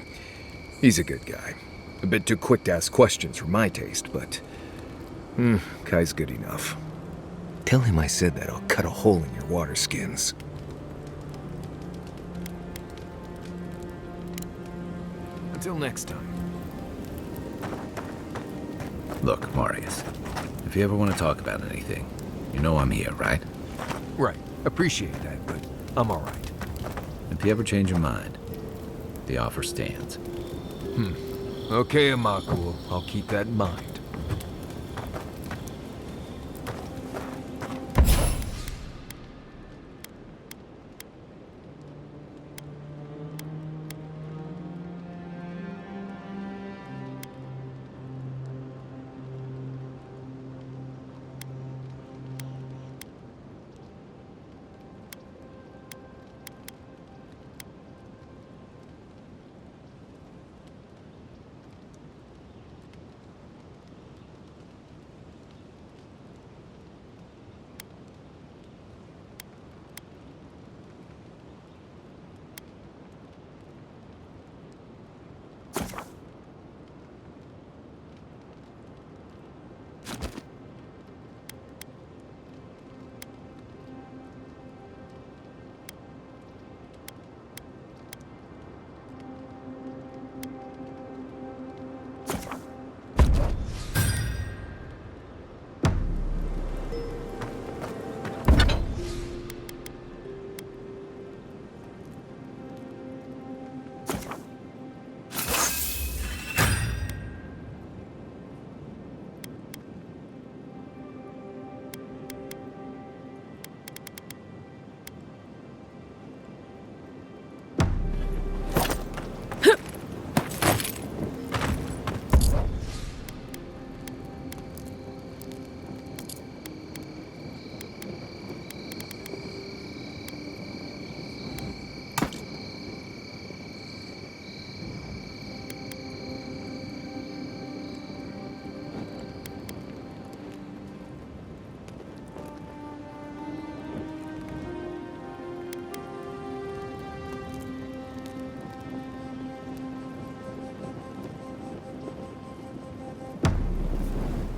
he's a good guy. A bit too quick to ask questions for my taste, but... Kai's good enough. Tell him I said that I'll cut a hole in your water skins. Until next time. Look, Marius, if you ever want to talk about anything, you know I'm here, right? Right. Appreciate that, but I'm alright. If you ever change your mind, the offer stands. Okay, Amakul. I'll keep that in mind.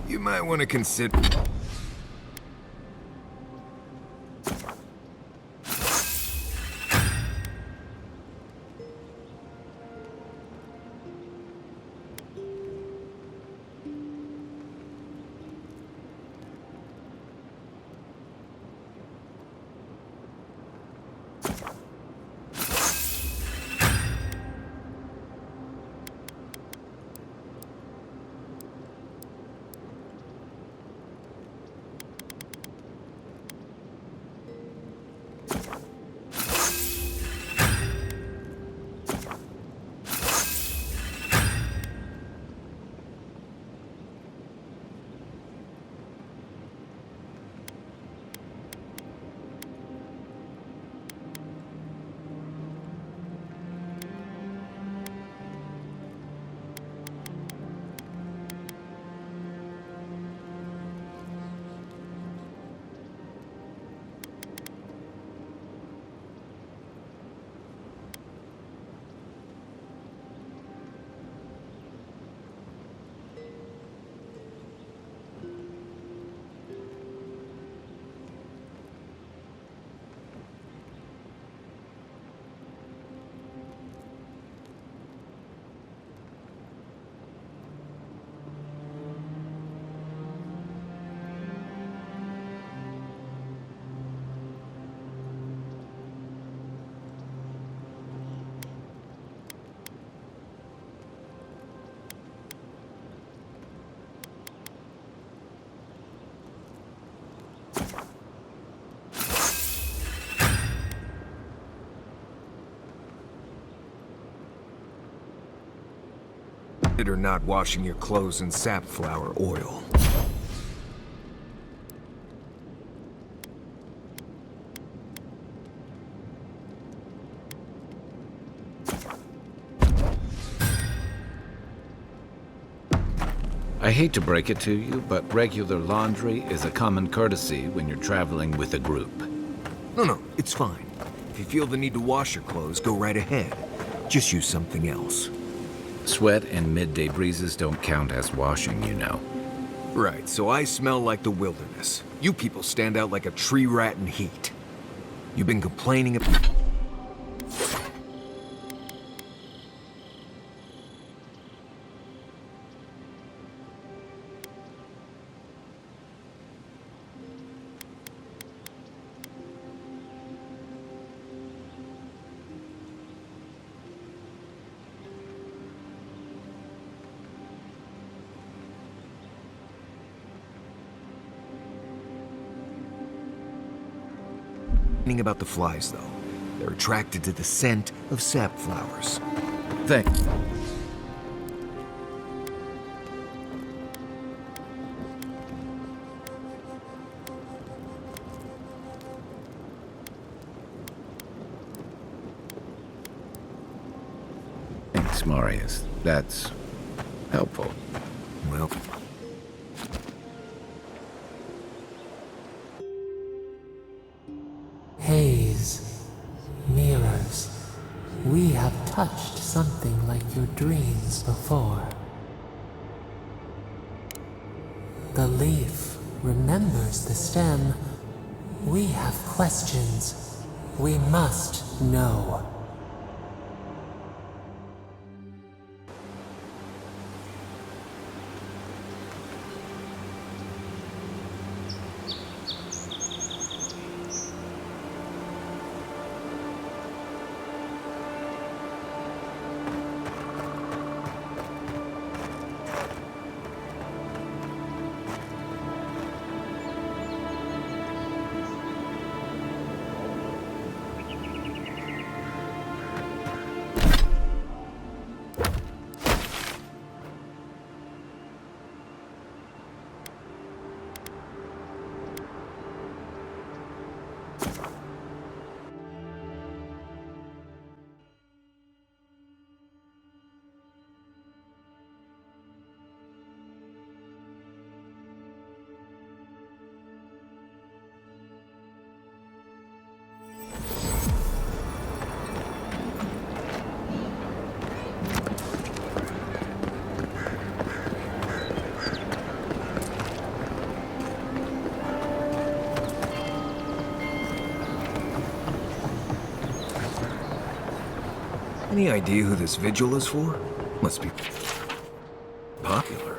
You might want to consider... Consider not washing your clothes in safflower oil. I hate to break it to you, but regular laundry is a common courtesy when you're traveling with a group. No, it's fine. If you feel the need to wash your clothes, go right ahead. Just use something else. Sweat and midday breezes don't count as washing, you know. Right, so I smell like the wilderness. You people stand out like a tree rat in heat. You've been complaining about... about the flies, though. They're attracted to the scent of sap flowers. Thanks. Thanks, Marius. That's helpful. Welcome. Haze, mirrors, we have touched something like your dreams before. The leaf remembers the stem. We have questions. We must know. Any idea who this vigil is for? Must be popular.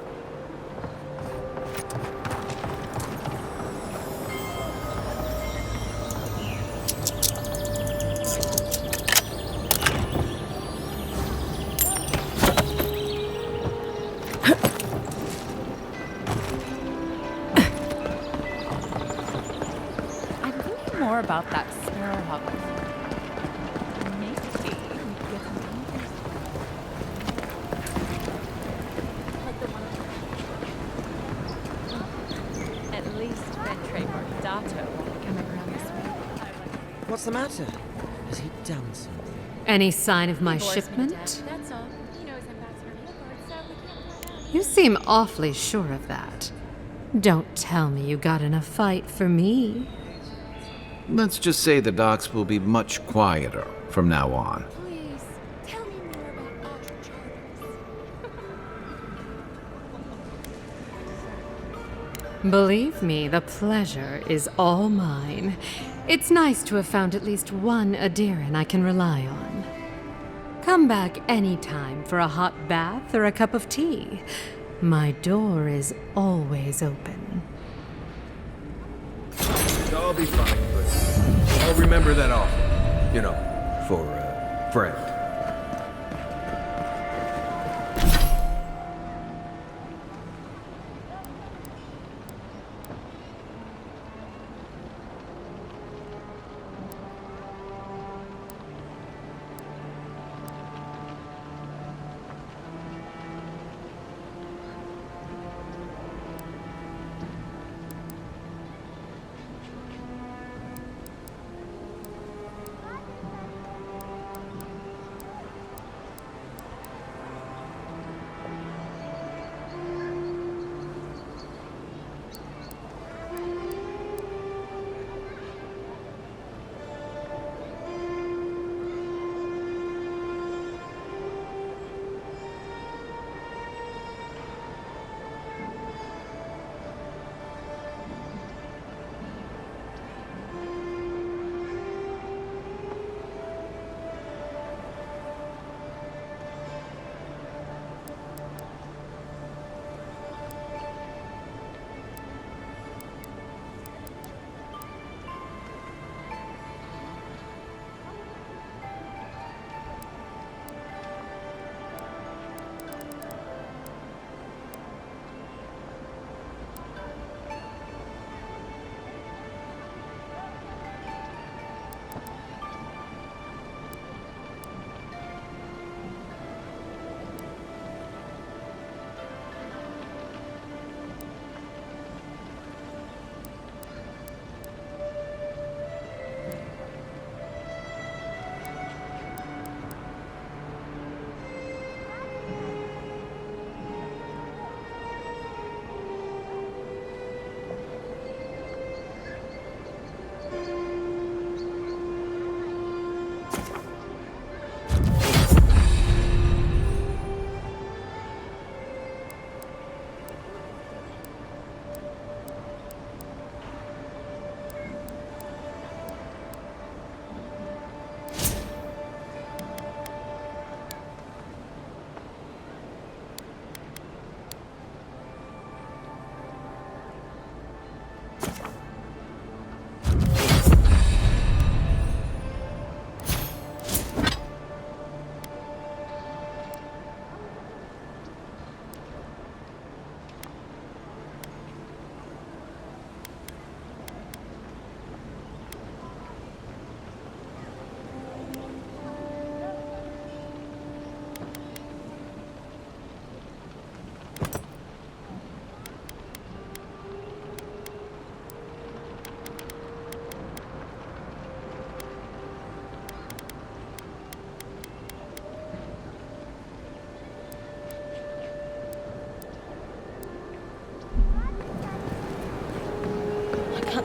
I'm thinking more about that sparrowhawk. What's the matter? Has he done something? Any sign of my shipment? That's all. He knows Ambassador Hillguard, so we can't find out. You seem awfully sure of that. Don't tell me you got in a fight for me. Let's just say the docks will be much quieter from now on. Please, tell me more about Ultra Charters. Believe me, the pleasure is all mine. It's nice to have found at least one Adiran I can rely on. Come back anytime for a hot bath or a cup of tea. My door is always open. I'll be fine, but I'll remember that offer. You know, for a friend.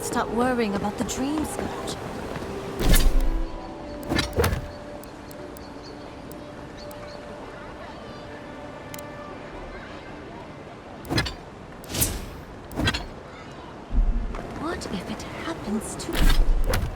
can't stop worrying about the dream scourge. What if it happens to...